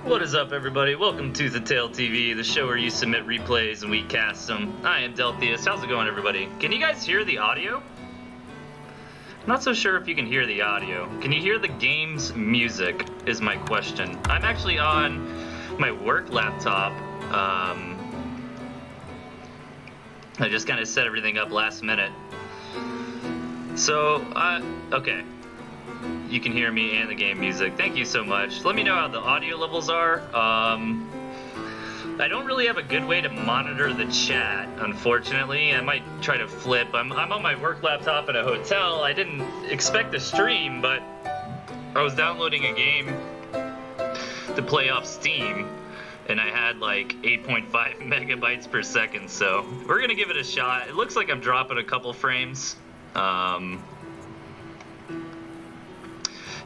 What is up, everybody? Welcome to ToothAndTailTV, the show where you submit replays and we cast them. I am Delthius. How's it going, everybody? Can you guys hear the audio? I'm not so sure if you can hear the audio. Can you hear the game's music, is my question. I'm actually on my work laptop. I just kind of set everything up last minute. So, okay. You can hear me and the game music. Thank you so much. Let me know how the audio levels are. I don't really have a good way to monitor the chat, unfortunately. I might try to flip. I'm on my work laptop at a hotel. I didn't expect to stream, but I was downloading a game to play off Steam, and I had like 8.5 megabytes per second, so we're gonna give it a shot. It looks like I'm dropping a couple frames.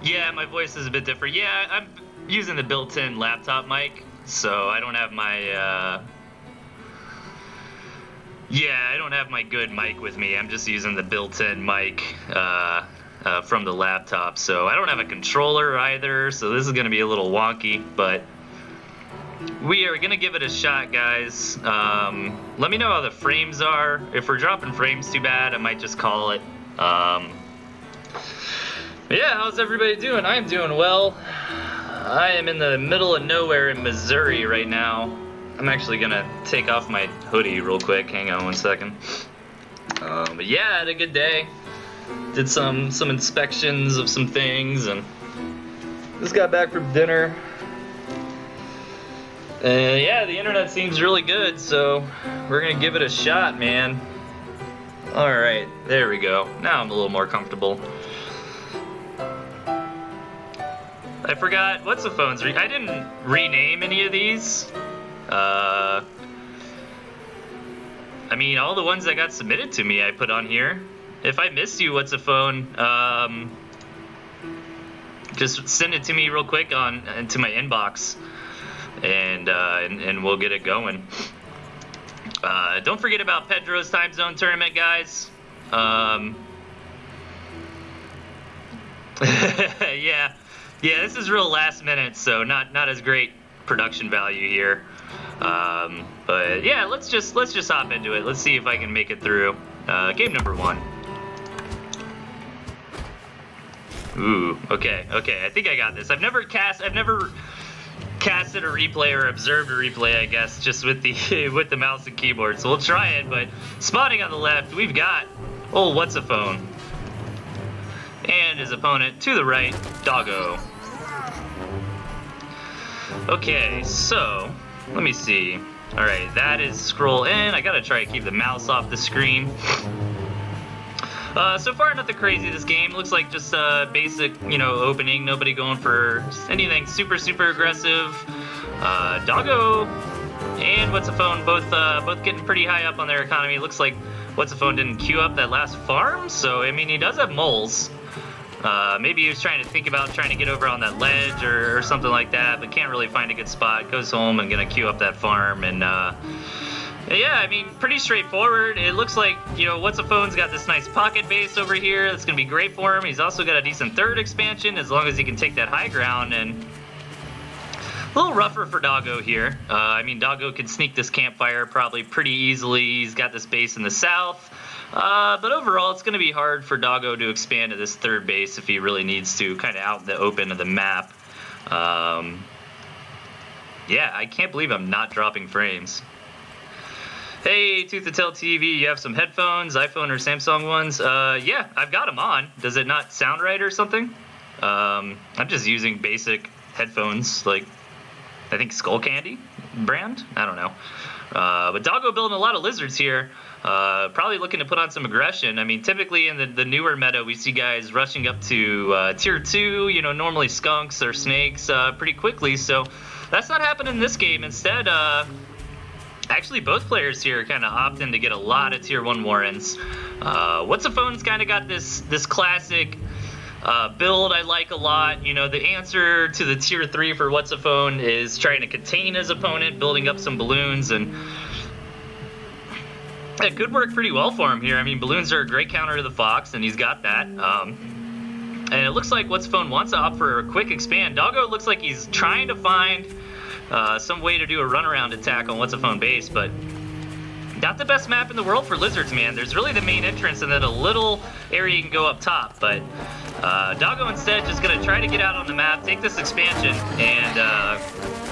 Yeah, my voice is a bit different. Yeah, I'm using the built-in laptop mic, so I don't have my, I don't have my good mic with me. I'm just using the built-in mic from the laptop, so I don't have a controller either, so this is going to be a little wonky, but we are going to give it a shot, guys. Let me know how the frames are. If we're dropping frames too bad, I might just call it. Yeah, how's everybody doing? I'm doing well. I am in the middle of nowhere in Missouri right now. I'm actually gonna take off my hoodie real quick. Hang on one second. But yeah, I had a good day. Did some inspections of some things and just got back from dinner. Yeah, the internet seems really good, so we're gonna give it a shot, man. All right, there we go. Now I'm a little more comfortable. I forgot, what's the phone's I didn't rename any of these. I mean, all the ones that got submitted to me I put on here. If I missed you, what's a phone, just send it to me real quick into my inbox, and we'll get it going. Don't forget about Pedro's time zone tournament, guys. Yeah, this is real last minute, so not as great production value here. But yeah, let's just hop into it. Let's see if I can make it through. Game number 1. Ooh, okay. I think I got this. I've never casted a replay or observed a replay, I guess, just with the mouse and keyboard. So we'll try it. But spotting on the left, we've got old what's a phone, and his opponent to the right, Doggo. Okay, so let me see. All right, that is scroll in. I gotta try to keep the mouse off the screen. So far, nothing crazy. This game looks like just a basic, opening. Nobody going for anything super aggressive. Doggo and what's a phone both getting pretty high up on their economy. Looks like what's a phone didn't queue up that last farm, so I mean he does have moles. Maybe he was trying to get over on that ledge or something like that, but can't really find a good spot. Goes home and gonna queue up that farm, and yeah, I mean, pretty straightforward. It looks like, what's a phone's got this nice pocket base over here. That's gonna be great for him. He's also got a decent third expansion as long as he can take that high ground, and a little rougher for Doggo here. I mean, Doggo could sneak this campfire probably pretty easily. He's got this base in the south. But overall, it's going to be hard for Doggo to expand to this third base if he really needs to, kind of out in the open of the map. Yeah, I can't believe I'm not dropping frames. Hey, ToothAndTailTV, you have some headphones, iPhone or Samsung ones? Yeah, I've got them on. Does it not sound right or something? I'm just using basic headphones, like, I think Skull Candy brand? I don't know. But Doggo building a lot of lizards here. Probably looking to put on some aggression. I mean, typically in the newer meta, we see guys rushing up to tier 2, normally skunks or snakes pretty quickly. So that's not happening in this game. Instead, actually both players here kind of opt in to get a lot of tier 1 Warrens. What's a phone's kind of got this classic build I like a lot. The answer to the tier 3 for what's a phone is trying to contain his opponent, building up some balloons, and it could work pretty well for him here. I mean, balloons are a great counter to the fox, and he's got that. And it looks like What's Phone wants to opt for a quick expand. Doggo looks like he's trying to find some way to do a runaround attack on What's-A-Phone base, but not the best map in the world for lizards, man. There's really the main entrance and then a little area you can go up top, but Doggo instead just gonna try to get out on the map, take this expansion, and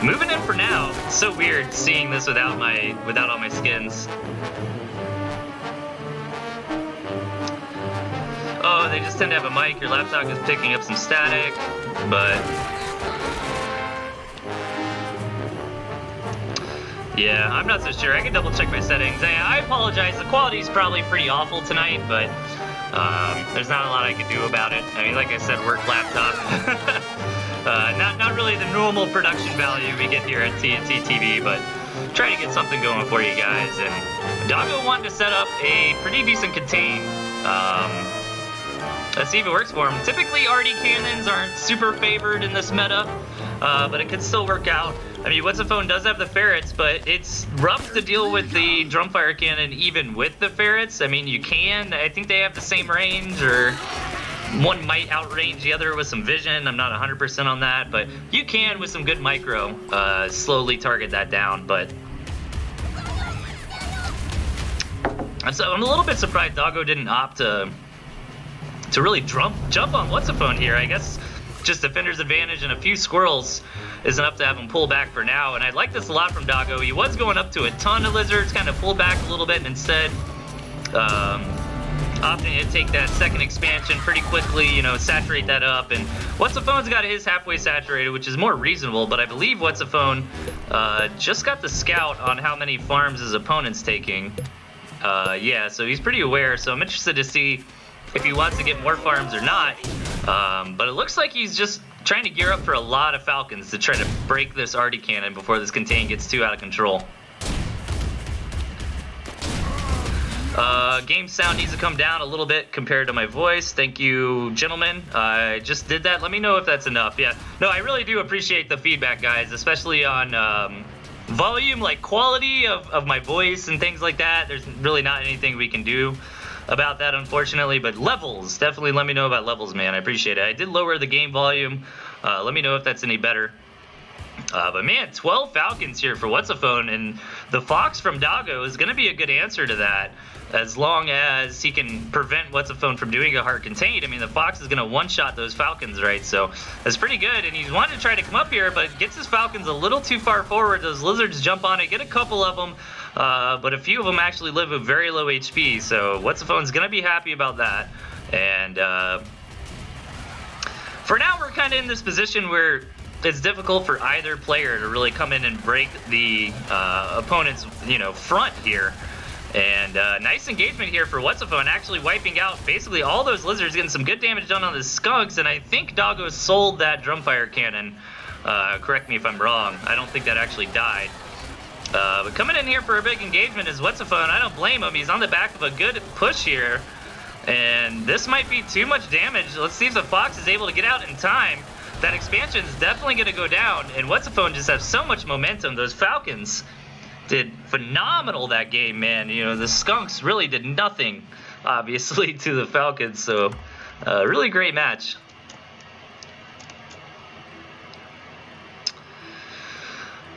moving in for now. It's so weird seeing this without all my skins. Oh, they just tend to have a mic. Your laptop is picking up some static, but yeah, I'm not so sure. I can double check my settings. I apologize. The quality is probably pretty awful tonight, but there's not a lot I can do about it. I mean, like I said, work laptop. Not really the normal production value we get here at TnTTV, but try to get something going for you guys. And Doggo wanted to set up a pretty decent contain. Let's see if it works for him. Typically, RD cannons aren't super favored in this meta, but it could still work out. I mean, What's-A-Phone does have the ferrets, but it's rough to deal with the drumfire cannon even with the ferrets. I mean, you can. I think they have the same range, or one might outrange the other with some vision. I'm not 100% on that, but you can, with some good micro, slowly target that down. But so I'm a little bit surprised Doggo didn't opt to really jump on What's-A-Phone here. I guess just defender's advantage and a few squirrels is enough to have him pull back for now. And I like this a lot from Doggo. He was going up to a ton of lizards, kind of pulled back a little bit, and instead opting to take that second expansion pretty quickly, you know, saturate that up. And What's-A-Phone's got his halfway saturated, which is more reasonable, but I believe What's-A-Phone just got the scout on how many farms his opponent's taking. Yeah, so he's pretty aware, so I'm interested to see if he wants to get more farms or not. But it looks like he's just trying to gear up for a lot of falcons to try to break this RD cannon before this contain gets too out of control. Game sound needs to come down a little bit compared to my voice. Thank you, gentlemen. I just did that. Let me know if that's enough. Yeah, no, I really do appreciate the feedback, guys, especially on volume, like quality of my voice and things like that. There's really not anything we can do about that, unfortunately, but levels, definitely let me know about levels, man. I appreciate it. I did lower the game volume. Let me know if that's any better. But man, 12 falcons here for What's-A-Phone, and the fox from Doggo is going to be a good answer to that, as long as he can prevent What's-A-Phone from doing a hard contain. I mean, the fox is going to one-shot those falcons, right? So that's pretty good, and he's wanting to try to come up here, but gets his falcons a little too far forward. Those lizards jump on it, get a couple of them, but a few of them actually live with very low HP, so What's-A-Phone's going to be happy about that. And for now, we're kind of in this position where it's difficult for either player to really come in and break the opponent's, front here. And nice engagement here for What's-A-Phone, actually wiping out basically all those lizards, getting some good damage done on the skunks. And I think Doggo sold that drumfire cannon. Correct me if I'm wrong. I don't think that actually died. But coming in here for a big engagement is What's-A-Phone. I don't blame him. He's on the back of a good push here. And this might be too much damage. Let's see if the fox is able to get out in time. That expansion is definitely going to go down, and What's-A-Phone just has so much momentum. Those falcons did phenomenal that game, man. The skunks really did nothing, obviously, to the falcons. So, really great match.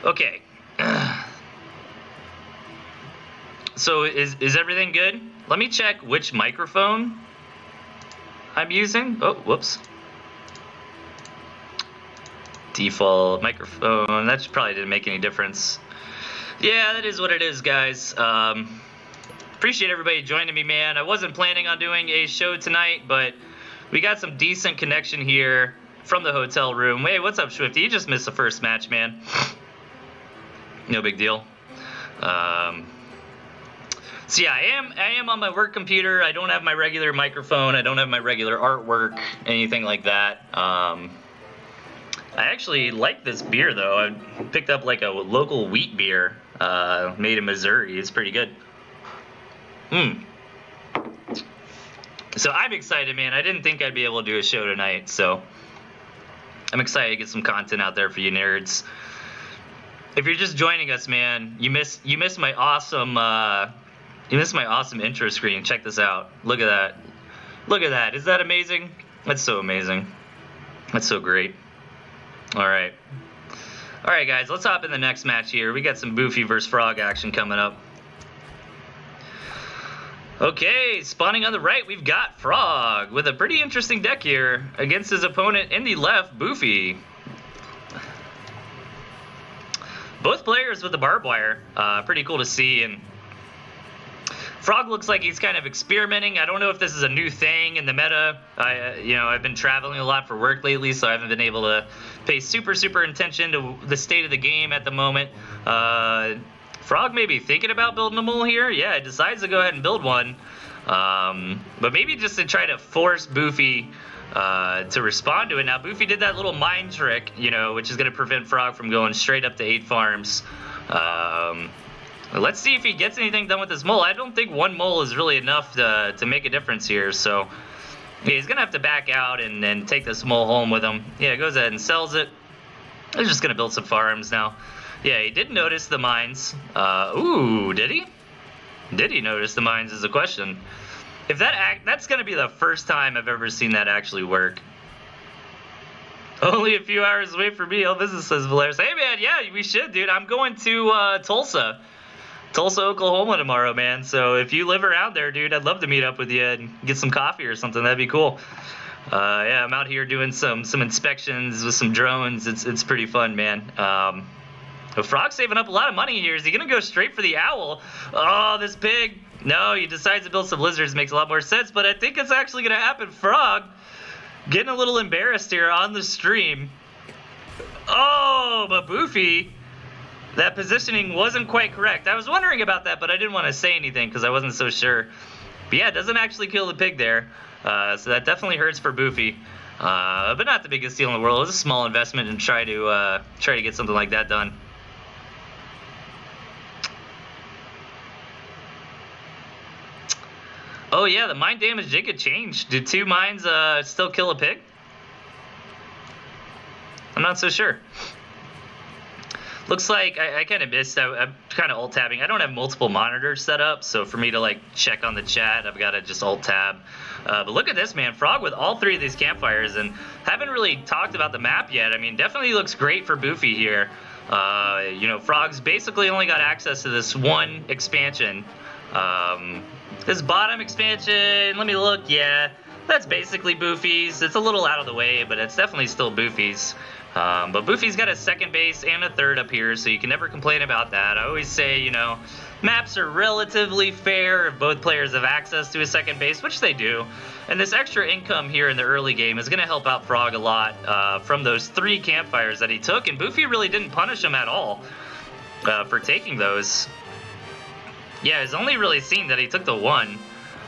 Okay. So, is everything good? Let me check which microphone I'm using. Oh, whoops. Default microphone. That probably didn't make any difference. Yeah, that is what it is, guys. Appreciate everybody joining me, man. I wasn't planning on doing a show tonight, but we got some decent connection here from the hotel room. Hey, what's up, Swifty? You just missed the first match, man. No big deal. So yeah, I am on my work computer. I don't have my regular microphone. I don't have my regular artwork, anything like that. I actually like this beer, though. I picked up like a local wheat beer made in Missouri. It's pretty good. So I'm excited, man. I didn't think I'd be able to do a show tonight, so I'm excited to get some content out there for you nerds. If you're just joining us, man, you missed my awesome intro screen. Check this out. Look at that. Look at that. Is that amazing? That's so amazing. That's so great. All right. All right, guys, let's hop in the next match here. We got some Boofy versus Frog action coming up. Okay, spawning on the right, we've got Frog with a pretty interesting deck here against his opponent in the left, Boofy. Both players with the barbed wire, pretty cool to see. And Frog looks like he's kind of experimenting. I don't know if this is a new thing in the meta. I've been traveling a lot for work lately, so I haven't been able to pay super attention to the state of the game at the moment. Frog may be thinking about building a mole here. Yeah, decides to go ahead and build one. But maybe just to try to force Boofy to respond to it. Now, Boofy did that little mind trick, which is going to prevent Frog from going straight up to 8 farms. Let's see if he gets anything done with this mole. I don't think one mole is really enough to make a difference here. So yeah, he's going to have to back out and then take this mole home with him. Yeah, goes ahead and sells it. He's just going to build some farms now. Yeah, he did notice the mines. Ooh, did he? Did he notice the mines is the question. If that's going to be the first time I've ever seen that actually work. Only a few hours away from me. Oh, business says Valerius. Hey, man, yeah, we should, dude. I'm going to Tulsa, Oklahoma tomorrow, man. So if you live around there, dude, I'd love to meet up with you and get some coffee or something. That'd be cool. Yeah, I'm out here doing some inspections with some drones. It's pretty fun, man. Frog's saving up a lot of money here. Is he going to go straight for the owl? Oh, this pig. No, he decides to build some lizards. Makes a lot more sense, but I think it's actually going to happen. Frog getting a little embarrassed here on the stream. Oh, but Boofy, that positioning wasn't quite correct. I was wondering about that, but I didn't want to say anything because I wasn't so sure. But yeah, it doesn't actually kill the pig there. So that definitely hurts for Boofy. But not the biggest deal in the world. It was a small investment and try to get something like that done. Oh yeah, the mine damage did get changed. Did 2 mines still kill a pig? I'm not so sure. Looks like I kind of missed. I'm kind of alt-tabbing. I don't have multiple monitors set up, so for me to check on the chat, I've got to just alt-tab. But look at this, man. Frog with all 3 of these campfires, and haven't really talked about the map yet. I mean, definitely looks great for Boofy here. Frog's basically only got access to this one expansion. This bottom expansion, let me look, yeah, that's basically Boofy's. It's a little out of the way, but it's definitely still Boofy's. But Boofy's got a second base and a third up here, so you can never complain about that. I always say, maps are relatively fair if both players have access to a second base, which they do. And this extra income here in the early game is going to help out Frog a lot from those 3 campfires that he took, and Boofy really didn't punish him at all for taking those. Yeah, it's only really seen that he took the 1.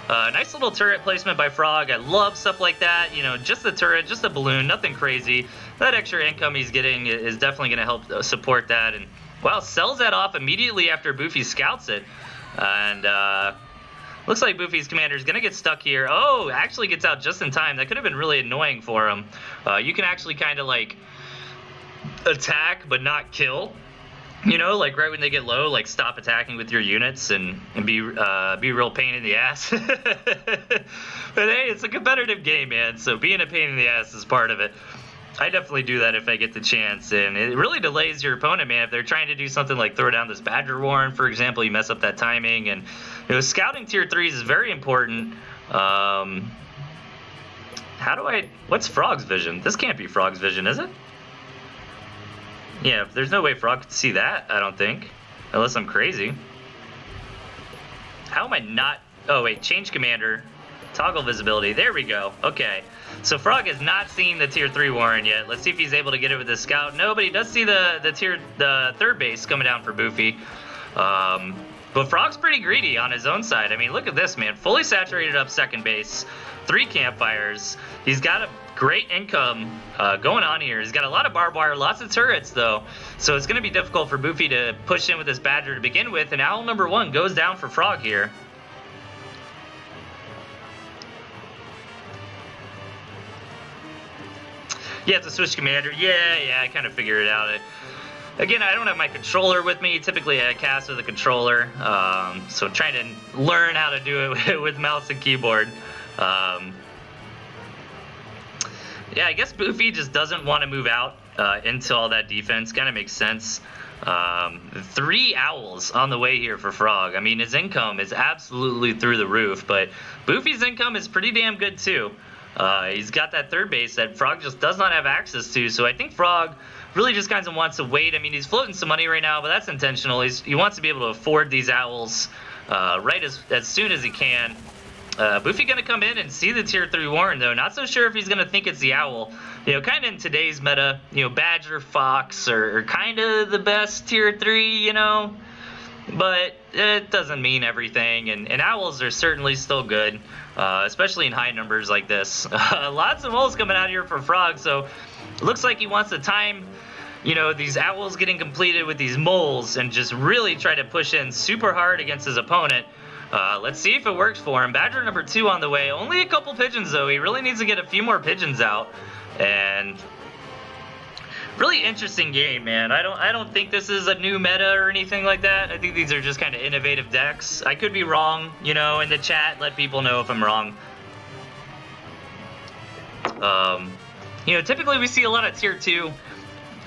Nice little turret placement by Frog. I love stuff like that. Just the turret, just a balloon, nothing crazy. That extra income he's getting is definitely going to help support that. And, wow, sells that off immediately after Boofy scouts it. And looks like Boofy's commander is going to get stuck here. Oh, actually gets out just in time. That could have been really annoying for him. You can actually kind of, attack but not kill. Right when they get low, stop attacking with your units and be real pain in the ass. But hey, it's a competitive game, man, so being a pain in the ass is part of it. I definitely do that if I get the chance, and it really delays your opponent, man. If they're trying to do something like throw down this Badger Warren, for example, you mess up that timing. And scouting tier 3s is very important. What's Frog's vision? This can't be Frog's vision, is it? Yeah, there's no way Frog could see that, I don't think. Unless I'm crazy. How am I not... Oh, wait, change commander. Toggle visibility. There we go. Okay. So Frog has not seen the tier 3 Warren yet. Let's see if he's able to get it with the scout. No, but he does see the third base coming down for Boofy. But Frog's pretty greedy on his own side. I mean, look at this, man. Fully saturated up second base. 3 campfires. He's got a great income going on here. He's got a lot of barbed wire, lots of turrets, though. So it's going to be difficult for Boofy to push in with this Badger to begin with. And owl number 1 goes down for Frog here. You have to switch commander. Yeah, I kind of figured it out. Again, I don't have my controller with me. Typically, I cast with a controller. So trying to learn how to do it with mouse and keyboard. Yeah, I guess Boofy just doesn't want to move out into all that defense. Kind of makes sense. 3 owls on the way here for Frog. I mean, his income is absolutely through the roof, but Boofy's income is pretty damn good too. He's got that third base that Frog just does not have access to, so I think Frog really just kind of wants to wait. I mean, he's floating some money right now, but that's intentional. He wants to be able to afford these owls right as soon as he can. Boofy going to come in and see the tier 3 Warren, though. Not so sure if he's going to think it's the owl. You know, kind of in today's meta, you know, Badger, Fox are kind of the best tier 3, you know. But it doesn't mean everything, and owls are certainly still good, especially in high numbers like this. Lots of moles coming out here for Frog, so it looks like he wants to time, you know, these owls getting completed with these moles and just really try to push in super hard against his opponent. Let's see if it works for him. Badger number 2 on the way. Only a couple pigeons, though. He really needs to get a few more pigeons out. And really interesting game, man. I don't think this is a new meta or anything like that. I think these are just kind of innovative decks. I could be wrong, you know, in the chat. Let people know if I'm wrong. You know, typically we see a lot of tier 2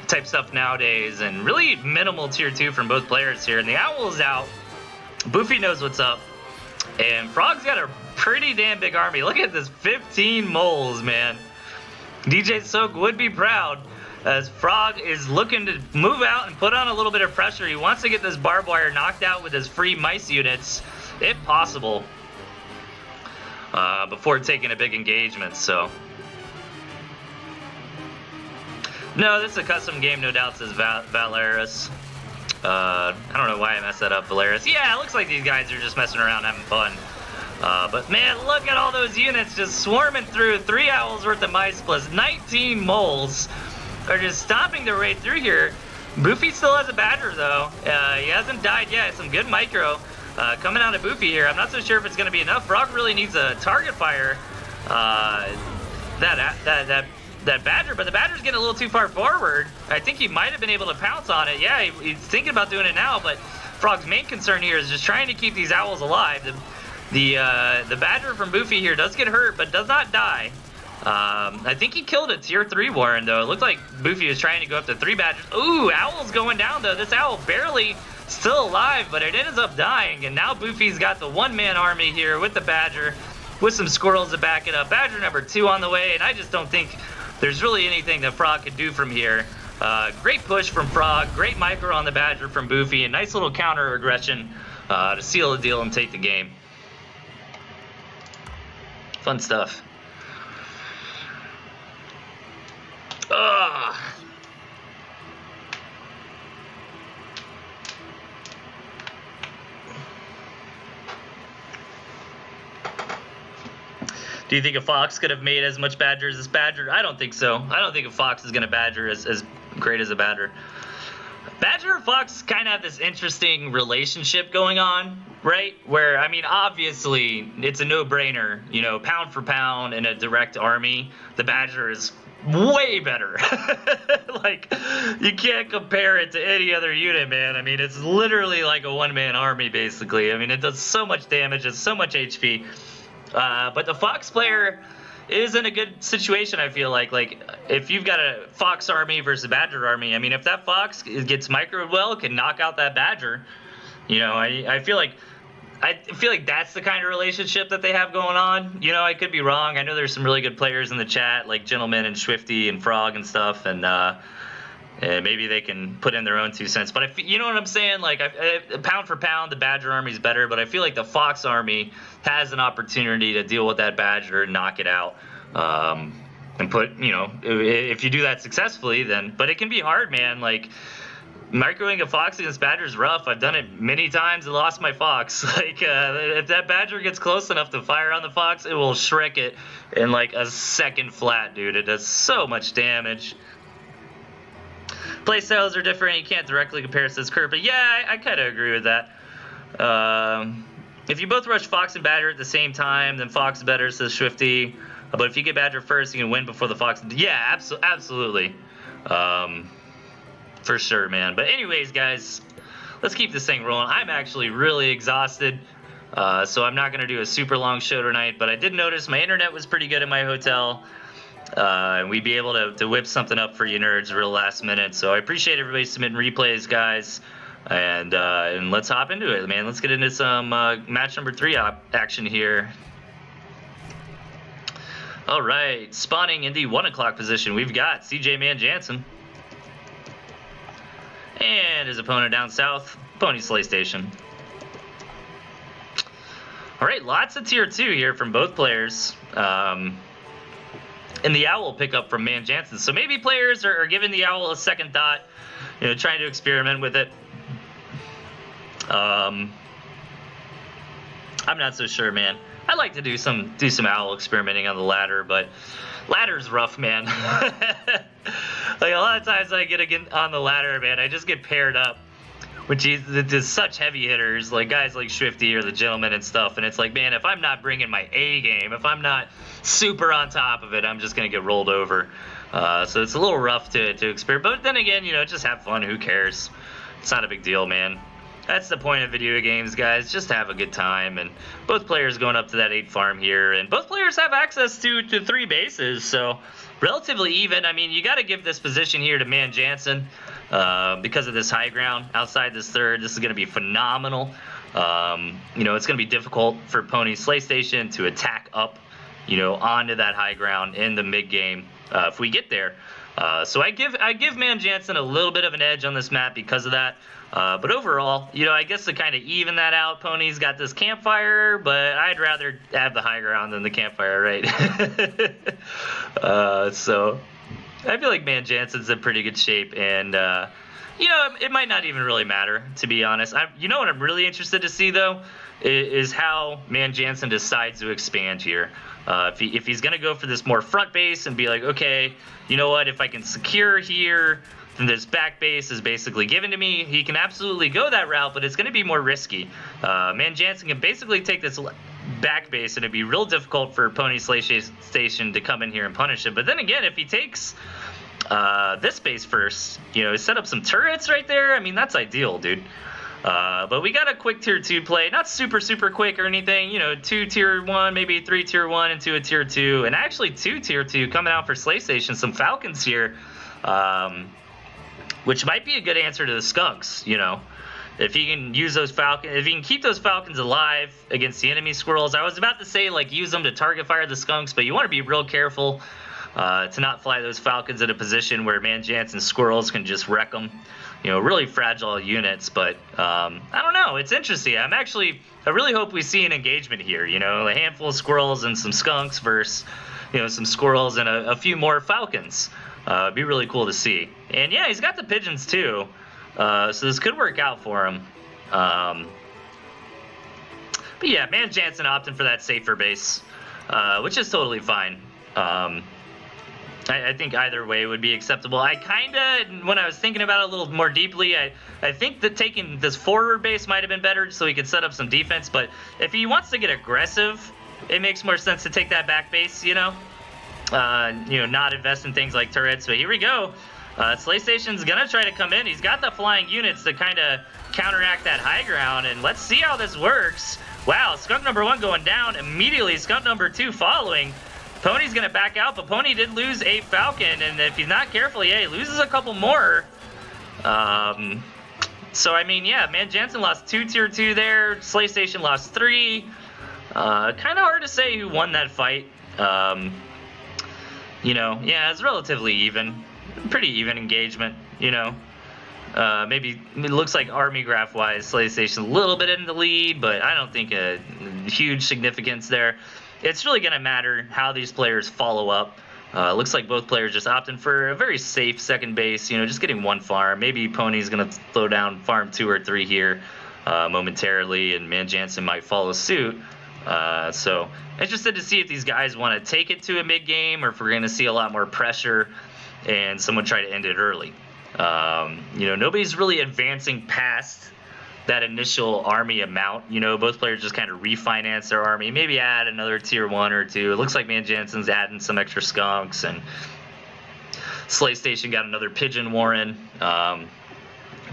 type stuff nowadays, and really minimal tier 2 from both players here. And the owl is out. Boofy knows what's up. And Frog's got a pretty damn big army. Look at this, 15 moles, man. DJ Soak would be proud, as Frog is looking to move out and put on a little bit of pressure. He wants to get this barbed wire knocked out with his free mice units, if possible, before taking a big engagement. So, no, this is a custom game, no doubt, says Valeris. I don't know why I messed that up, Valeris. Yeah, it looks like these guys are just messing around having fun. But man, look at all those units just swarming through. 3 owls worth of mice plus 19 moles are just stomping their way through here. Boofy still has a badger, though. He hasn't died yet. Some good micro coming out of Boofy here. I'm not so sure if it's going to be enough. Frog really needs a target fire. That badger, but the badger's getting a little too far forward. I think he might have been able to pounce on it. Yeah, he's thinking about doing it now, but Frog's main concern here is just trying to keep these owls alive. The badger from Boofy here does get hurt, but does not die. I think he killed a tier 3 Warren, though. It looked like Boofy was trying to go up to 3 badgers. Ooh, owl's going down, though. This owl barely still alive, but it ends up dying, and now Boofy's got the one-man army here with the badger, with some squirrels to back it up. Badger number 2 on the way, and I just don't think there's really anything that Frog could do from here. Great push from Frog, great micro on the badger from Boofy, and nice little counter aggression to seal the deal and take the game. Fun stuff. Ugh. Do you think a fox could have made as much badger as this badger? I don't think so. I don't think a fox is going to badger as great as a badger. Badger and fox kind of have this interesting relationship going on, right? Where, I mean, obviously, it's a no-brainer. You know, pound for pound in a direct army, the badger is way better. Like, you can't compare it to any other unit, man. I mean, it's literally like a one-man army, basically. I mean, it does so much damage, it's so much HP. But the fox player is in a good situation, I feel like. Like, if you've got a fox army versus a badger army, I mean, if that fox gets microed well, can knock out that badger. You know, I feel like that's the kind of relationship that they have going on. You know, I could be wrong. I know there's some really good players in the chat, like Gentleman and Swifty and Frog and stuff, and maybe they can put in their own 2 cents. But you know what I'm saying? Like, pound for pound, the badger army is better, but I feel like the fox army has an opportunity to deal with that badger and knock it out. And put, you know, if you do that successfully, then, but it can be hard, man. Like, microing a fox against badger is rough. I've done it many times and lost my fox. Like, if that badger gets close enough to fire on the fox, it will shrek it in like a second flat, dude. It does so much damage. Playstyles are different. You can't directly compare, says Kurt, but yeah, I kind of agree with that. If you both rush Fox and Badger at the same time, then Fox is better, says Swifty. But if you get Badger first, you can win before the Fox. Yeah, absolutely. For sure, man. But anyways, guys, let's keep this thing rolling. I'm actually really exhausted, so I'm not going to do a super long show tonight. But I did notice my internet was pretty good in my hotel. and we'd be able to whip something up for you nerds real last minute. So I appreciate everybody submitting replays, guys. And let's hop into it, man. Let's get into some match number 3 action here. All right, spawning in the 1 o'clock position, we've got CJ Man Jansen. And his opponent down south, Pony Slay Station. All right, lots of tier 2 here from both players. And the Owl pickup from Man Jansen. So maybe players are giving the Owl a second thought, you know, trying to experiment with it. I'm not so sure, man. I like to do some Owl experimenting on the ladder, but ladder's rough, man. Like a lot of times I get on the ladder, man, I just get paired up with just such heavy hitters, like guys like Swifty or the Gentleman and stuff, and it's like, man, if I'm not bringing my A game, if I'm not super on top of it, I'm just gonna get rolled over. So it's a little rough to experiment, but then again, you know, just have fun. Who cares? It's not a big deal, man. That's the point of video games, guys. Just have a good time. And both players going up to that 8 farm here, and both players have access to 3 bases, so relatively even. I mean, you got to give this position here to Man Jansen because of this high ground outside this third. This is going to be phenomenal. You know, it's going to be difficult for Pony Slay Station to attack up, you know, onto that high ground in the mid game if we get there. So I give Man Jansen a little bit of an edge on this map because of that. But overall, you know, I guess to kind of even that out, Pony's got this campfire, but I'd rather have the high ground than the campfire, right? So I feel like Man Jansen's in pretty good shape, and you know, it might not even really matter, to be honest. You know what I'm really interested to see, though, is how Man Jansen decides to expand here. If he's going to go for this more front base and be like, okay, you know what, if I can secure here, then this back base is basically given to me. He can absolutely go that route, but it's going to be more risky. Man Jansen can basically take this back base, and it'd be real difficult for Pony Slay Station to come in here and punish him. But then again, if he takes this base first, you know, set up some turrets right there, I mean, that's ideal, dude. But we got a quick tier 2 play, not super quick or anything, you know, 2 tier 1, maybe 3 tier 1 into a tier 2, and actually 2 tier 2 coming out for Slay Station, some Falcons here, which might be a good answer to the Skunks, you know. If he can use those Falcons, if he can keep those Falcons alive against the enemy squirrels. I was about to say, like, use them to target fire the Skunks, but you want to be real careful to not fly those Falcons in a position where Man Jansen's squirrels can just wreck them. You know, really fragile units, but I don't know. It's interesting. I really hope we see an engagement here. You know, a handful of squirrels and some Skunks versus, you know, some squirrels and a few more Falcons. It'd be really cool to see. And yeah, he's got the pigeons too, so this could work out for him. But yeah, Man Jansen opting for that safer base, which is totally fine. I think either way would be acceptable. I when I was thinking about it a little more deeply, I think that taking this forward base might have been better so he could set up some defense. But if he wants to get aggressive, it makes more sense to take that back base, you know? You know, not invest in things like turrets. But here we go. Slay Station's gonna try to come in. He's got the flying units to kind of counteract that high ground, and let's see how this works. Wow, skunk number 1 going down immediately. Skunk number 2 following. Pony's gonna back out, but Pony did lose a Falcon, and if he's not careful, yeah, he loses a couple more. So I mean, yeah, Man Jansen lost 2 tier 2 there. Slay Station lost 3. Kind of hard to say who won that fight. You know, yeah, it's relatively even. Pretty even engagement, you know. Maybe it looks like army graph wise, Slay Station a little bit in the lead, but I don't think a huge significance there. It's really going to matter how these players follow up. Looks like both players just opting for a very safe second base, you know, just getting 1 farm. Maybe Pony's going to throw down farm 2 or 3 here momentarily, and Man Jansen might follow suit. So interested to see if these guys want to take it to a mid game, or if we're going to see a lot more pressure and someone try to end it early. You know, nobody's really advancing past that initial army amount. You know, both players just kind of refinance their army, maybe add another tier 1 or 2. It looks like Man Jansen's adding some extra skunks, and Slay Station got another pigeon warren. But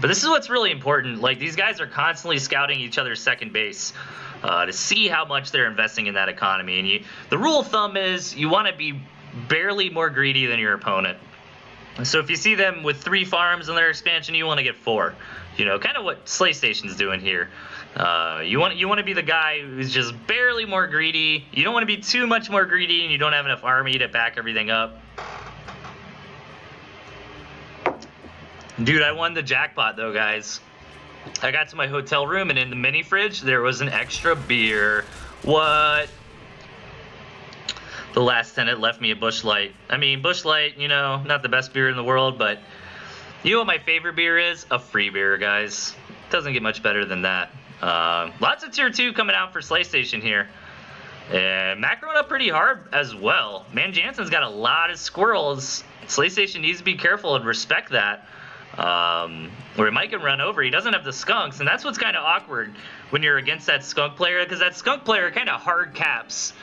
this is what's really important. Like, these guys are constantly scouting each other's second base to see how much they're investing in that economy. And the rule of thumb is you want to be barely more greedy than your opponent. So if you see them with 3 farms in their expansion, you want to get 4. You know, kind of what Slay Station's doing here. You want to be the guy who's just barely more greedy. You don't want to be too much more greedy, and you don't have enough army to back everything up. Dude, I won the jackpot though, guys. I got to my hotel room, and in the mini fridge there was an extra beer. What? The last tenant left me a Busch Light. I mean, Busch Light, you know, not the best beer in the world, but you know what my favorite beer is? A free beer, guys. Doesn't get much better than that. Lots of tier 2 coming out for Slay Station here. And macroing up pretty hard as well. Man, Jansen's got a lot of squirrels. Slay Station needs to be careful and respect that. Or he might get run over. He doesn't have the skunks, and that's what's kind of awkward when you're against that skunk player, because that skunk player kind of hard caps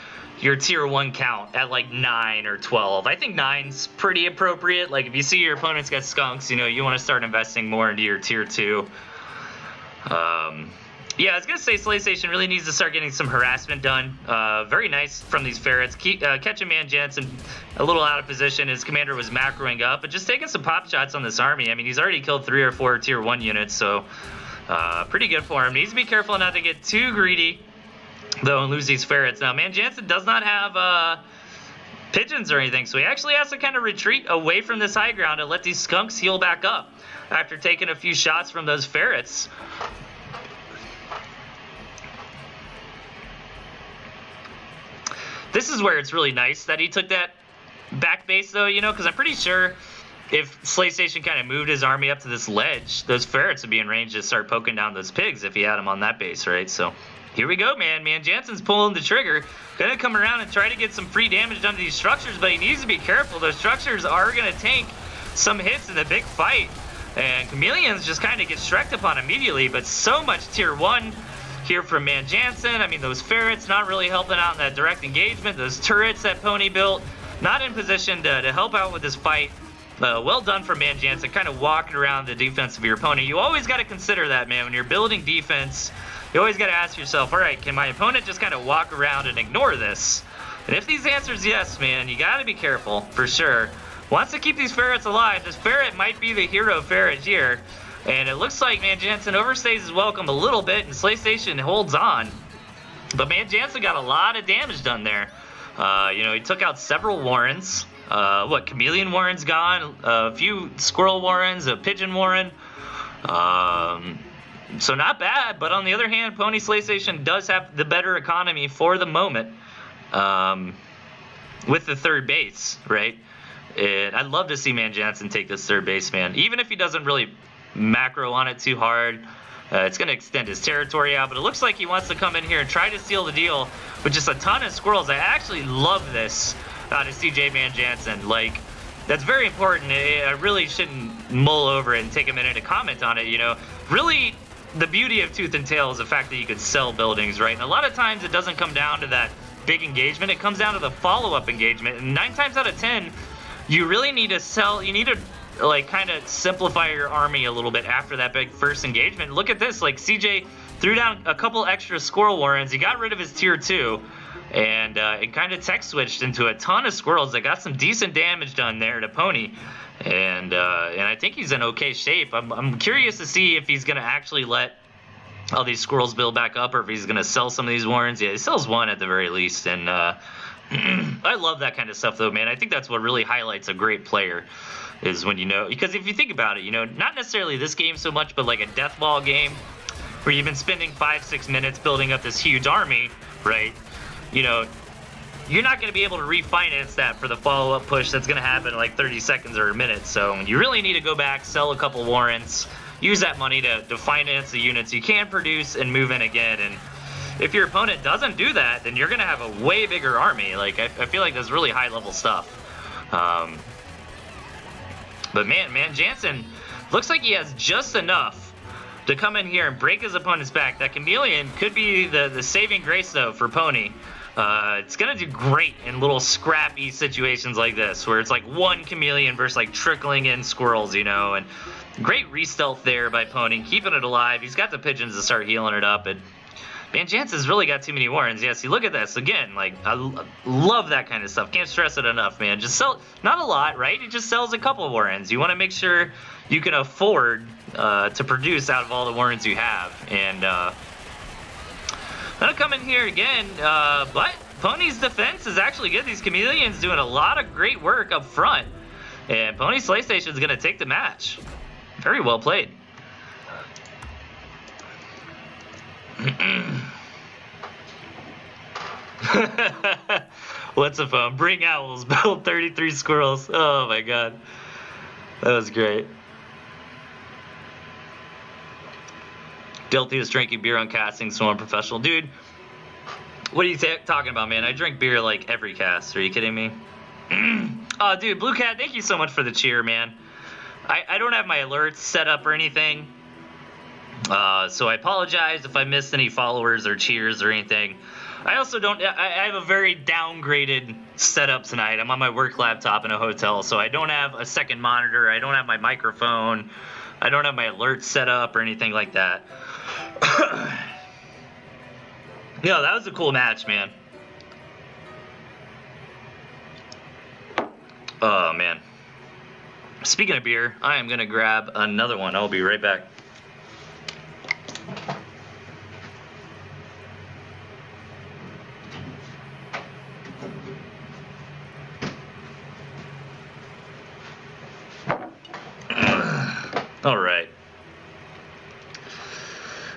your tier 1 count at like 9 or 12. I think 9's pretty appropriate. Like if you see your opponent's got skunks, you know, you want to start investing more into your tier 2. Yeah, I was going to say Slay Station really needs to start getting some harassment done. Very nice from these ferrets. Catching Man Jansen a little out of position. His commander was macroing up, but just taking some pop shots on this army. I mean, he's already killed 3 or 4 tier 1 units, so pretty good for him. Needs to be careful not to get too greedy, though, and lose these ferrets. Now, Man Jansen does not have pigeons or anything, so he actually has to kind of retreat away from this high ground and let these skunks heal back up after taking a few shots from those ferrets. This is where it's really nice that he took that back base, though, you know, because I'm pretty sure if Slay Station kind of moved his army up to this ledge, those ferrets would be in range to start poking down those pigs if he had them on that base, right? So here we go, man. Man Jansen's pulling the trigger. Gonna come around and try to get some free damage done to these structures, but he needs to be careful. Those structures are gonna tank some hits in the big fight. And Chameleons just kind of get Shrek'd upon immediately, but so much tier 1 here from Man Jansen. I mean, those ferrets not really helping out in that direct engagement. Those turrets that Pony built, not in position to help out with this fight. Well done for Man Jansen, kind of walking around the defense of your opponent. You always got to consider that, man. When you're building defense, you always got to ask yourself, all right, can my opponent just kind of walk around and ignore this? And if these answers yes, man, you got to be careful, for sure. Wants to keep these ferrets alive. This ferret might be the hero ferret here. And it looks like Man Jansen overstays his welcome a little bit, and Slay Station holds on. But Man Jansen got a lot of damage done there. You know, he took out several warrens. Chameleon warren's gone, a few squirrel warrens, a pigeon warren. So not bad, but on the other hand, Pony Slay Station does have the better economy for the moment with the third base, right? And I'd love to see Man Jansen take this third base, man. Even if he doesn't really macro on it too hard, it's going to extend his territory out, but it looks like he wants to come in here and try to seal the deal with just a ton of squirrels. I actually love this out of CJ Man Jansen. Like, that's very important. I really shouldn't mull over it and take a minute to comment on it, you know. Really, the beauty of Tooth and Tail is the fact that you could sell buildings, right? And a lot of times it doesn't come down to that big engagement. It comes down to the follow-up engagement. And 9 times out of 10, you really need to sell. You need to like kind of simplify your army a little bit after that big first engagement. Look at this, like CJ threw down a couple extra squirrel warrens. He got rid of his tier 2, and it kind of tech switched into a ton of squirrels that got some decent damage done there to Pony. And I think he's in okay shape. I'm curious to see if he's gonna actually let all these squirrels build back up, or if he's gonna sell some of these warrens. Yeah, he sells one at the very least, and I love that kind of stuff though, man. I think that's what really highlights a great player, is when you know, because if you think about it, you know, not necessarily this game so much, but like a death ball game where you've been spending 5-6 minutes building up this huge army, right? You know, you're not going to be able to refinance that for the follow-up push that's going to happen in like 30 seconds or a minute. So you really need to go back, sell a couple warrants, use that money to finance the units you can produce and move in again. And if your opponent doesn't do that, then you're going to have a way bigger army. Like, I feel like that's really high-level stuff. But man, Jansen looks like he has just enough to come in here and break his opponent's back. That Chameleon could be the saving grace, though, for Pony. It's going to do great in little scrappy situations like this, where it's like one Chameleon versus like trickling in squirrels, you know. And great re-stealth there by Pony, keeping it alive. He's got the pigeons to start healing it up. And Man, Chance has really got too many Warrens. Yes, you look at this again. Like, I love that kind of stuff. Can't stress it enough, man. Just sell, not a lot, right? It just sells a couple Warrens. You want to make sure you can afford to produce out of all the Warrens you have. And gonna come in here again, but Pony's defense is actually good. These Chameleons doing a lot of great work up front. And Pony's PlayStation is gonna take the match. Very well played. What's a phone? Bring owls, build 33 squirrels. Oh my god. That was great. Delthius drinking beer on casting, so I'm professional. Dude, what are you talking about, man? I drink beer like every cast. Are you kidding me? Oh, dude, Blue Cat, thank you so much for the cheer, man. I don't have my alerts set up or anything. So I apologize if I missed any followers or cheers or anything. I also don't, I have a very downgraded setup tonight. I'm on my work laptop in a hotel, so I don't have a second monitor. I don't have my microphone. I don't have my alerts set up or anything like that. No, that was a cool match, man. Oh, man. Speaking of beer, I am going to grab another one. I'll be right back. All right.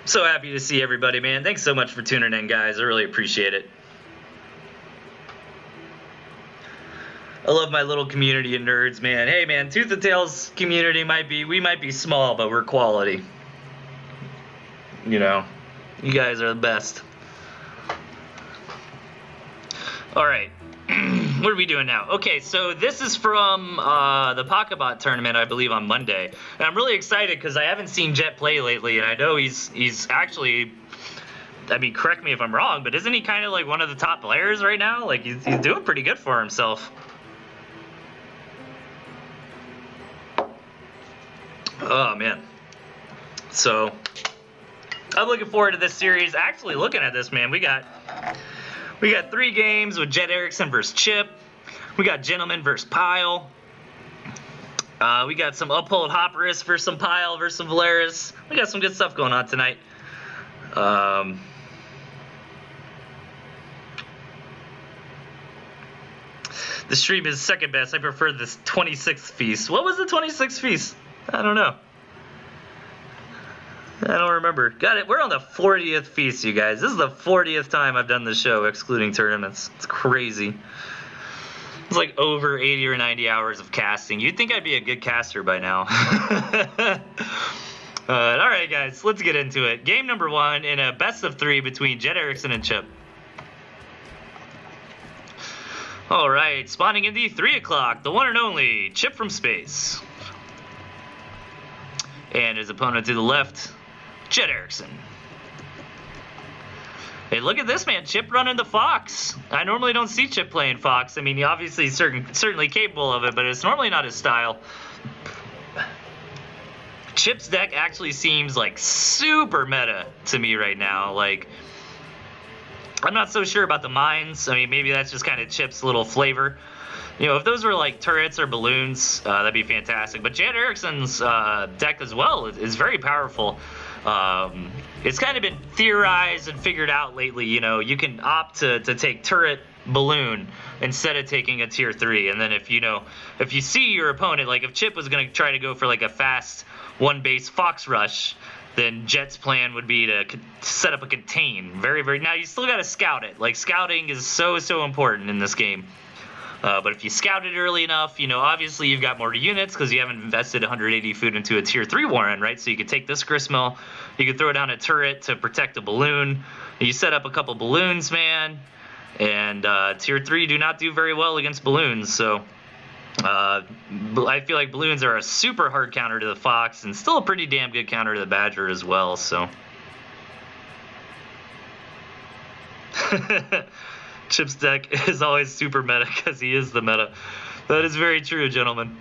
So happy to see everybody, man. Thanks so much for tuning in, guys. I really appreciate it. I love my little community of nerds, man. Hey, man, Tooth and Tail's community we might be small, but we're quality. You know, you guys are the best. All right. What are we doing now? Okay, so this is from the Pocketbot tournament, I believe, on Monday. And I'm really excited because I haven't seen Jet play lately, and I know he's actually, I mean, correct me if I'm wrong, but isn't he kind of like one of the top players right now? Like, he's doing pretty good for himself. Oh, man. So, I'm looking forward to this series. Actually, looking at this, man, we got 3 games with Jet Erickson versus Chip. We got Gentleman versus Pyle. We got some Uphold Hopperus versus some Pyle versus some Valeris. We got some good stuff going on tonight. The stream is second best. I prefer this 26th feast. What was the 26th feast? I don't know. I don't remember. Got it. We're on the 40th feast, you guys. This is the 40th time I've done this show, excluding tournaments. It's crazy. It's like over 80 or 90 hours of casting. You'd think I'd be a good caster by now. All right, guys. Let's get into it. Game number 1 in a best of 3 between Jet Erickson and Chip. All right. Spawning in the 3 o'clock, the one and only Chip from space. And his opponent to the left, Jet Erickson. Hey, look at this, man. Chip running the Fox. I normally don't see Chip playing Fox. I mean, he obviously is certainly capable of it, but it's normally not his style. Chip's deck actually seems like super meta to me right now. Like, I'm not so sure about the mines. I mean, maybe that's just kind of Chip's little flavor. You know, if those were like turrets or balloons, that'd be fantastic. But Jet Erickson's deck as well is very powerful. It's kind of been theorized and figured out lately. You know, you can opt to take turret balloon instead of taking a tier 3. And then if you see your opponent, like if Chip was going to try to go for like a fast 1 base Fox rush, then Jet's plan would be to set up a contain. Very, very. Now you still got to scout it. Like, scouting is so important in this game. But if you scout it early enough, you know, obviously you've got more units because you haven't invested 180 food into a tier 3 Warren, right? So you could take this gristmill, you could throw down a turret to protect a balloon. You set up a couple balloons, man, and tier 3 do not do very well against balloons. So I feel like balloons are a super hard counter to the Fox and still a pretty damn good counter to the Badger as well. So. Chip's deck is always super meta because he is the meta. That is very true, gentlemen.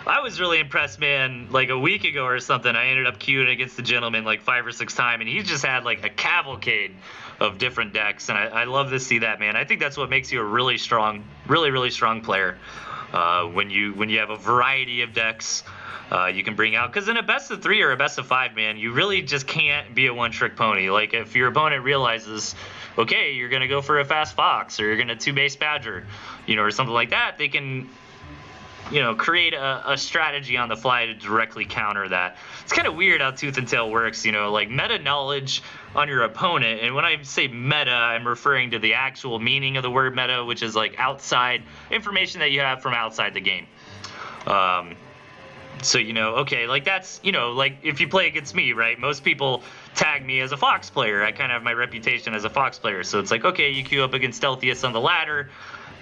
I was really impressed, man. Like a week ago or something, I ended up queuing against the gentleman like 5 or 6 times, and he just had like a cavalcade of different decks, and I love to see that, man. I think that's what makes you a really strong, really strong player. When you have a variety of decks you can bring out, because in a best of 3 or a best of 5, man, you really just can't be a one-trick pony. Like if your opponent realizes, okay, you're gonna go for a fast fox or you're gonna 2-base badger, you know, or something like that, they can, you know, create a strategy on the fly to directly counter that. It's kind of weird how Tooth and Tail works, you know, like meta knowledge on your opponent. And when I say meta, I'm referring to the actual meaning of the word meta, which is like outside information that you have from outside the game. So, you know, okay, like that's, you know, like if you play against me, right, most people tag me as a fox player. I kind of have my reputation as a fox player. So it's like, okay, you queue up against Delthius on the ladder.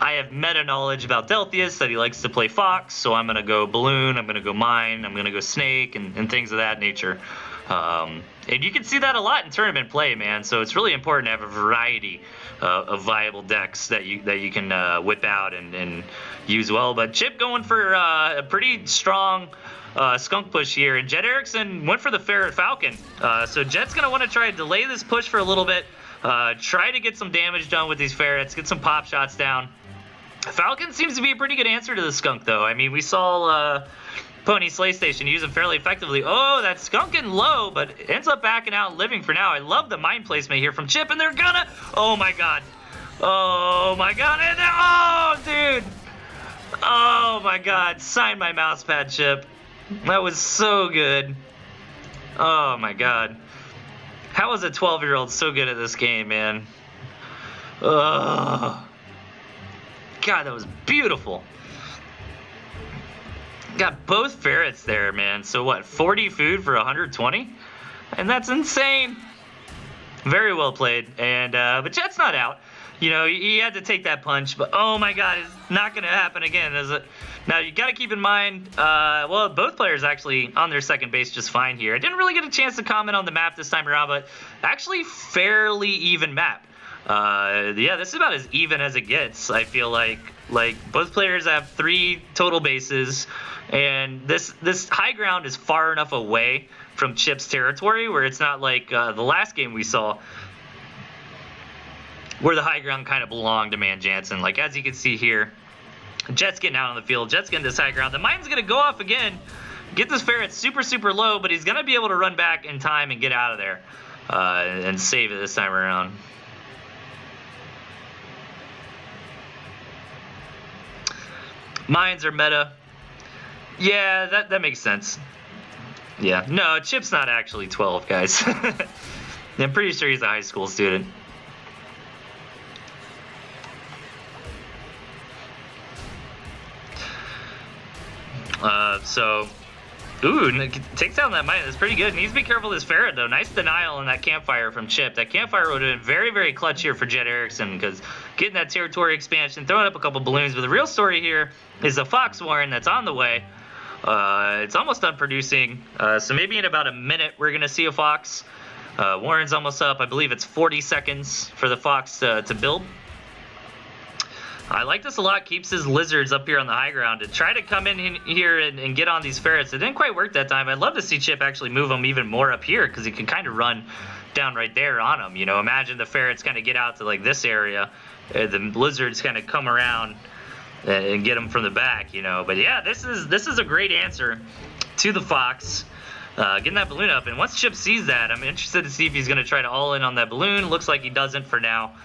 I have meta knowledge about Delthius, that he likes to play fox, so I'm going to go balloon, I'm going to go mine, I'm going to go snake, and things of that nature. And you can see that a lot in tournament play, man. So it's really important to have a variety of viable decks that you can whip out and use well. But Chip going for a pretty strong skunk push here, and Jet Erickson went for the Ferret Falcon. So Jet's going to want to try to delay this push for a little bit, try to get some damage done with these ferrets, get some pop shots down. Falcon seems to be a pretty good answer to the skunk, though. I mean, we saw Pony Slay Station use him fairly effectively. Oh, that's skunking low, but ends up backing out and living for now. I love the mine placement here from Chip, and they're gonna... Oh, my God. Oh, my God. And oh, dude. Oh, my God. Sign my mouse pad, Chip. That was so good. Oh, my God. How is a 12-year-old so good at this game, man? Ugh. God, that was beautiful. Got both ferrets there, man. So what, 40 food for 120? And that's insane. Very well played. And but Jet's not out. You know, he had to take that punch, but oh my God, it's not going to happen again, is it? Now, you got to keep in mind, well, both players actually on their second base just fine here. I didn't really get a chance to comment on the map this time around, but actually fairly even map. Yeah, this is about as even as it gets. I feel like both players have 3 total bases, and this high ground is far enough away from Chip's territory where it's not like the last game we saw where the high ground kind of belonged to Man Jansen. Like, as you can see here, Jet's getting out on the field. Jet's getting this high ground. The mine's going to go off again, get this ferret super low, but he's going to be able to run back in time and get out of there and save it this time around. Mines are meta. Yeah, that makes sense. Yeah, no, Chip's not actually 12, guys. I'm pretty sure he's a high school student. So, ooh, takes down that mine. That's pretty good. Needs to be careful of this ferret, though. Nice denial on that campfire from Chip. That campfire would have been very clutch here for Jet Erickson, because getting that territory expansion, throwing up a couple balloons. But the real story here is the Fox Warren that's on the way. It's almost done producing. So maybe in about a minute, we're going to see a Fox. Warren's almost up. I believe it's 40 seconds for the Fox to build. I like this a lot. Keeps his lizards up here on the high ground to try to come in here and get on these ferrets. It didn't quite work that time. I'd love to see Chip actually move them even more up here, because he can kind of run down right there on them. You know, imagine the ferrets kind of get out to like this area, the lizards kind of come around and get them from the back. You know, but yeah, this is a great answer to the Fox. Getting that balloon up, and once Chip sees that, I'm interested to see if he's going to try to all in on that balloon. Looks like he doesn't for now.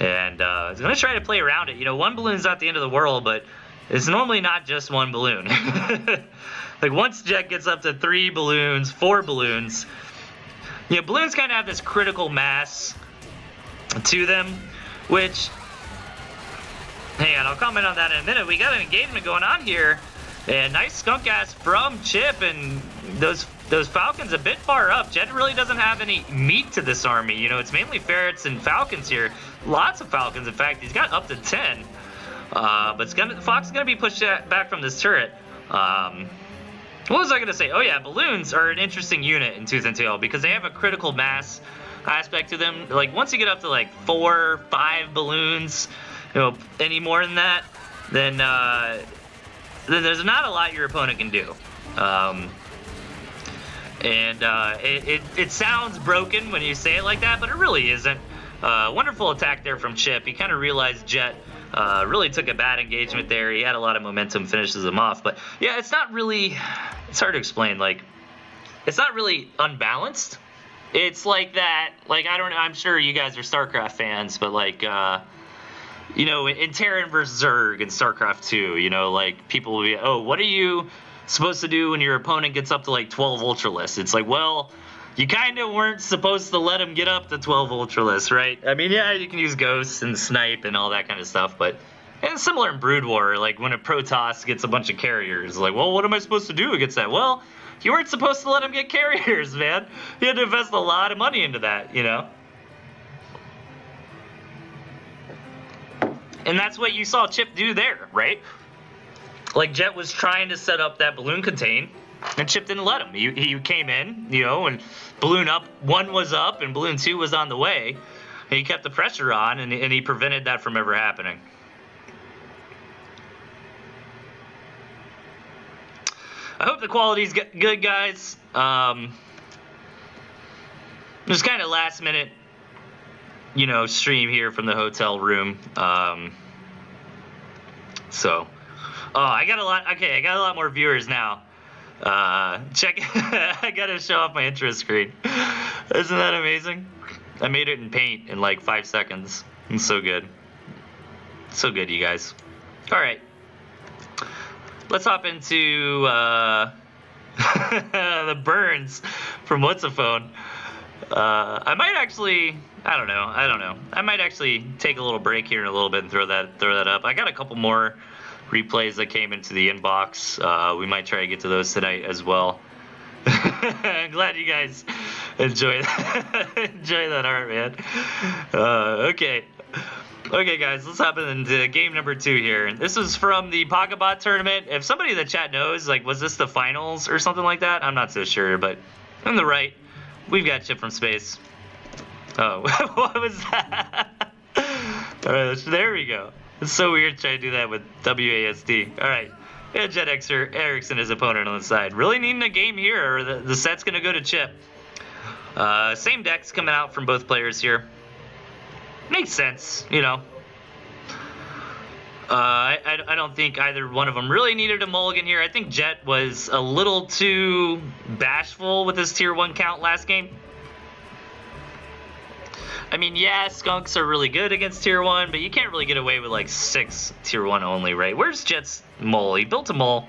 And he's going to try to play around it. You know, one balloon's not the end of the world, but it's normally not just one balloon. Like, once Jet gets up to 3 balloons, 4 balloons, you know, balloons kind of have this critical mass to them, which, hang on, I'll comment on that in a minute. We got an engagement going on here, and nice skunk ass from Chip, and those Falcons a bit far up. Jet really doesn't have any meat to this army. You know, it's mainly ferrets and Falcons here. Lots of Falcons, in fact. He's got up to 10. But the Fox is going to be pushed back from this turret. What was I going to say? Oh, yeah, balloons are an interesting unit in Tooth and Tail because they have a critical mass aspect to them. Like, once you get up to, like, 4, 5 balloons, you know, any more than that, then then there's not a lot your opponent can do. It sounds broken when you say it like that, but it really isn't. Wonderful attack there from Chip. He kind of realized Jet really took a bad engagement there. He had a lot of momentum, finishes him off. But yeah, it's not really, it's hard to explain. Like, it's not really unbalanced. It's like that, like, I don't know, I'm sure you guys are StarCraft fans, but like, you know, in Terran vs. Zerg in StarCraft 2, you know, like, people will be, oh, what are you supposed to do when your opponent gets up to like 12 Ultralists? It's like, well, you kind of weren't supposed to let him get up to 12 Ultralists, right? I mean, yeah, you can use ghosts and snipe and all that kind of stuff, but and similar in Brood War, like when a Protoss gets a bunch of carriers, like, well, what am I supposed to do against that? Well, you weren't supposed to let him get carriers, man. You had to invest a lot of money into that, you know? And that's what you saw Chip do there, right? Like, Jet was trying to set up that balloon contain, and Chip didn't let him. He came in, you know, and balloon 1 was up, and balloon 2 was on the way. And he kept the pressure on, and he prevented that from ever happening. I hope the quality's good, guys. Just kind of last minute, you know, stream here from the hotel room. So, oh, I got a lot. Okay, I got a lot more viewers now. Check. I gotta show off my intro screen. Isn't that amazing? I made it in Paint in like 5 seconds. It's so good. So good, you guys. All right. Let's hop into the burns from What's a Phone. I might actually, I don't know. I might actually take a little break here in a little bit and throw that up. I got a couple more replays that came into the inbox. We might try to get to those tonight as well. I'm glad you guys enjoy that art, man. Okay, guys, let's hop into game number 2 here. This is from the Pocketbot tournament. If somebody in the chat knows, like, was this the finals or something like that? I'm not so sure, but on the right, we've got Chip from Space. Oh, what was that? All right, there we go. It's so weird trying to do that with WASD. All right, and Jet Erickson, his opponent on the side. Really needing a game here, or the set's going to go to Chip. Same decks coming out from both players here. Makes sense, you know. I don't think either one of them really needed a mulligan here. I think Jet was a little too bashful with his tier 1 count last game. I mean, yeah, skunks are really good against tier 1, but you can't really get away with like 6 tier 1 only, right? Where's Jet's mole? He built a mole.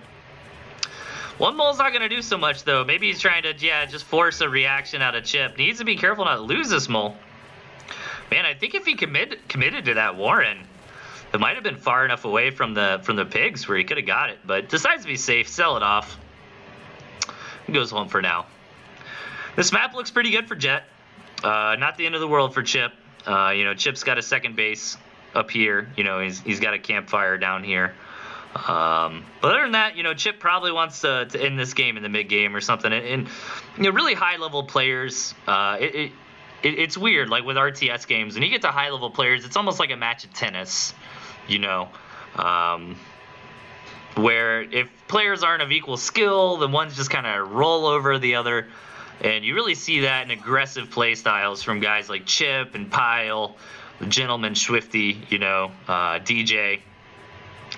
One mole's not going to do so much, though. Maybe he's trying to, yeah, just force a reaction out of Chip. Needs to be careful not to lose this mole. Man, I think if he committed to that Warren, it might have been far enough away from the pigs where he could have got it. But decides to be safe, sell it off. He goes home for now. This map looks pretty good for Jet. Not the end of the world for Chip. You know, Chip's got a second base up here. You know, he's got a campfire down here. But other than that, you know, Chip probably wants to end this game in the mid game or something. And you know, really high level players. It's weird, like with RTS games, when you get to high-level players, it's almost like a match of tennis, you know, where if players aren't of equal skill, then one's just kind of roll over the other, and you really see that in aggressive play styles from guys like Chip and Pyle, the Gentleman Swifty, you know, DJ,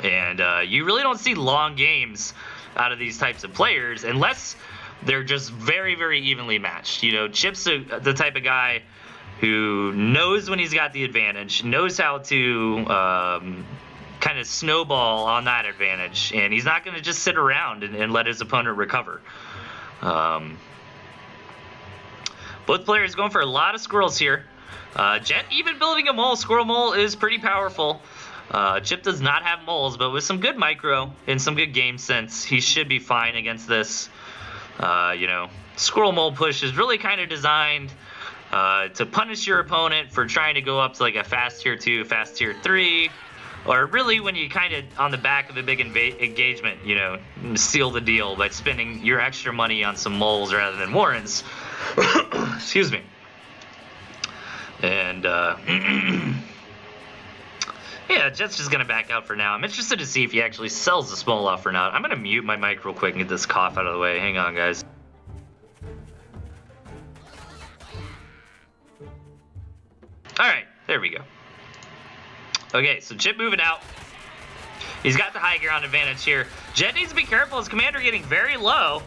and you really don't see long games out of these types of players unless they're just very, very evenly matched. You know, Chip's the type of guy who knows when he's got the advantage, knows how to kind of snowball on that advantage, and he's not going to just sit around and let his opponent recover. Both players going for a lot of squirrels here. Jet even building a mole. Squirrel mole is pretty powerful. Chip does not have moles, but with some good micro and some good game sense, he should be fine against this. You know, squirrel mole push is really kind of designed to punish your opponent for trying to go up to like a fast tier 2, fast tier 3, or really when you kind of on the back of a big engagement, you know, seal the deal by spending your extra money on some moles rather than Warrens. Excuse me. And yeah, Yeah, Jet's just going to back out for now. I'm interested to see if he actually sells the small off or not. I'm going to mute my mic real quick and get this cough out of the way. Hang on, guys. All right, there we go. Okay, so Chip moving out. He's got the high ground advantage here. Jet needs to be careful. His commander getting very low.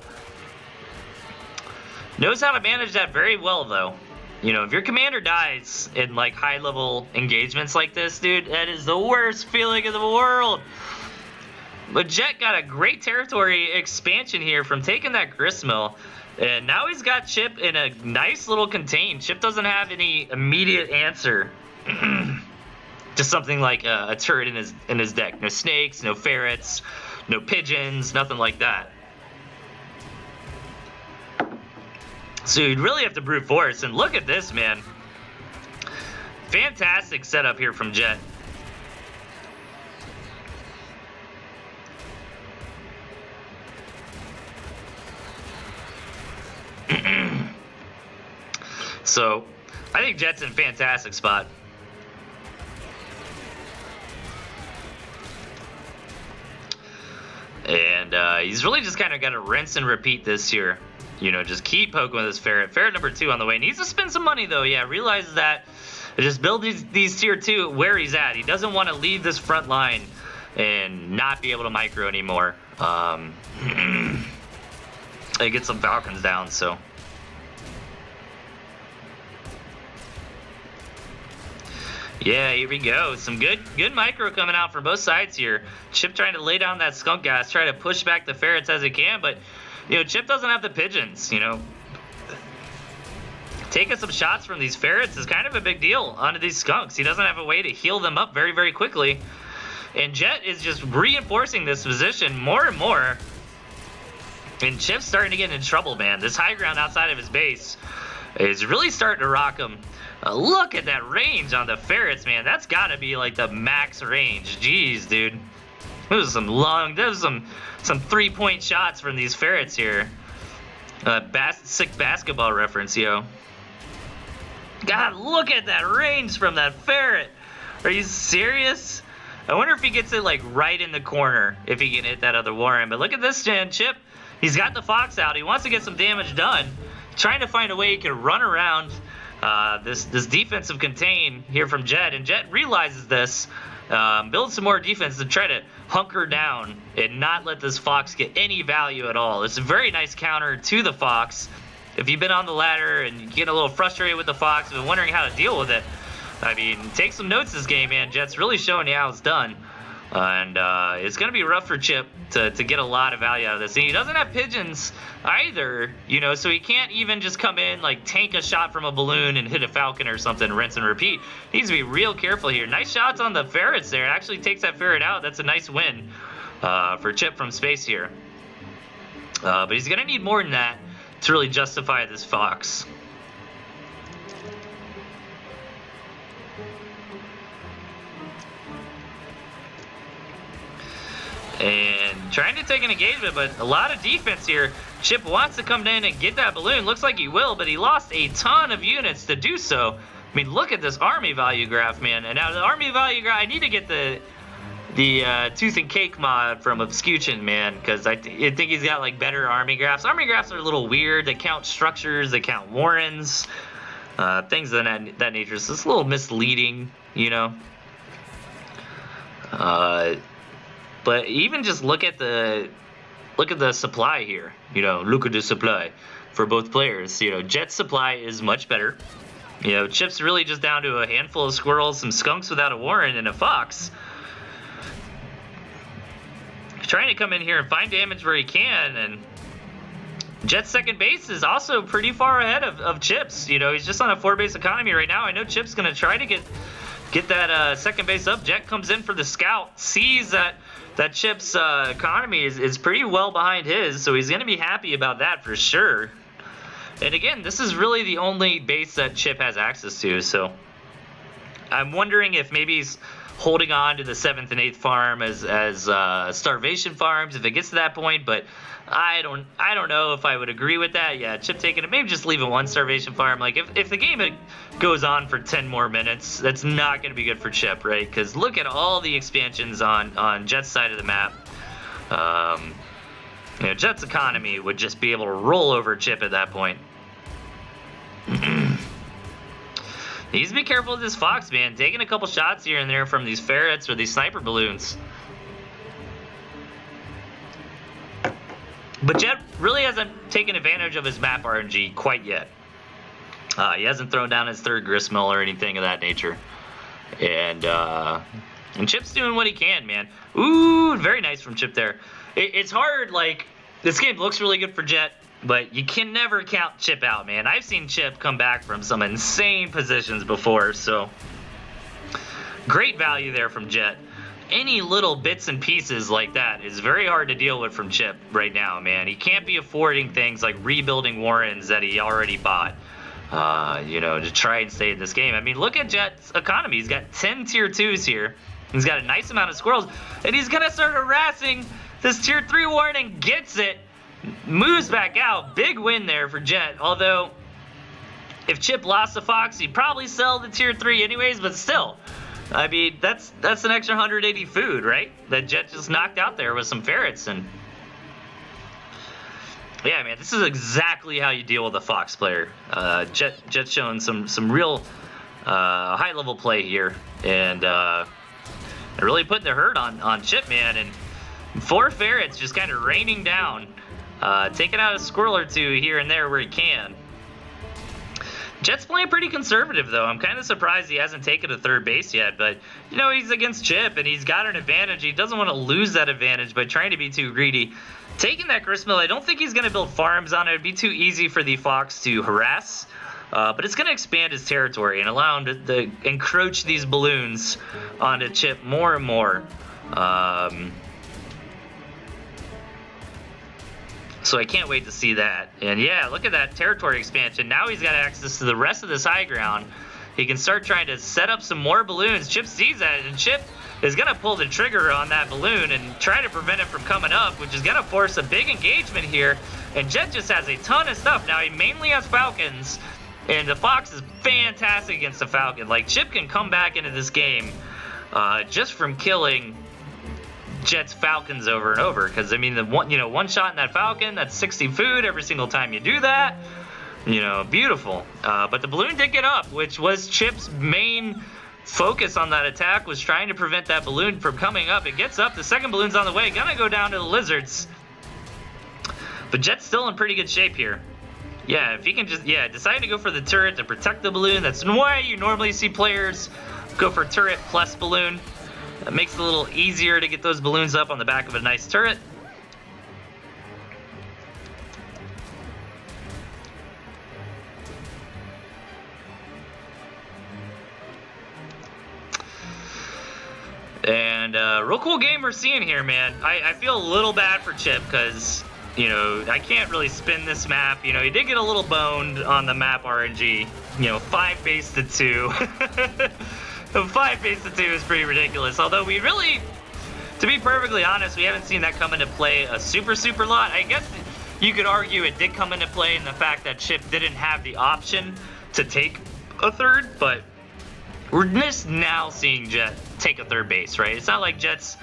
Knows how to manage that very well, though. You know, if your commander dies in, like, high-level engagements like this, dude, that is the worst feeling in the world. But Jet got a great territory expansion here from taking that gristmill. And now he's got Chip in a nice little contain. Chip doesn't have any immediate answer to something like a turret in his deck. No snakes, no ferrets, no pigeons, nothing like that. So you'd really have to brute force. And look at this, man. Fantastic setup here from Jet. So I think Jet's in a fantastic spot. And he's really just kind of got to rinse and repeat this year. You know, just keep poking with his ferret. Ferret number 2 on the way. Needs to spend some money, though. Yeah, realizes that. Just build these tier 2 where he's at. He doesn't want to leave this front line and not be able to micro anymore. They get some Falcons down, so. Yeah, here we go. Some good micro coming out from both sides here. Chip trying to lay down that skunk gas, try to push back the ferrets as he can, but you know, Chip doesn't have the pigeons, you know. Taking some shots from these ferrets is kind of a big deal onto these skunks. He doesn't have a way to heal them up very, very quickly. And Jet is just reinforcing this position more and more. And Chip's starting to get in trouble, man. This high ground outside of his base is really starting to rock him. Look at that range on the ferrets, man. That's got to be like the max range. Jeez, dude. There's some 3-point shots from these ferrets here. Sick basketball reference, yo. God, look at that range from that ferret. Are you serious? I wonder if he gets it like right in the corner if he can hit that other Warren. But look at this, Chip. He's got the Fox out. He wants to get some damage done. Trying to find a way he can run around this defensive contain here from Jet. And Jet realizes this. Build some more defense to try to hunker down and not let this Fox get any value at all. It's a very nice counter to the Fox. If you've been on the ladder and you get a little frustrated with the Fox and been wondering how to deal with it, I mean, take some notes this game, man. Jet's really showing you how it's done. And it's going to be rough for Chip to get a lot of value out of this. And he doesn't have pigeons either, you know, so he can't even just come in, like, tank a shot from a balloon and hit a Falcon or something, rinse and repeat. He needs to be real careful here. Nice shots on the ferrets there. It actually takes that ferret out. That's a nice win for Chip from space here. But he's going to need more than that to really justify this Fox. And trying to take an engagement, but a lot of defense here. Chip wants to come in and get that balloon. Looks like he will, but he lost a ton of units to do so. I mean, look at this army value graph, man. And now the army value graph, I need to get the Tooth and Cake mod from Obscution, man, because I think he's got like better army graphs. Army graphs are a little weird. They count structures, they count warrens, things of that nature. So it's a little misleading, you know. But even just look at the supply here. You know, look at the supply for both players. You know, Jet's supply is much better. You know, Chip's really just down to a handful of squirrels, some skunks without a warren, and a fox. Trying to come in here and find damage where he can, and Jet's second base is also pretty far ahead of Chip's. You know, he's just on a 4-base economy right now. I know Chip's going to try to get that second base up. Jet comes in for the scout, sees that Chip's economy is pretty well behind his, so he's going to be happy about that for sure. And again, this is really the only base that Chip has access to, so I'm wondering if maybe he's holding on to the 7th and 8th farm as starvation farms if it gets to that point, but I don't know if I would agree with that. Yeah, Chip taking it, maybe just leaving one starvation farm. Like if the game goes on for 10 more minutes, that's not going to be good for Chip, right? Because look at all the expansions on Jet's side of the map. You know, Jet's economy would just be able to roll over Chip at that point. Needs to be careful with this Fox, man. Taking a couple shots here and there from these ferrets or these sniper balloons. But Jet really hasn't taken advantage of his map RNG quite yet. He hasn't thrown down his 3rd gristmill or anything of that nature. And Chip's doing what he can, man. Ooh, very nice from Chip there. It's hard, like, this game looks really good for Jet, but you can never count Chip out, man. I've seen Chip come back from some insane positions before, so great value there from Jet. Any little bits and pieces like that is very hard to deal with from Chip right now, man. He can't be affording things like rebuilding Warrens that he already bought, you know, to try and stay in this game. I mean, look at Jet's economy. He's got 10 tier 2s here. He's got a nice amount of squirrels, and he's going to start harassing this tier 3 Warren and gets it. Moves back out. Big win there for Jet. Although, if Chip lost the Fox, he'd probably sell the tier 3 anyways, but still. I mean, that's an extra 180 food, right? That Jet just knocked out there with some ferrets. And yeah, man, this is exactly how you deal with a Fox player. Jet's showing some real high-level play here. And really putting the hurt on Chip, man. And 4 ferrets just kind of raining down. Taking out a squirrel or 2 here and there where he can. Jet's playing pretty conservative, though. I'm kind of surprised he hasn't taken a 3rd base yet, but, you know, he's against Chip, and he's got an advantage. He doesn't want to lose that advantage by trying to be too greedy. Taking that gristmill, I don't think he's going to build farms on it. It'd be too easy for the Fox to harass, but it's going to expand his territory and allow him to encroach these balloons onto Chip more and more. So I can't wait to see that. And yeah, look at that territory expansion. Now he's got access to the rest of this high ground. He can start trying to set up some more balloons. Chip sees that, and Chip is going to pull the trigger on that balloon and try to prevent it from coming up, which is going to force a big engagement here. And Jet just has a ton of stuff. Now he mainly has Falcons, and the Fox is fantastic against the Falcon. Like, Chip can come back into this game just from killing Jet's Falcons over and over, because I mean, the one shot in that Falcon, that's 60 food every single time you do that. You know, beautiful. But the balloon did get up, which was Chip's main focus on that attack, was trying to prevent that balloon from coming up. It gets up, the second balloon's on the way, gonna go down to the lizards. But Jet's still in pretty good shape here. Yeah, if he can just, decide to go for the turret to protect the balloon. That's why you normally see players go for turret plus balloon. That makes it a little easier to get those balloons up on the back of a nice turret. And real cool game we're seeing here, man. I feel a little bad for Chip because, you know, I can't really spin this map. You know, he did get a little boned on the map RNG. You know, 5 base to 2. 5 base to 2 is pretty ridiculous. Although we really, to be perfectly honest, we haven't seen that come into play a super lot. I guess you could argue it did come into play in the fact that Chip didn't have the option to take a 3rd, but we're just now seeing Jet take a 3rd base, right? It's not like Jet's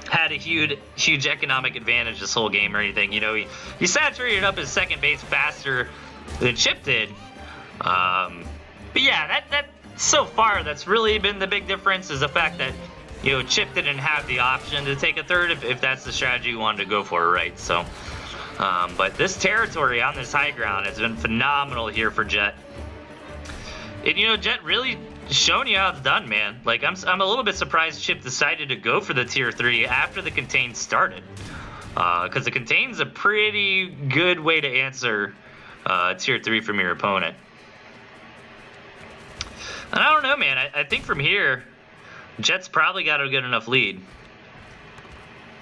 had a huge economic advantage this whole game or anything. You know, he saturated up his 2nd base faster than Chip did. But yeah, that so far, that's really been the big difference, is the fact that, you know, Chip didn't have the option to take a 3rd if that's the strategy you wanted to go for, right? So, but this territory on this high ground has been phenomenal here for Jet. And, you know, Jet really showing you how it's done, man. Like, I'm a little bit surprised Chip decided to go for the tier 3 after the contain started. Because the contain's a pretty good way to answer tier 3 from your opponent. And I don't know, man. I think from here, Jet's probably got a good enough lead.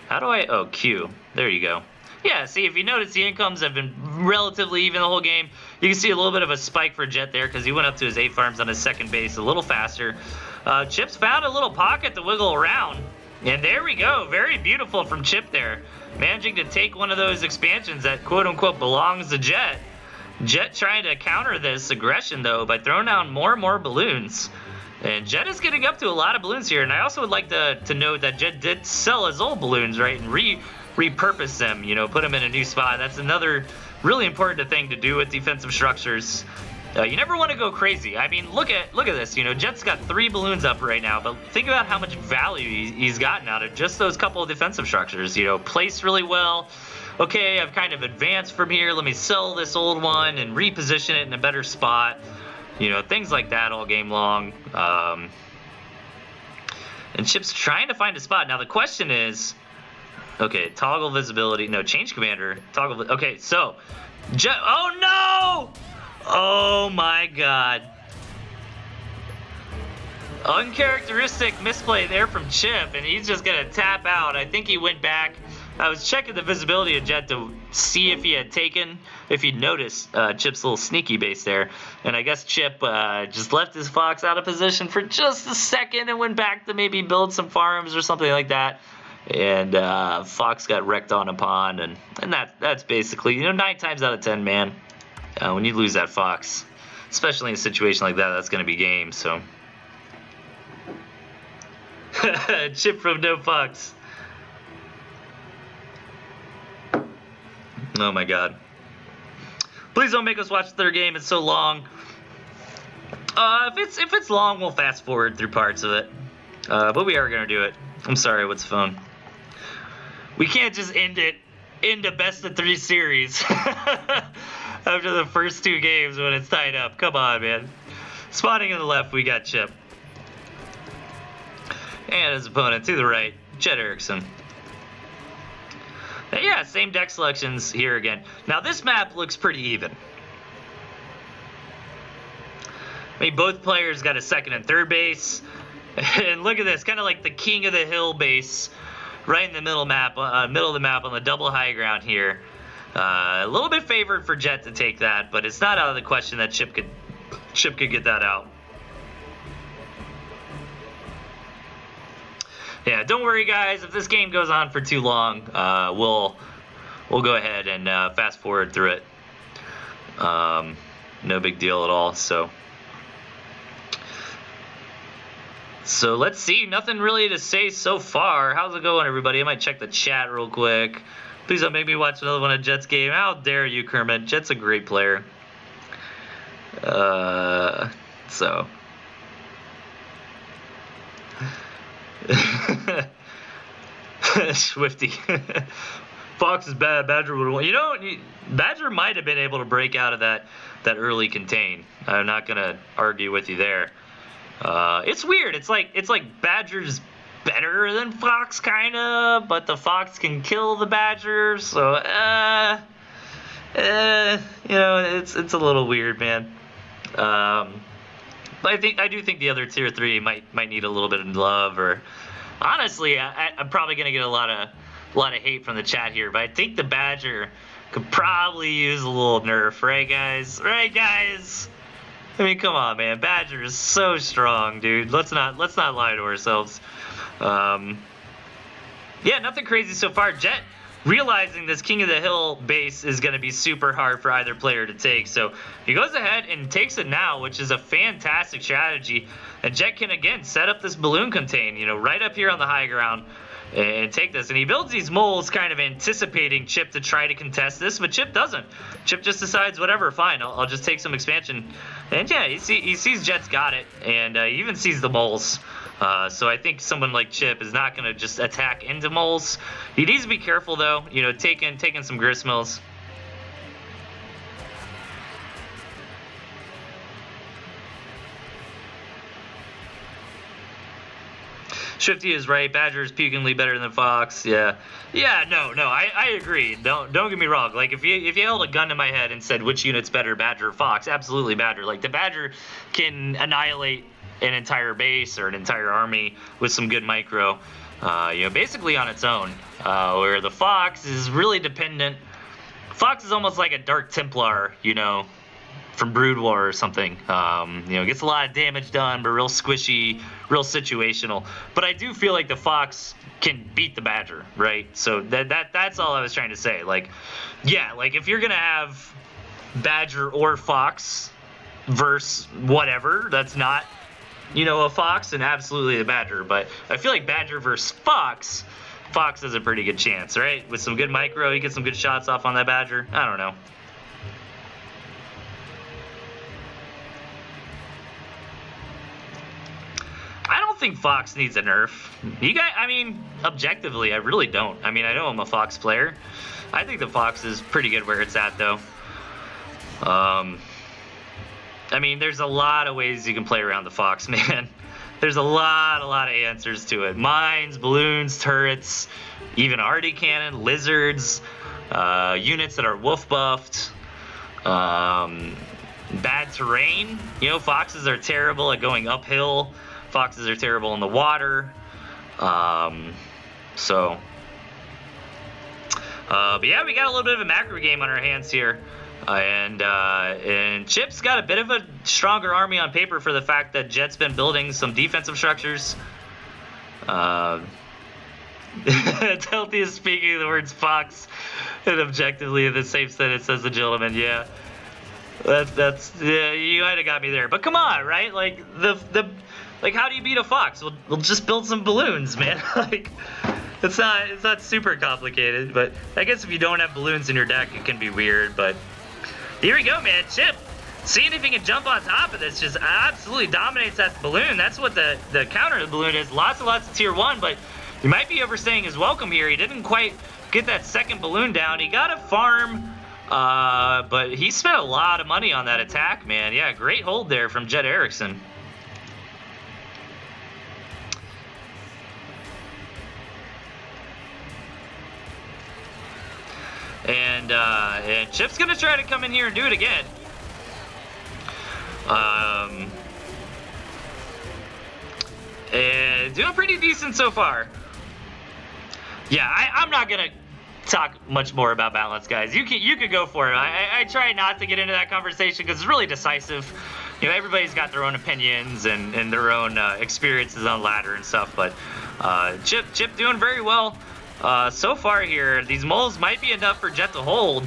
How do I... Oh, Q. There you go. Yeah, see, if you notice, the incomes have been relatively even the whole game. You can see a little bit of a spike for Jet there because he went up to his 8 farms on his second base a little faster. Chip's found a little pocket to wiggle around. And there we go. Very beautiful from Chip there. Managing to take one of those expansions that quote-unquote belongs to Jet. Jet trying to counter this aggression, though, by throwing down more and more balloons. And Jet is getting up to a lot of balloons here. And I also would like to note that Jet did sell his old balloons, right, and repurpose them, you know, put them in a new spot. That's another really important thing to do with defensive structures. You never want to go crazy. I mean, look at this. You know, Jet's got 3 balloons up right now, but think about how much value he's gotten out of just those couple of defensive structures. You know, placed really well. Okay, I've kind of advanced from here. Let me sell this old one and reposition it in a better spot. You know, things like that all game long. And Chip's trying to find a spot. Now the question is, okay, toggle visibility. No, change commander. Toggle. Okay, so Jet. Oh no! Oh my god. Uncharacteristic misplay there from Chip, and he's just gonna tap out. I think he went back. I was checking the visibility of Jet to see if he had taken, if he'd noticed Chip's little sneaky base there. And I guess Chip just left his Fox out of position for just a second and went back to maybe build some farms or something like that. And Fox got wrecked on a pond, and that's basically, you know, 9 times out of 10, man. When you lose that Fox, especially in a situation like that, that's going to be game, so. Chip from no Fox. Oh my god. Please don't make us watch the third game, it's so long. If it's long, we'll fast forward through parts of it. But we are going to do it. I'm sorry, what's the phone? We can't just end it into best of 3 series. After the first 2 games when it's tied up. Come on, man. Spawning in the left, we got Chip. And his opponent to the right, Jet Erickson. Now, yeah, same deck selections here again. Now, this map looks pretty even. I mean, both players got a second and third base. And look at this, kind of like the king of the hill base. Right in the middle of the map on the double high ground here. A little bit favored for Jet to take that, but it's not out of the question that Chip could get that out. Yeah, don't worry, guys. If this game goes on for too long, we'll go ahead and fast forward through it. No big deal at all. So let's see. Nothing really to say so far. How's it going, everybody? I might check the chat real quick. Please don't make me watch another one of Jet's game. How dare you, Kermit? Jet's a great player. So. Swifty. Fox is bad. Badger would have won. You know, Badger might have been able to break out of that early contain. I'm not going to argue with you there. It's weird. It's like Badger's better than Fox, kind of, but the Fox can kill the Badger, so, you know, it's a little weird, man. But I do think the other tier 3 might need a little bit of love, or honestly, I'm probably gonna get a lot of hate from the chat here, but I think the Badger could probably use a little nerf, right, guys? Right, guys? I mean, come on, man. Badger is so strong, dude. Let's not lie to ourselves. Yeah, nothing crazy so far. Jet realizing this King of the Hill base is going to be super hard for either player to take. So he goes ahead and takes it now, which is a fantastic strategy. And Jet can, again, set up this balloon contain, you know, right up here on the high ground and take this. And he builds these moles kind of anticipating Chip to try to contest this, but Chip doesn't. Chip just decides, whatever, fine, I'll just take some expansion. And yeah, he sees Jet's got it, and he even sees the moles. So I think someone like Chip is not going to just attack into moles. He needs to be careful, though, you know, taking some gristmills. Swifty is right. Badger is pukingly better than Fox. Yeah, no, I agree. Don't get me wrong. Like if you held a gun to my head and said which unit's better, Badger or Fox, absolutely Badger. Like the Badger can annihilate an entire base or an entire army with some good micro. basically on its own, where the Fox is really dependent. Fox is almost like a Dark Templar, from Brood War or something. Gets a lot of damage done, but real squishy, real situational. But I do feel like the Fox can beat the Badger, right? So that's all I was trying to say. Like, yeah, like if you're gonna have Badger or Fox versus whatever, that's not, a Fox, and absolutely the Badger. But I feel like Badger versus Fox has a pretty good chance, right? With some good micro, you get some good shots off on that Badger. I don't know. I don't think Fox needs a nerf. Objectively, I really don't. I know I'm a Fox player. I think the Fox is pretty good where it's at, though. There's a lot of ways you can play around the Fox, man. There's a lot of answers to it. Mines, balloons, turrets, even arty cannon, lizards, units that are wolf buffed, bad terrain. Foxes are terrible at going uphill. Foxes are terrible in the water. But yeah, we got a little bit of a macro game on our hands here. And Chip's got a bit of a stronger army on paper for the fact that Jet's been building some defensive structures. Delthius speaking the words Fox and objectively in the same sentence as the gentleman. Yeah, you might have got me there. But come on, right? Like how do you beat a Fox? We'll just build some balloons, man. It's not super complicated. But I guess if you don't have balloons in your deck, it can be weird. But here we go, man. Chip, seeing if he can jump on top of this, just absolutely dominates that balloon. That's what the counter to the balloon is. Lots and lots of tier 1, but he might be overstaying his welcome here. He didn't quite get that second balloon down. He got a farm, but he spent a lot of money on that attack, man. Yeah, great hold there from Jet Erickson. And Chip's gonna try to come in here and do it again. And doing pretty decent so far. Yeah, I'm not gonna talk much more about balance, guys. You could go for it. I try not to get into that conversation because it's really decisive. Everybody's got their own opinions and their own experiences on ladder and stuff. But Chip doing very well. So far here, these moles might be enough for Jet to hold.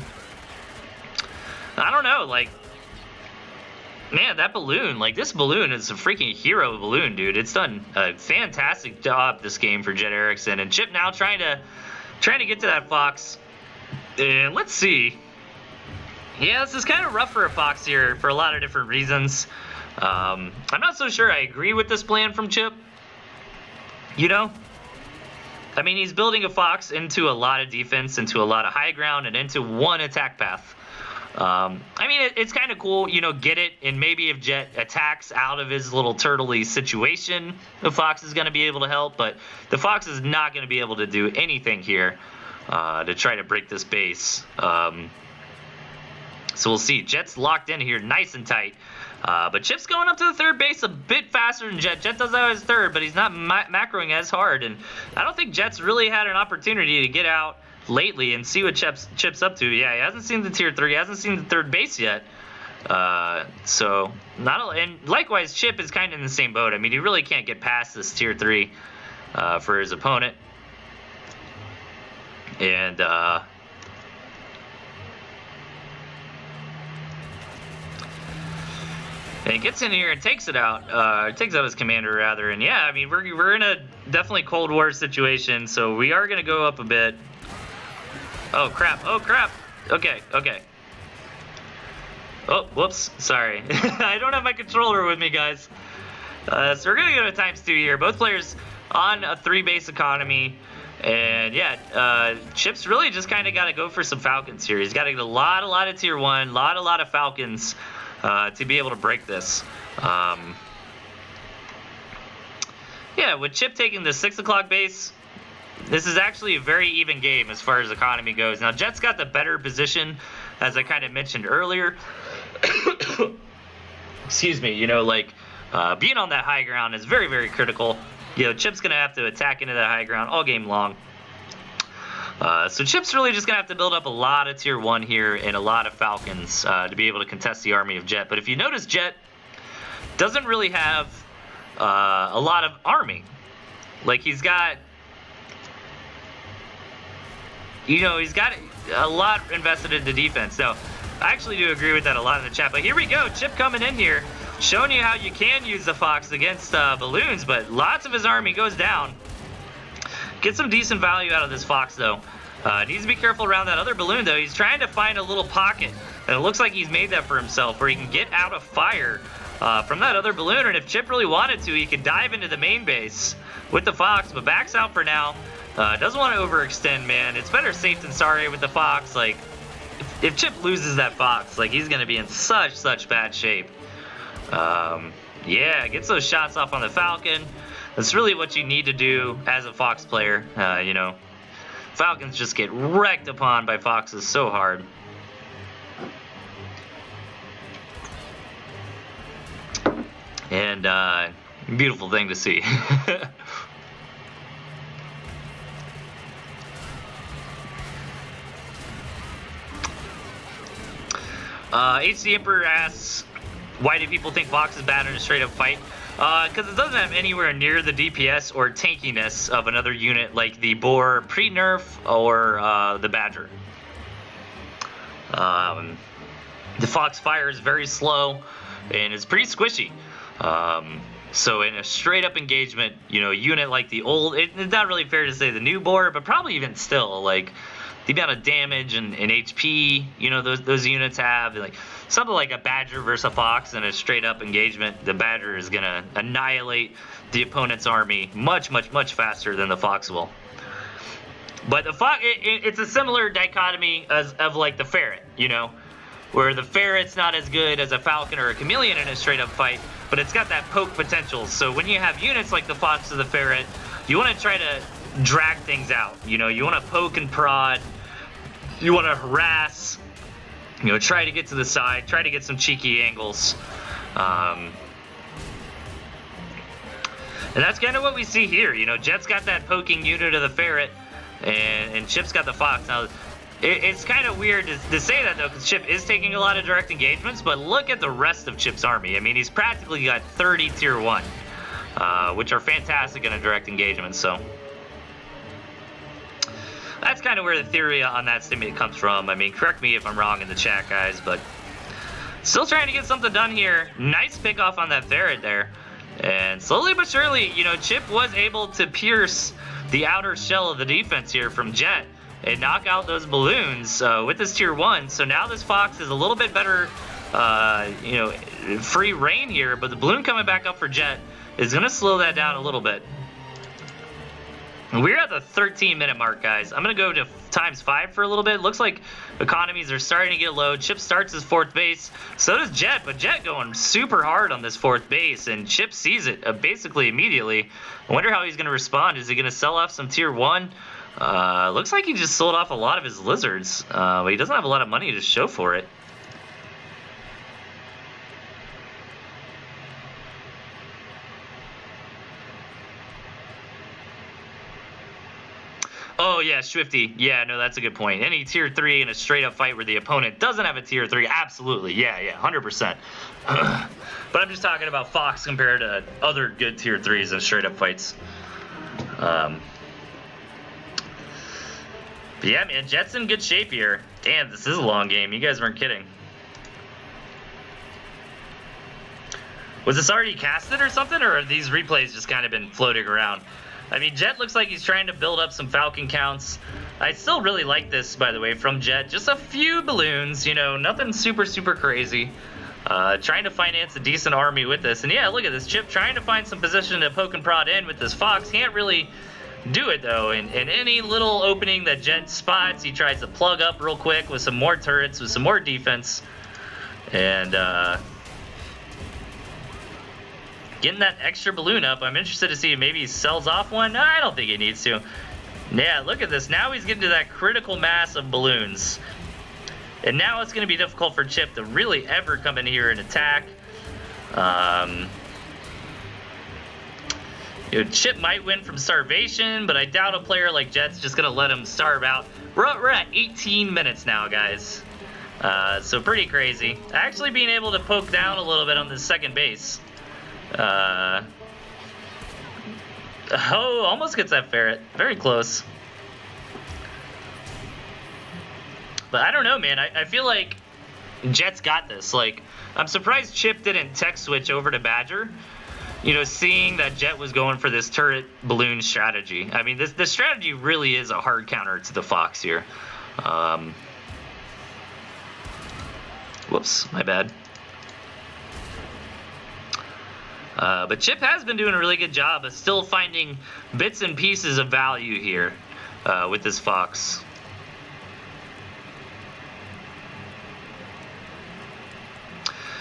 I don't know, man, that balloon, this balloon is a freaking hero balloon, dude. It's done a fantastic job this game for Jet Erickson, and Chip now trying to get to that Fox. And let's see. Yeah, this is kind of rough for a Fox here for a lot of different reasons. I'm not so sure I agree with this plan from Chip. He's building a Fox into a lot of defense, into a lot of high ground, and into one attack path. It's kind of cool, get it, and maybe if Jet attacks out of his little turtley situation, the Fox is going to be able to help, but the Fox is not going to be able to do anything here to try to break this base. So we'll see. Jet's locked in here nice and tight. But Chip's going up to the third base a bit faster than Jet. Jet does have his third, but he's not macroing as hard. And I don't think Jet's really had an opportunity to get out lately and see what Chip's up to. Yeah, he hasn't seen the tier 3. He hasn't seen the third base yet. And likewise, Chip is kind of in the same boat. He really can't get past this tier 3 for his opponent. And he gets in here and takes it out. Takes out his commander, rather. And yeah, we're in a definitely Cold War situation, so we are going to go up a bit. Oh, crap. Okay. Oh, whoops. Sorry. I don't have my controller with me, guys. So we're going to go to times 2 here. Both players on a 3-base economy. And yeah, Chip's really just kind of got to go for some Falcons here. He's got to get a lot of tier 1, a lot of Falcons to be able to break this. Yeah, with Chip taking the 6 o'clock base, this is actually a very even game as far as economy goes. Now, Jet's got the better position, as I kind of mentioned earlier. Excuse me, being on that high ground is very, very critical. Chip's going to have to attack into that high ground all game long. So Chip's really just going to have to build up a lot of tier 1 here and a lot of Falcons to be able to contest the army of Jet. But if you notice, Jet doesn't really have a lot of army. Like, he's got a lot invested into defense. Now, I actually do agree with that a lot in the chat. But here we go. Chip coming in here, showing you how you can use the Fox against balloons. But lots of his army goes down. Get some decent value out of this Fox, though. Needs to be careful around that other balloon, though. He's trying to find a little pocket. And it looks like he's made that for himself, where he can get out of fire from that other balloon. And if Chip really wanted to, he could dive into the main base with the Fox, but backs out for now. Doesn't want to overextend, man. It's better safe than sorry with the Fox. Like, if Chip loses that Fox, like, he's going to be in such bad shape. Yeah, gets those shots off on the Falcon. That's really what you need to do as a Fox player. Falcons just get wrecked upon by Foxes so hard. And beautiful thing to see. HC Emperor asks, why do people think Fox is bad in a straight up fight? Because it doesn't have anywhere near the DPS or tankiness of another unit like the Boar pre-nerf or the Badger. The Fox fire is very slow and it's pretty squishy. So in a straight up engagement, a unit like the old, it's not really fair to say the new Boar, but probably even still, like, the amount of damage and HP, those units have, like something like a Badger versus a Fox in a straight up engagement, the Badger is gonna annihilate the opponent's army much faster than the Fox will. But the Fox, it's a similar dichotomy of like the Ferret, where the Ferret's not as good as a Falcon or a Chameleon in a straight up fight, but it's got that poke potential. So when you have units like the Fox or the Ferret, you want to try to drag things out. You want to poke and prod. You want to harass, try to get to the side, try to get some cheeky angles. And that's kind of what we see here. Jet's got that poking unit of the Ferret, and Chip's got the Fox. Now, it's kind of weird to say that, though, because Chip is taking a lot of direct engagements, but look at the rest of Chip's army. I mean, he's practically got 30 tier 1, which are fantastic in a direct engagement, so that's kind of where the theory on that statement comes from. I mean, correct me if I'm wrong in the chat, guys, but still trying to get something done here. Nice pick off on that Ferret there. And slowly but surely, Chip was able to pierce the outer shell of the defense here from Jet and knock out those balloons with this tier 1. So now this Fox is a little bit better, free reign here, but the balloon coming back up for Jet is going to slow that down a little bit. We're at the 13-minute mark, guys. I'm going to go to ×5 for a little bit. Looks like economies are starting to get low. Chip starts his 4th base. So does Jet, but Jet going super hard on this 4th base, and Chip sees it basically immediately. I wonder how he's going to respond. Is he going to sell off some tier 1? Looks like he just sold off a lot of his lizards, but he doesn't have a lot of money to show for it. Oh, yeah, Swifty. Yeah, no, that's a good point. Any tier 3 in a straight-up fight where the opponent doesn't have a tier 3, absolutely. Yeah, 100%. But I'm just talking about Fox compared to other good tier 3s in straight-up fights. But yeah, man, Jet's in good shape here. Damn, this is a long game. You guys weren't kidding. Was this already casted or something, or have these replays just kind of been floating around? I mean, Jet looks like he's trying to build up some Falcon counts. I still really like this, by the way, from Jet. Just a few balloons, nothing super crazy. Trying to finance a decent army with this. And yeah, look at this. Chip trying to find some position to poke and prod in with this Fox. Can't really do it, though. And any little opening that Jet spots, he tries to plug up real quick with some more turrets, with some more defense. And getting that extra balloon up. I'm interested to see if maybe he sells off one. No, I don't think he needs to. Yeah, look at this. Now he's getting to that critical mass of balloons. And now it's going to be difficult for Chip to really ever come in here and attack. You know, Chip might win from starvation, but I doubt a player like Jet's just gonna let him starve out. We're at 18 minutes now, guys. So pretty crazy. Actually being able to poke down a little bit on the second base. Oh, almost gets that ferret. Very close. But I don't know, man. I feel like Jet's got this. Like, I'm surprised Chip didn't tech switch over to Badger. You know, seeing that Jet was going for this turret balloon strategy. I mean, this strategy really is a hard counter to the Fox here. Whoops, my bad. But Chip has been doing a really good job of still finding bits and pieces of value here with this Fox.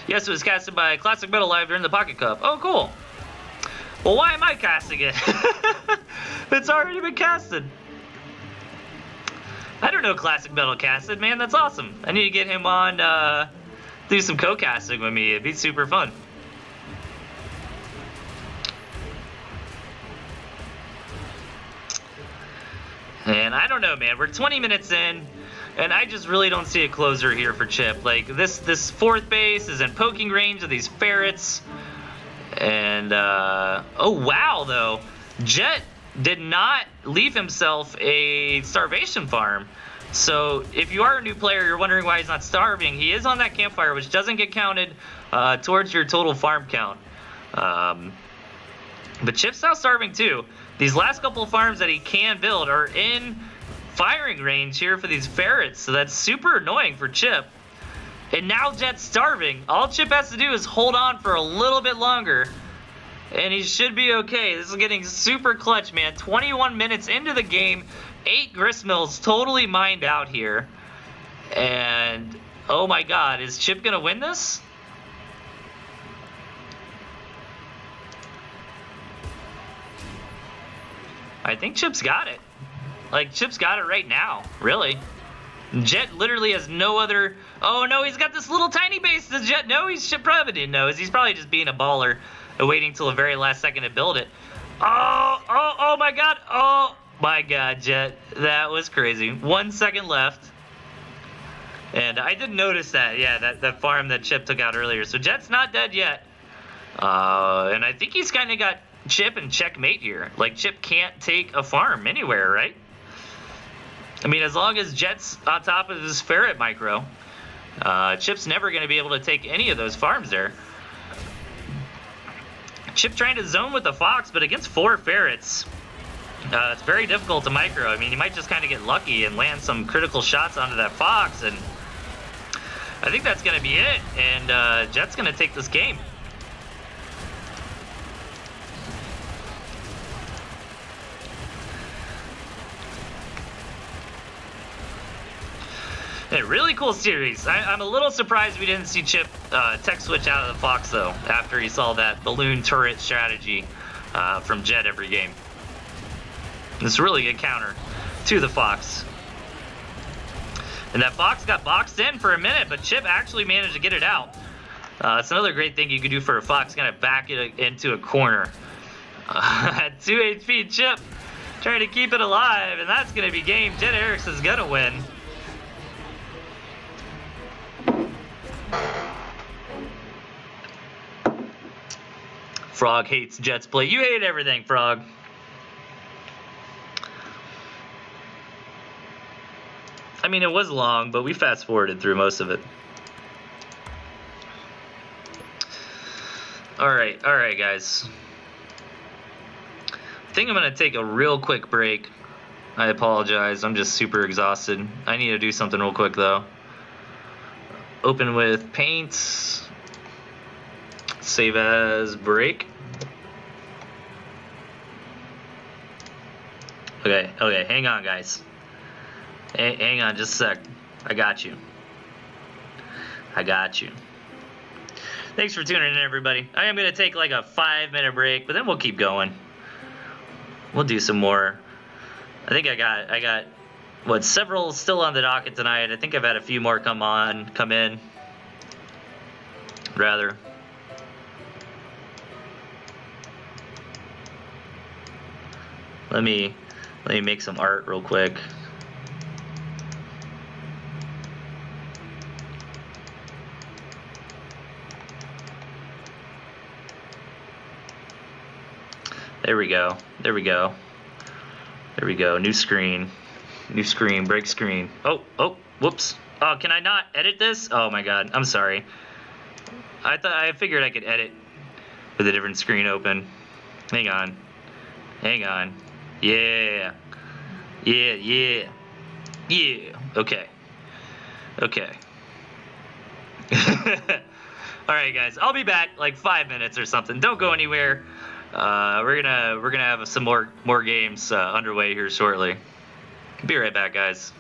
Yes, it was casted by Classic Metal Live during the Pocket Cup. Oh, cool. Well, why am I casting it? It's already been casted. I don't know Classic Metal casted, man. That's awesome. I need to get him on, do some co-casting with me. It'd be super fun. And I don't know, man. We're 20 minutes in, and I just really don't see a closer here for Chip. Like, this fourth base is in poking range of these ferrets. And, oh, wow, though. Jet did not leave himself a starvation farm. So if you are a new player, you're wondering why he's not starving. He is on that campfire, which doesn't get counted towards your total farm count. But Chip's now starving too. These last couple of farms that he can build are in firing range here for these ferrets. So that's super annoying for Chip. And now Jet's starving. All Chip has to do is hold on for a little bit longer. And he should be okay. This is getting super clutch, man. 21 minutes into the game. 8 gristmills totally mined out here. And, oh my god, is Chip going to win this? I think Chip's got it. Like, Chip's got it right now, really. Jet literally has no other... Oh, no, he's got this little tiny base. Does Jet know? Chip probably didn't know. He's probably just being a baller and waiting till the very last second to build it. Oh my god. Oh, my god, Jet. That was crazy. 1 second left. And I didn't notice that. Yeah, that farm that Chip took out earlier. So Jet's not dead yet. And I think he's kind of got Chip and checkmate here. Like, Chip can't take a farm anywhere, right? I mean, as long as Jet's on top of his ferret micro, Chip's never going to be able to take any of those farms there. Chip trying to zone with the Fox, but against 4 ferrets, it's very difficult to micro. I mean, you might just kind of get lucky and land some critical shots onto that Fox, and I think that's going to be it. And Jet's going to take this game. A really cool series. I'm a little surprised we didn't see Chip tech switch out of the Fox, though, after he saw that balloon turret strategy from Jet every game. It's a really good counter to the Fox. And that Fox got boxed in for a minute, but Chip actually managed to get it out. It's another great thing you could do for a Fox, kind of back it into a corner. At 2 HP, Chip trying to keep it alive, and that's going to be game. Jet Erickson's going to win. Frog hates Jet's play. You hate everything, Frog. I mean, it was long, but we fast-forwarded through most of it. All right, guys. I think I'm going to take a real quick break. I apologize. I'm just super exhausted. I need to do something real quick, though. Open with paints. Save as break. Okay, hang on, guys. Hang on just a sec. I got you. Thanks for tuning in, everybody. I am going to take like a 5-minute break, but then we'll keep going. We'll do some more. I think I got what, several still on the docket tonight. I think I've had a few more come in. Rather. Let me make some art real quick. There we go. There we go. There we go. New screen. New screen. Break screen. Oh, whoops. Oh, can I not edit this? Oh my god. I'm sorry. I figured I could edit with a different screen open. Hang on. Hang on. Yeah. Yeah. Okay. Okay. Alright guys, I'll be back like 5 minutes or something. Don't go anywhere. We're gonna have some more games underway here shortly. Be right back, guys.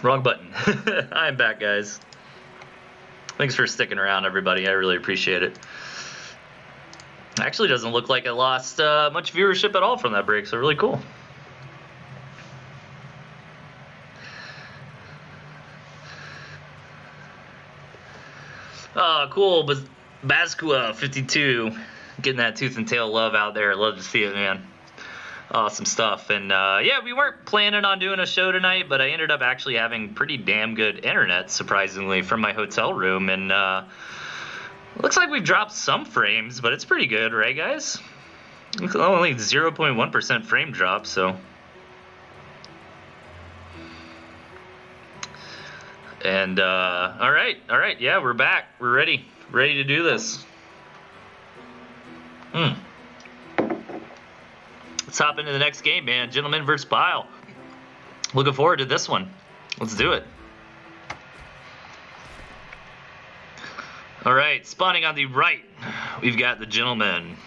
Wrong button. I'm back, guys. Thanks for sticking around, everybody. I really appreciate it. Actually, doesn't look like I lost much viewership at all from that break, so really cool. Oh, cool. But Basqua 52 getting that tooth and tail love out there. Love to see it, man. Awesome stuff. And yeah, we weren't planning on doing a show tonight, but I ended up actually having pretty damn good internet, surprisingly, from my hotel room. And looks like we've dropped some frames, but it's pretty good, right, guys? It's only 0.1% frame drop, so. And all right, yeah, we're back. We're ready to do this. Let's hop into the next game, man. Gentleman versus Pile. Looking forward to this one. Let's do it. All right, spawning on the right, we've got the Gentleman.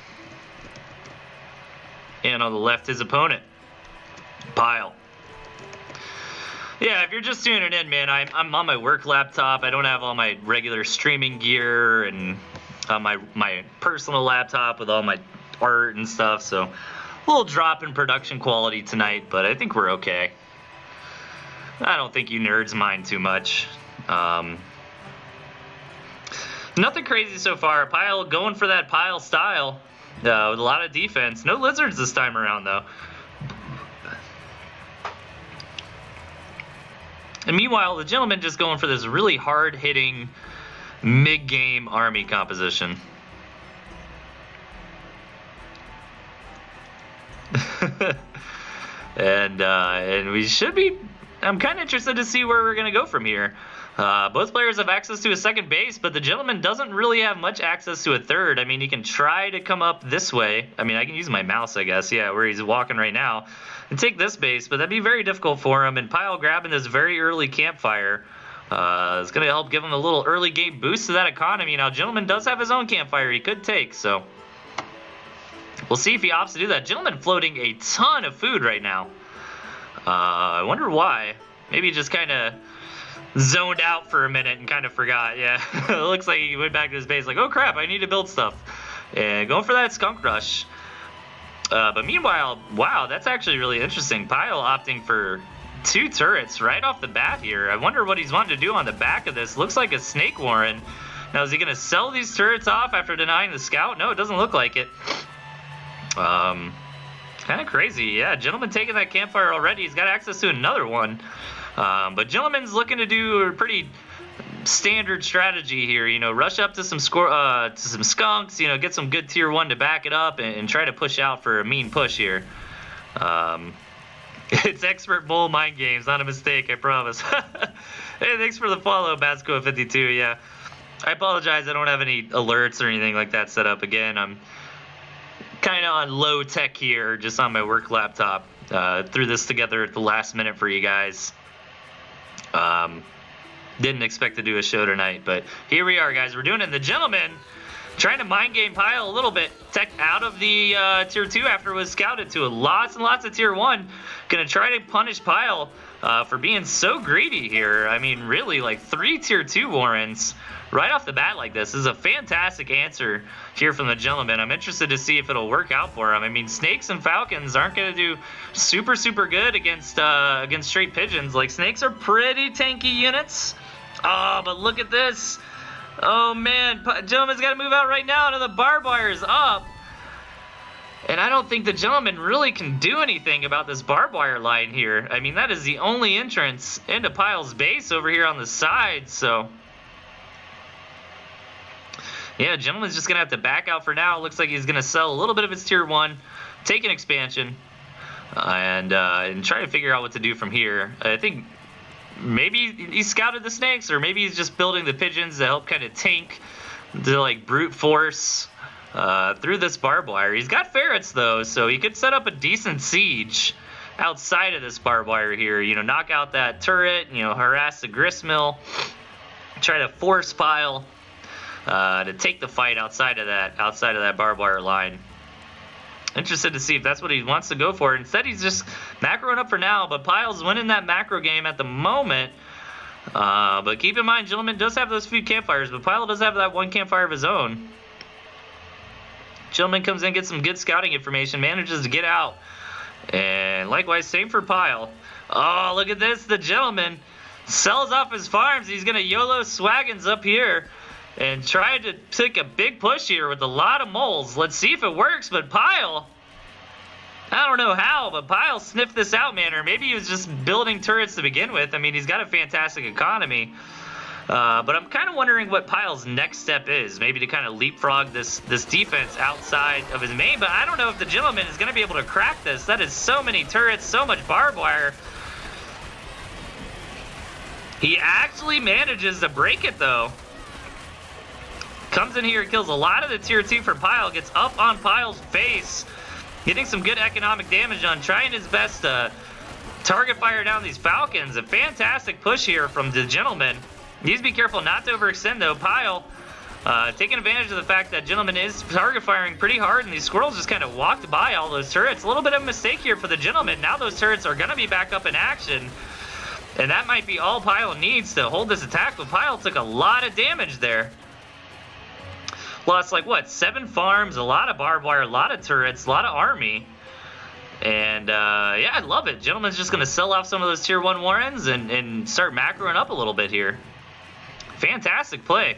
And on the left, his opponent, Pile. Yeah, if you're just tuning in, man, I'm on my work laptop. I don't have all my regular streaming gear and my personal laptop with all my art and stuff, so a little drop in production quality tonight, but I think we're okay. I don't think you nerds mind too much. Nothing crazy so far. Pile going for that Pile style with a lot of defense. No lizards this time around, though. And meanwhile, the Gentleman just going for this really hard-hitting mid-game army composition. and we should be. I'm kind of interested to see where we're going to go from here. Both players have access to a second base, but the Gentleman doesn't really have much access to a third. I mean, he can try to come up this way. I mean, I can use my mouse, I guess, yeah, where he's walking right now, and take this base, but that'd be very difficult for him. And Pile grabbing this very early campfire is going to help give him a little early game boost to that economy. Now, Gentleman does have his own campfire he could take, so we'll see if he opts to do that. Gentleman floating a ton of food right now. I wonder why. Maybe just kind of zoned out for a minute and kind of forgot. Yeah, it looks like he went back to his base like, oh crap, I need to build stuff. And going for that skunk rush. But meanwhile, wow, that's actually really interesting. Pile opting for 2 turrets right off the bat here. I wonder what he's wanting to do on the back of this. Looks like a snake warren. Now, is he going to sell these turrets off after denying the scout? No, it doesn't look like it. Kind of crazy. Yeah, Gentleman taking that campfire already. He's got access to another one. But Gentleman's looking to do a pretty standard strategy here. You know, rush up to some skunks. You know, get some good tier 1 to back it up and try to push out for a mean push here. It's expert bull mind games, not a mistake, I promise. Hey, thanks for the follow, Basco52. Yeah, I apologize. I don't have any alerts or anything like that set up. Again, I'm kind of on low tech here, just on my work laptop. Threw this together at the last minute for you guys. Didn't expect to do a show tonight, but here we are, guys. We're doing it. The Gentleman trying to mind game Pile a little bit. Tech out of the tier 2 after it was scouted to lots and lots of tier 1. Gonna try to punish Pile for being so greedy here. I mean, really, like 3 tier 2 warrens right off the bat like this is a fantastic answer here from the Gentleman. I'm interested to see if it'll work out for him. I mean, snakes and falcons aren't going to do super good against straight pigeons. Like, snakes are pretty tanky units. Oh, but look at this. Oh man, Gentleman's got to move out right now, and the barbed wire's up. And I don't think the Gentleman really can do anything about this barbed wire line here. I mean, that is the only entrance into Pile's base over here on the side, so yeah, Gentleman's just going to have to back out for now. It looks like he's going to sell a little bit of his tier 1, take an expansion, and try to figure out what to do from here. I think maybe he scouted the snakes, or maybe he's just building the pigeons to help kind of tank, to like brute force through this barbed wire. He's got ferrets, though, so he could set up a decent siege outside of this barbed wire here. You know, knock out that turret, you know, harass the gristmill, try to force Pile to take the fight outside of that barbed wire line. Interested to see if that's what he wants to go for. Instead, he's just macroing up for now, but Pyle's winning that macro game at the moment. But keep in mind, Gentleman does have those few campfires, but Pyle does have that one campfire of his own. Gentleman comes in, gets some good scouting information, manages to get out. And likewise, same for Pyle. Oh, look at this. The Gentleman sells off his farms. He's going to YOLO Swaggins up here and try to take a big push here with a lot of moles. Let's see if it works, but Pyle, I don't know how, but Pyle sniffed this out, man, or maybe he was just building turrets to begin with. I mean, he's got a fantastic economy, but I'm kind of wondering what Pyle's next step is, maybe to kind of leapfrog this defense outside of his main, but I don't know if the Gentleman is going to be able to crack this. That is so many turrets, so much barbed wire. He actually manages to break it, though. Comes in here, kills a lot of the tier 2 for Pyle, gets up on Pyle's face, getting some good economic damage on, trying his best to target fire down these Falcons. A fantastic push here from the Gentleman. Needs to be careful not to overextend, though. Pyle taking advantage of the fact that Gentleman is target firing pretty hard, and these squirrels just kind of walked by all those turrets. A little bit of a mistake here for the Gentleman. Now those turrets are going to be back up in action, and that might be all Pyle needs to hold this attack, but Pyle took a lot of damage there. Lost, like, what, 7 farms, a lot of barbed wire, a lot of turrets, a lot of army. And, yeah, I love it. Gentleman's just going to sell off some of those tier 1 Warrens and start macroing up a little bit here. Fantastic play.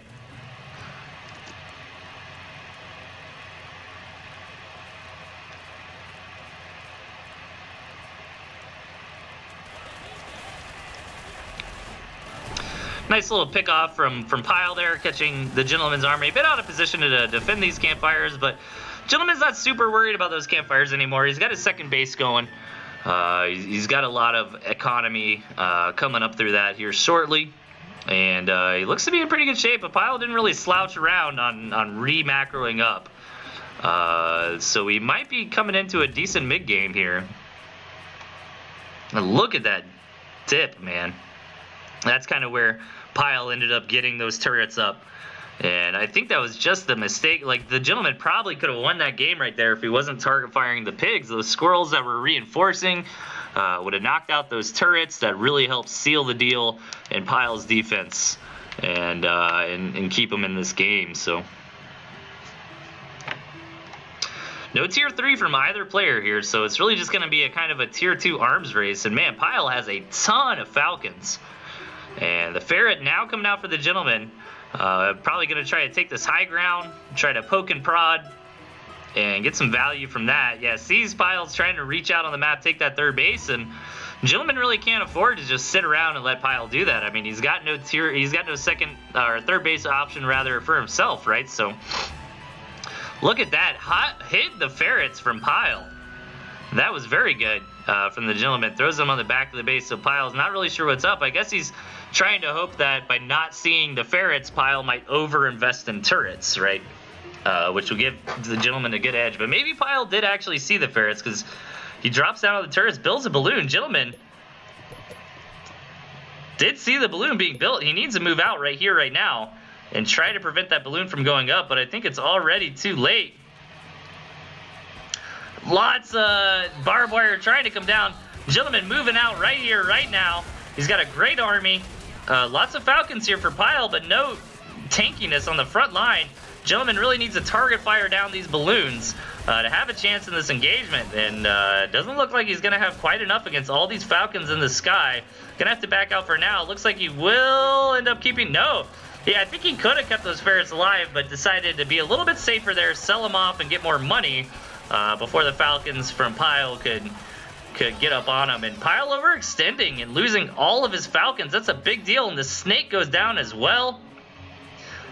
Nice little pick off from Pyle there, catching the Gentleman's army. A bit out of position to defend these campfires, but Gentleman's not super worried about those campfires anymore. He's got his second base going. He's got a lot of economy coming up through that here shortly. And he looks to be in pretty good shape, but Pyle didn't really slouch around on re-macroing up. So we might be coming into a decent mid-game here. And look at that tip, man. That's kind of where Pyle ended up getting those turrets up. And I think that was just the mistake. Like, the Gentleman probably could have won that game right there if he wasn't target firing the pigs. Those squirrels that were reinforcing would have knocked out those turrets that really helped seal the deal in Pyle's defense and keep him in this game. So no tier 3 from either player here, so it's really just going to be a kind of a tier 2 arms race. And man, Pyle has a ton of Falcons. And the Ferret now coming out for the Gentleman. Probably going to try to take this high ground, try to poke and prod, and get some value from that. Yeah, sees Pyle's trying to reach out on the map, take that third base, and Gentleman really can't afford to just sit around and let Pyle do that. I mean, he's got no second or third base option rather for himself, right? So look at that hot hit, the Ferrets from Pyle. That was very good from the Gentleman. Throws them on the back of the base, so Pyle's not really sure what's up. I guess he's trying to hope that by not seeing the Ferrets, Pyle might over-invest in turrets, right? Which will give the Gentleman a good edge. But maybe Pyle did actually see the Ferrets, because he drops down on the turrets, builds a balloon. Gentleman did see the balloon being built. He needs to move out right here, right now, and try to prevent that balloon from going up, but I think it's already too late. Lots of barbed wire trying to come down. Gentleman moving out right here, right now. He's got a great army. Lots of Falcons here for Pyle, but no tankiness on the front line. Gentleman really needs to target fire down these balloons to have a chance in this engagement. And doesn't look like he's going to have quite enough against all these Falcons in the sky. Going to have to back out for now. Looks like he will end up keeping... No. Yeah, I think he could have kept those Ferrets alive, but decided to be a little bit safer there, sell them off, and get more money before the Falcons from Pyle could get up on him. And Pyle overextending and losing all of his Falcons. That's a big deal. And the Snake goes down as well.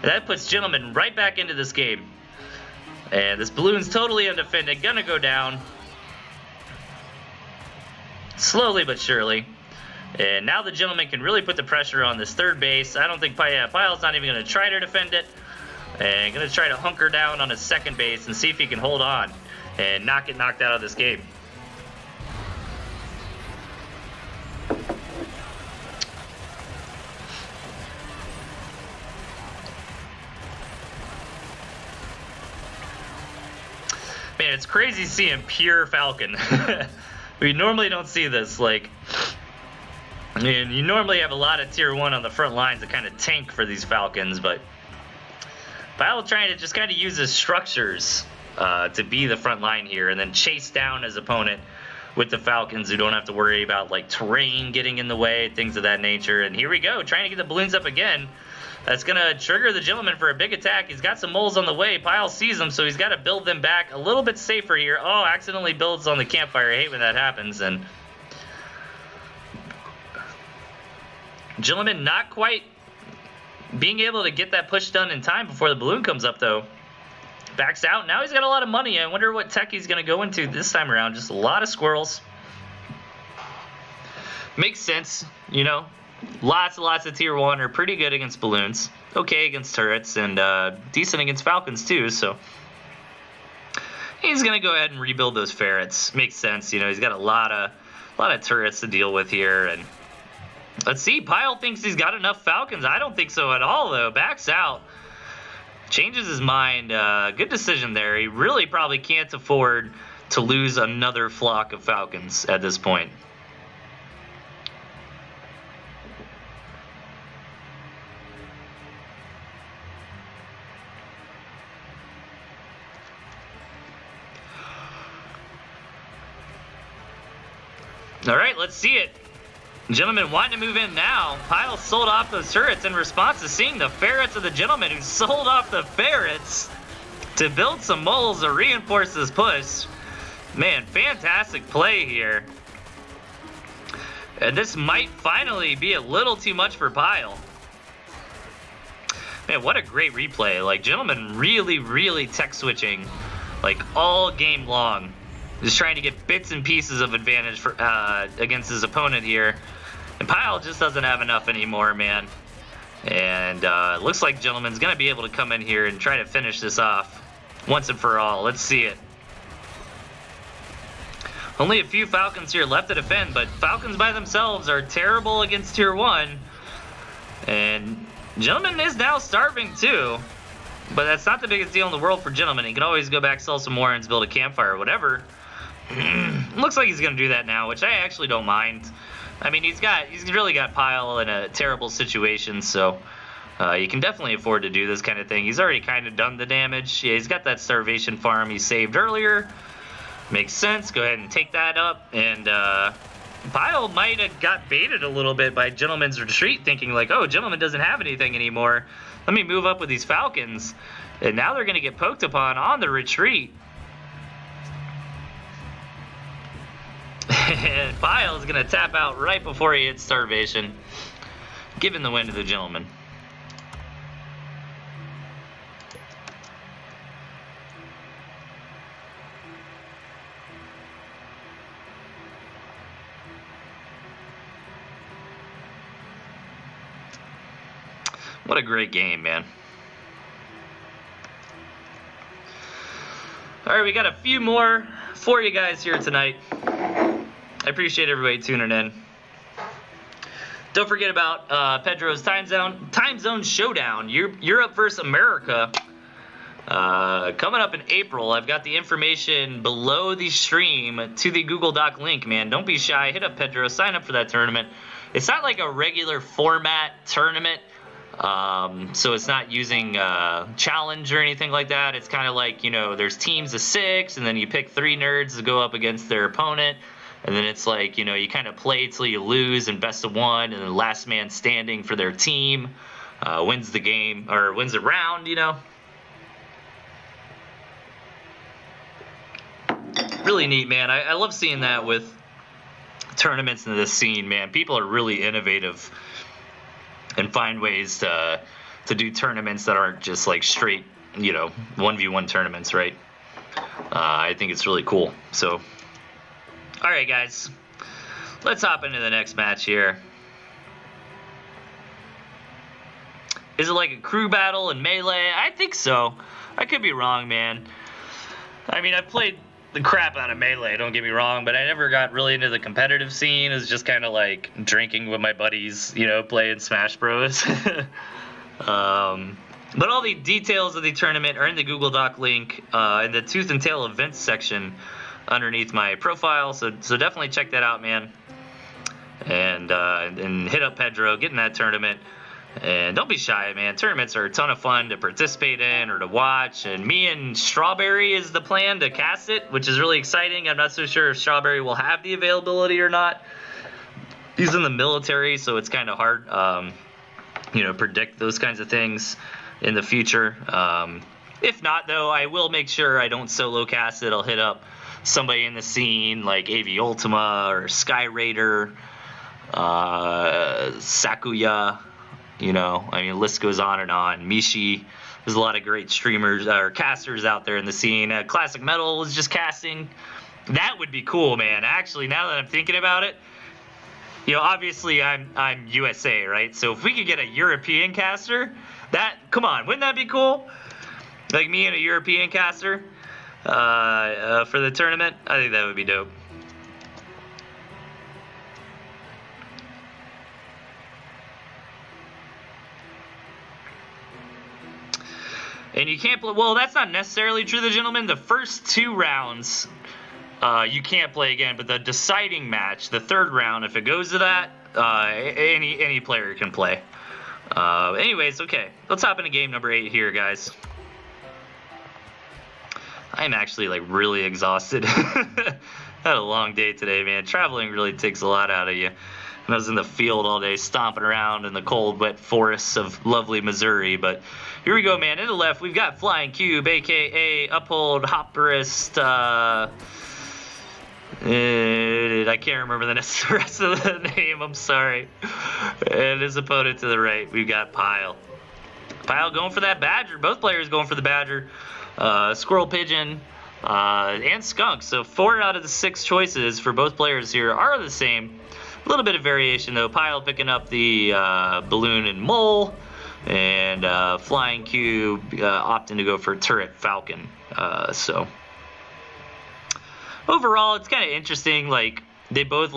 That puts Gentleman right back into this game. And this balloon's totally undefended. Gonna go down. Slowly but surely. And now the Gentleman can really put the pressure on this third base. I don't think Pyle's not even going to try to defend it. And going to try to hunker down on his second base and see if he can hold on and not get knocked out of this game. Man, it's crazy seeing pure Falcon. We normally don't see this. Like, I mean, you normally have a lot of tier 1 on the front lines that kind of tank for these Falcons, but Pyle trying to just kind of use his structures to be the front line here and then chase down his opponent with the Falcons who don't have to worry about like terrain getting in the way, things of that nature. And here we go, trying to get the balloons up again. That's going to trigger the gentleman for a big attack. He's got some moles on the way. Pyle sees them, so he's got to build them back a little bit safer here. Oh, accidentally builds on the campfire. I hate when that happens. And gentleman not quite being able to get that push done in time before the balloon comes up, though. Backs out. Now he's got a lot of money. I wonder what tech he's going to go into this time around. Just a lot of squirrels. Makes sense, you know. Lots and lots of tier 1 are pretty good against balloons. Okay against turrets and decent against Falcons too, so he's going to go ahead and rebuild those ferrets. Makes sense, you know. He's got a lot of turrets to deal with here. And let's see, Pyle thinks he's got enough Falcons. I don't think so at all, though. Backs out. Changes his mind. Good decision there. He really probably can't afford to lose another flock of Falcons at this point. All right, let's see it. Gentleman wanting to move in now. Pyle sold off those turrets in response to seeing the ferrets of the gentleman who sold off the ferrets to build some moles to reinforce this push. Man, fantastic play here. And this might finally be a little too much for Pyle. Man, what a great replay. Like, gentleman really tech switching like all game long. Just trying to get bits and pieces of advantage for against his opponent here. And Pyle just doesn't have enough anymore, man. And looks like gentleman's going to be able to come in here and try to finish this off once and for all. Let's see it. Only a few Falcons here left to defend, but Falcons by themselves are terrible against tier 1. And gentleman is now starving too. But that's not the biggest deal in the world for gentleman. He can always go back, sell some more, and build a campfire or whatever. Looks like he's going to do that now, which I actually don't mind. I mean, he's really got Pyle in a terrible situation, so you can definitely afford to do this kind of thing. He's already kind of done the damage. Yeah, he's got that starvation farm he saved earlier. Makes sense. Go ahead and take that up. And Pyle might have got baited a little bit by gentleman's retreat, thinking like, oh, gentleman doesn't have anything anymore. Let me move up with these Falcons. And now they're going to get poked upon on the retreat. And Pyle is going to tap out right before he hits starvation, giving the win to the gentleman. What a great game, man. All right, we got a few more for you guys here tonight. I appreciate everybody tuning in. Don't forget about Pedro's Time Zone Showdown. Europe versus America. Coming up in April. I've got the information below the stream to the Google Doc link, man. Don't be shy. Hit up Pedro. Sign up for that tournament. It's not like a regular format tournament. So it's not using challenge or anything like that. It's kind of like, you know, there's teams of 6, and then you pick 3 nerds to go up against their opponent. And then it's like, you know, you kind of play till you lose and best of 1, and then last man standing for their team wins the game, or wins the round, you know. Really neat, man. I love seeing that with tournaments in this scene, man. People are really innovative and find ways to do tournaments that aren't just like straight, you know, 1v1 tournaments, right? I think it's really cool. So, all right, guys, let's hop into the next match here. Is it like a crew battle and melee? I think so. I could be wrong, man. I mean, I've played the crap out of melee, don't get me wrong, but I never got really into the competitive scene. It was just kind of like drinking with my buddies, you know, playing Smash Bros. But all the details of the tournament are in the Google Doc link in the Tooth and Tail events section underneath my profile. So definitely check that out, man. And hit up Pedro, get in that tournament. And don't be shy, man. Tournaments are a ton of fun to participate in or to watch. And me and Strawberry is the plan to cast it, which is really exciting. I'm not so sure if Strawberry will have the availability or not. He's in the military, so it's kind of hard, predict those kinds of things in the future. If not, though, I will make sure I don't solo cast it. I'll hit up somebody in the scene like AV Ultima or Sky Raider, Sakuya. The list goes on and on. Mishi. There's a lot of great streamers or casters out there in the scene. Classic Metal is just casting. That would be cool, man. Actually, now that I'm thinking about it, obviously I'm USA, right? So if we could get a European caster, come on, wouldn't that be cool? Like me and a European caster for the tournament. I think that would be dope. And you can't play. Well, that's not necessarily true, gentlemen. The first 2 rounds, you can't play again. But the deciding match, the 3rd round, if it goes to that, any player can play. Anyways, okay. Let's hop into game number 8 here, guys. I'm actually really exhausted. Had a long day today, man. Traveling really takes a lot out of you. And I was in the field all day stomping around in the cold, wet forests of lovely Missouri. But here we go, man. In the left, we've got Flying Cube, a.k.a. Uphold Hopperist. I can't remember the rest of the name. I'm sorry. And his opponent to the right, we've got Pile. Pile going for that Badger. Both players going for the Badger. Squirrel Pigeon. And Skunk. So 4 out of the 6 choices for both players here are the same. A little bit of variation, though. Pile picking up the Balloon and Mole. And Flying Cube opting to go for Turret Falcon. So overall, it's kind of interesting. They both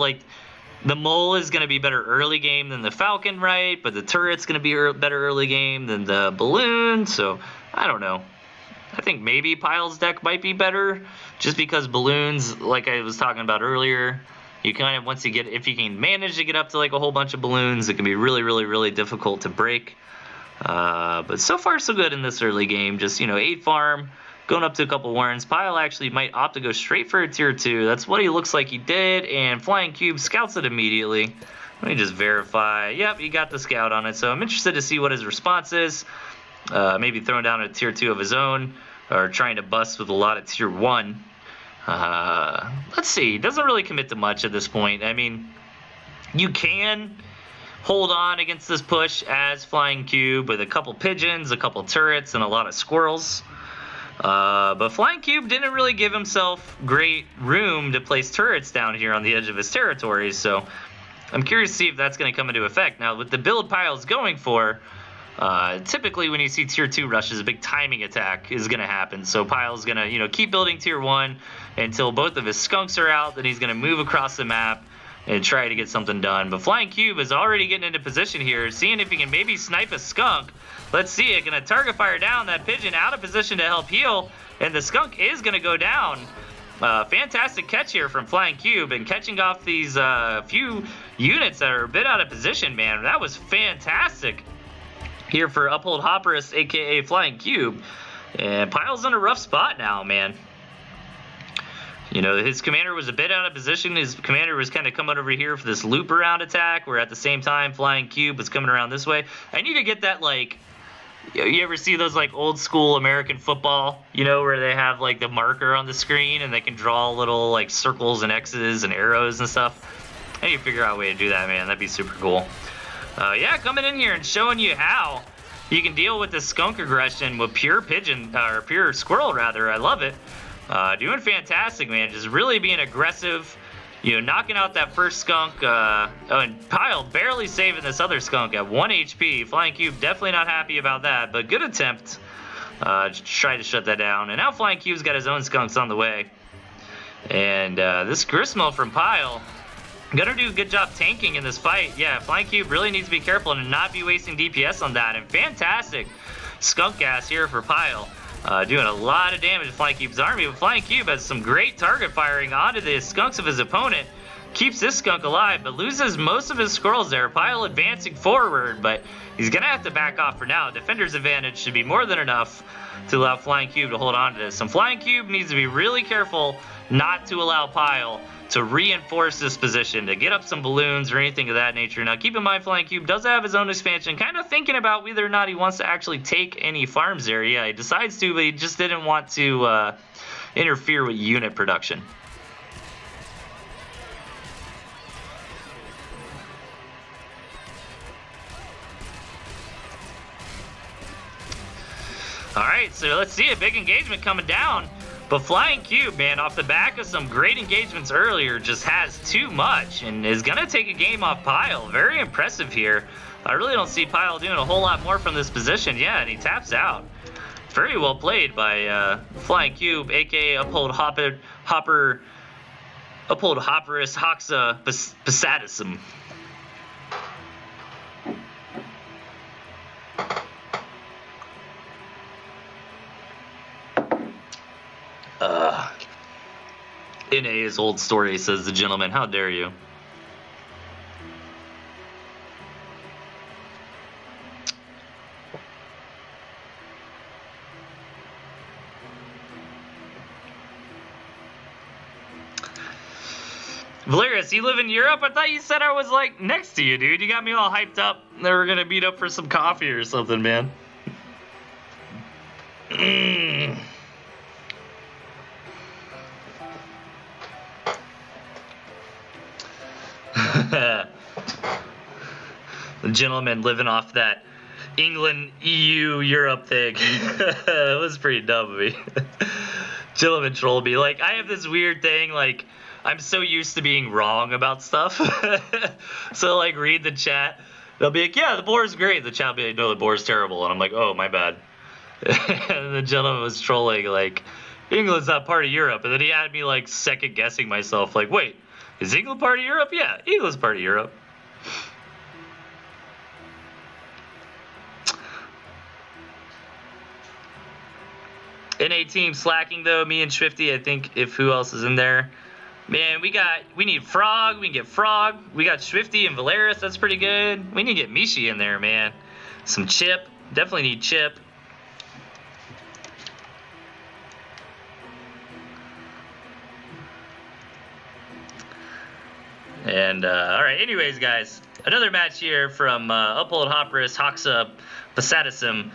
the Mole is going to be better early game than the Falcon, right? But the Turret's going to be better early game than the Balloon. So I don't know. I think maybe Pile's deck might be better just because Balloons, like I was talking about earlier, you kind of, if you can manage to get up to a whole bunch of Balloons, it can be really, really, really difficult to break. But so far so good in this early game. Just 8 farm, going up to a couple warrens. Pile actually might opt to go straight for a tier 2. That's what he looks like he did, and Flying Cube scouts it immediately. Let me just verify. Yep, he got the scout on it. So I'm interested to see what his response is. Maybe throwing down a tier 2 of his own, or trying to bust with a lot of tier 1. Let's see. Doesn't really commit to much at this point. I mean, you can hold on against this push as Flying Cube with a couple pigeons, a couple turrets, and a lot of squirrels. But Flying Cube didn't really give himself great room to place turrets down here on the edge of his territory, so I'm curious to see if that's going to come into effect. Now, with the build Pile's going for, typically when you see tier 2 rushes, a big timing attack is going to happen. So Pile's going to, keep building tier 1 until both of his skunks are out. Then he's going to move across the map and try to get something done. But Flying Cube is already getting into position here, seeing if he can maybe snipe a skunk. Let's see it. Going to target fire down that pigeon out of position to help heal. And the skunk is going to go down. Fantastic catch here from Flying Cube, and catching off these few units that are a bit out of position, man. That was fantastic here for Uphold Hopperist, a.k.a. Flying Cube. And Pile's in a rough spot now, man. His commander was a bit out of position. His commander was kind of coming over here for this loop around attack, where at the same time Flying Cube was coming around this way. I need to get that, you ever see those, old school American football, where they have, the marker on the screen and they can draw little, circles and X's and arrows and stuff? I need to figure out a way to do that, man. That'd be super cool. Yeah, coming in here and showing you how you can deal with the skunk aggression with pure pigeon, or pure squirrel, rather. I love it. Doing fantastic, man. Just really being aggressive, knocking out that first skunk. And Pile barely saving this other skunk at 1 HP. Flying Cube definitely not happy about that, but good attempt to try to shut that down. And now Flying Cube's got his own skunks on the way. And this Gristmill from Pile, gonna do a good job tanking in this fight. Yeah, Flying Cube really needs to be careful and not be wasting DPS on that. And fantastic skunk gas here for Pyle. Doing a lot of damage to Flying Cube's army, but Flying Cube has some great target firing onto the skunks of his opponent. Keeps this skunk alive, but loses most of his squirrels there. Pyle advancing forward, but he's going to have to back off for now. Defender's advantage should be more than enough to allow Flying Cube to hold on to this. And Flying Cube needs to be really careful not to allow Pyle to reinforce this position, to get up some balloons or anything of that nature. Now, keep in mind, Flying Cube does have his own expansion, kind of thinking about whether or not he wants to actually take any farms there. Yeah, he decides to, but he just didn't want to interfere with unit production. All right, so let's see a big engagement coming down. But Flying Cube, man, off the back of some great engagements earlier, just has too much and is going to take a game off Pyle. Very impressive here. I really don't see Pyle doing a whole lot more from this position. Yeah, and he taps out. Very well played by Flying Cube, a.k.a. Uphold Hopperus Hoxa Pasadism. NA is old story, says the gentleman. How dare you? Valerius, you live in Europe? I thought you said I was, like, next to you, dude. You got me all hyped up. They were gonna meet up for some coffee or something, man. The gentleman living off that England, EU, Europe thing. It was pretty dumb of me. Gentleman trolled me. Like, I have this weird thing, like, I'm so used to being wrong about stuff. So, like, read the chat. They'll be like, yeah, the boar's great. The chat will be like, no, the boar's terrible. And I'm like, oh, my bad. And the gentleman was trolling, like, England's not part of Europe. And then he had me, like, second guessing myself. Like, wait, is England part of Europe? Yeah, England's part of Europe. NA team slacking though, me and Swifty, I think, if who else is in there. Man, we need Frog, we can get Frog. We got Swifty and Valerius, that's pretty good. We need to get Mishi in there, man. Some Chip, definitely need Chip. And, alright, anyways, guys, another match here from Uphold Hopperus Hoxa Pasadism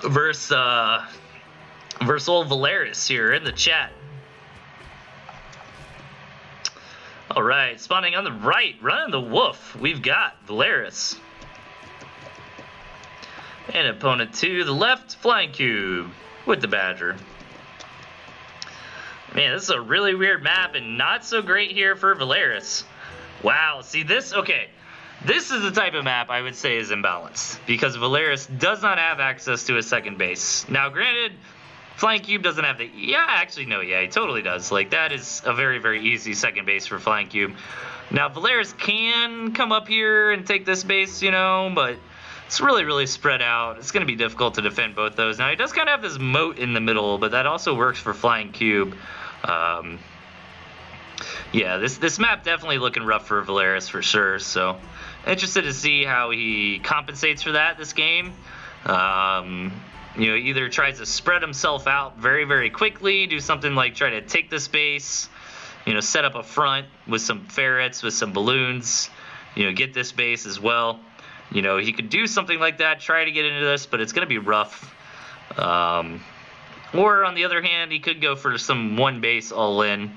versus old Valerius here in the chat. All right, spawning on the right, running the wolf. We've got Valerius. And opponent to the left, Flying Cube with the Badger. Man, this is a really weird map and not so great here for Valerius. Wow, see this? Okay, this is the type of map I would say is imbalanced because Valerius does not have access to a second base. Now, granted, Flying Cube doesn't have the... Yeah, actually, no, yeah, he totally does. Like, that is a very, very easy second base for Flying Cube. Now, Valerius can come up here and take this base, you know, but it's really, really spread out. It's going to be difficult to defend both those. Now, he does kind of have this moat in the middle, but that also works for Flying Cube. Yeah, this map definitely looking rough for Valerius for sure, so interested to see how he compensates for that this game. You know, either tries to spread himself out very, very quickly, do something like try to take the space, you know, set up a front with some ferrets, with some balloons, you know, get this base as well. You know, he could do something like that, try to get into this, but it's going to be rough. Or, on the other hand, he could go for some one base all-in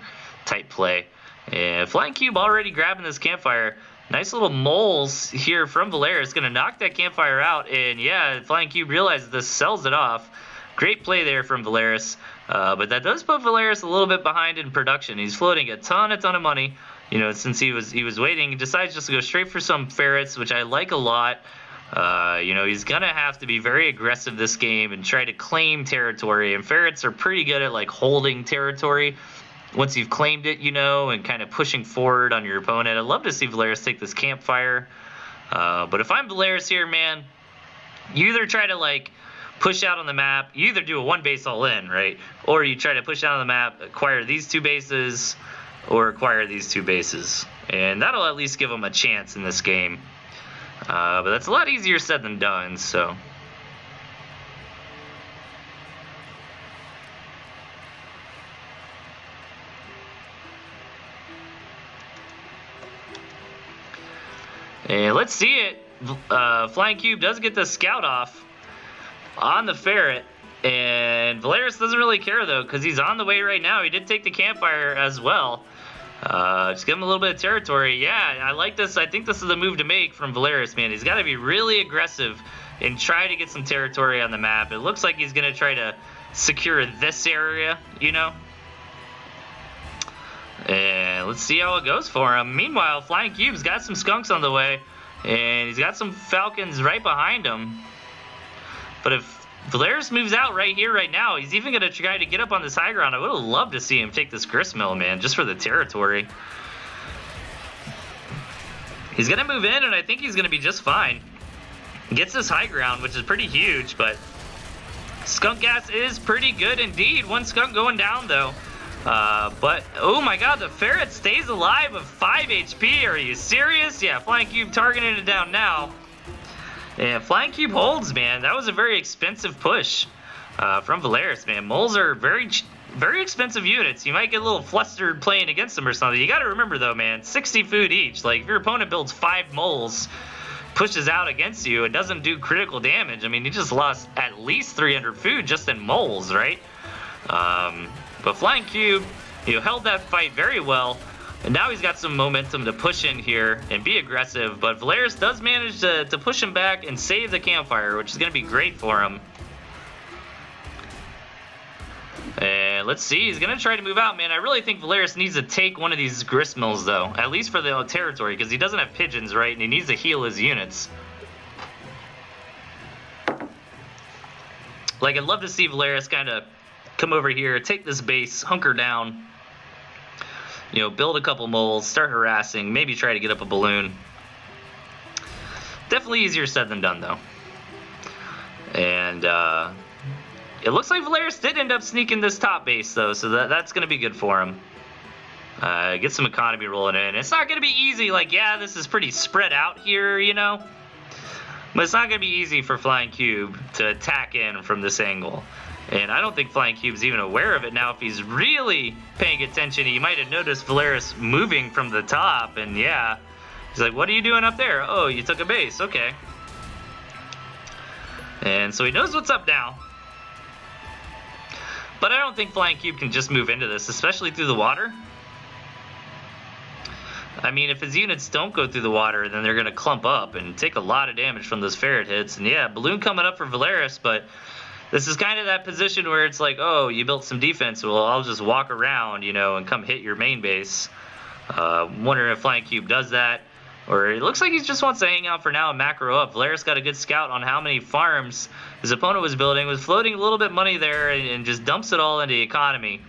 type play. And Flying Cube already grabbing this campfire. Nice little moles here from Valerius. Going to knock that campfire out. And yeah, Flying Cube realizes this, sells it off. Great play there from Valerius. But that does put Valerius a little bit behind in production. He's floating a ton of money. You know, since he was waiting, he decides just to go straight for some ferrets, which I like a lot. You know, he's going to have to be very aggressive this game and try to claim territory. And ferrets are pretty good at, like, holding territory once you've claimed it, you know, and kind of pushing forward on your opponent. I'd love to see Valerius take this campfire. But if I'm Valerius here, man, you either try to, like, push out on the map. You either do a one base all in, right? Or you try to push out on the map, acquire these 2 bases, or acquire these 2 bases. And that'll at least give them a chance in this game. But that's a lot easier said than done, so. And let's see it. Flying Cube does get the scout off on the ferret. And Valeris doesn't really care, though, because he's on the way right now. He did take the campfire as well. Just give him a little bit of territory. Yeah, I like this. I think this is the move to make from Valeris, man. He's got to be really aggressive and try to get some territory on the map. It looks like he's going to try to secure this area, you know? And let's see how it goes for him. Meanwhile, Flying Cube's got some skunks on the way, and he's got some falcons right behind him. But if Valeris moves out right here, right now, he's even going to try to get up on this high ground. I would have loved to see him take this gristmill, man, just for the territory. He's going to move in, and I think he's going to be just fine. Gets this high ground, which is pretty huge, but skunk gas is pretty good indeed. One skunk going down, though. But, oh my god, the ferret stays alive with 5 HP. Are you serious? Yeah, Flying Cube targeting it down now. And Flying Cube holds, man. That was a very expensive push from Valeris, man. Moles are very expensive units. You might get a little flustered playing against them or something. You got to remember, though, man, 60 food each. Like, if your opponent builds 5 moles, pushes out against you, it doesn't do critical damage. I mean, he just lost at least 300 food just in moles, right? But Flying Cube, held that fight very well, and now he's got some momentum to push in here and be aggressive. But Valeris does manage to push him back and save the campfire, which is going to be great for him. And let's see, he's going to try to move out, man. I really think Valeris needs to take one of these gristmills, though, at least for the territory, because he doesn't have pigeons, right? And he needs to heal his units. Like, I'd love to see Valeris kind of come over here, take this base, hunker down, build a couple moles, start harassing, maybe try to get up a balloon. Definitely easier said than done, though. And it looks like Valeris did end up sneaking this top base, though, so that's going to be good for him. Get some economy rolling in. It's not going to be easy. Like, yeah, this is pretty spread out here, but it's not going to be easy for Flying Cube to attack in from this angle. And I don't think Flying Cube's even aware of it now. If he's really paying attention, he might have noticed Valeris moving from the top. And yeah, he's like, what are you doing up there? Oh, you took a base. Okay. And so he knows what's up now. But I don't think Flying Cube can just move into this, especially through the water. I mean, if his units don't go through the water, then they're going to clump up and take a lot of damage from those ferret hits. And yeah, balloon coming up for Valeris, but this is kind of that position where it's like, oh, you built some defense. Well, I'll just walk around, and come hit your main base. Wondering if Flying Cube does that. Or it looks like he just wants to hang out for now and macro up. Valeris got a good scout on how many farms his opponent was building. Was floating a little bit of money there and just dumps it all into the economy.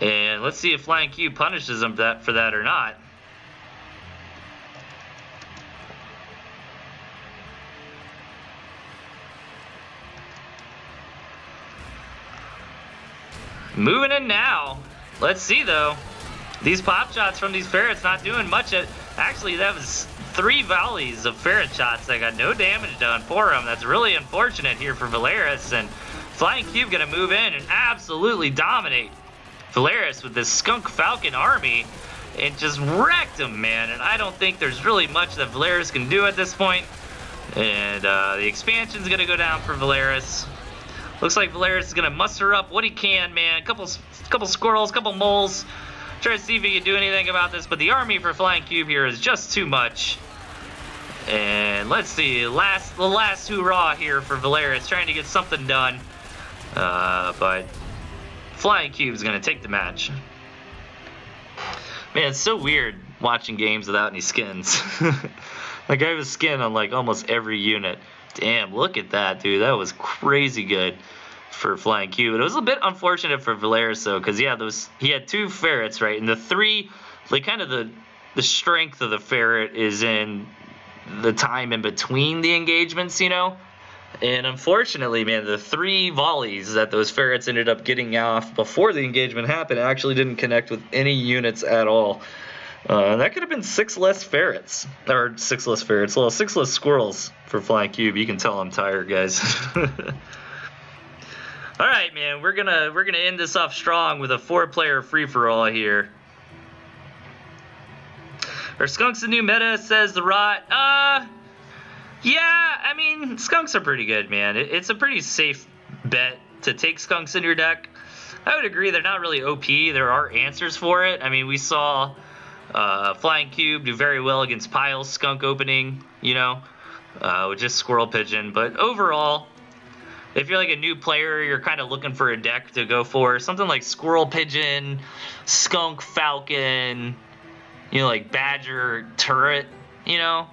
And let's see if Flying Cube punishes him for that or not. Moving in now. Let's see, though. These pop shots from these ferrets not doing much. Actually, that was 3 volleys of ferret shots that got no damage done for him. That's really unfortunate here for Valeris. And Flying Cube going to move in and absolutely dominate Valeris with this Skunk Falcon army. It just wrecked him, man. And I don't think there's really much that Valeris can do at this point. And the expansion's going to go down for Valeris. Looks like Valeris is going to muster up what he can, man. Couple squirrels, couple moles. Try to see if he can do anything about this. But the army for Flying Cube here is just too much. And let's see. The last hurrah here for Valeris. Trying to get something done. But Flying Cube is going to take the match. Man, it's so weird watching games without any skins. Like, I have a skin on, like, almost every unit. Damn, look at that, dude. That was crazy good for Flying Cube. It was a bit unfortunate for Valeris, though, because, yeah, he had 2 ferrets, right? And the 3, like, kind of the strength of the ferret is in the time in between the engagements, And unfortunately, man, the 3 volleys that those ferrets ended up getting off before the engagement happened actually didn't connect with any units at all. That could have been 6 less ferrets, or 6 less ferrets, well, 6 less squirrels for Flying Cube. You can tell I'm tired, guys. All right, man, we're gonna end this off strong with a 4-player free-for-all here. Are skunks the new meta, says the Rot? Yeah, I mean, skunks are pretty good, man. It's a pretty safe bet to take skunks in your deck. I would agree they're not really OP. There are answers for it. I mean, we saw Flying Cube do very well against Pyle's skunk opening, you know, with just Squirrel Pigeon. But overall, if you're like a new player, you're kind of looking for a deck to go for. Something like Squirrel Pigeon, Skunk Falcon, you know, like Badger Turret, you know.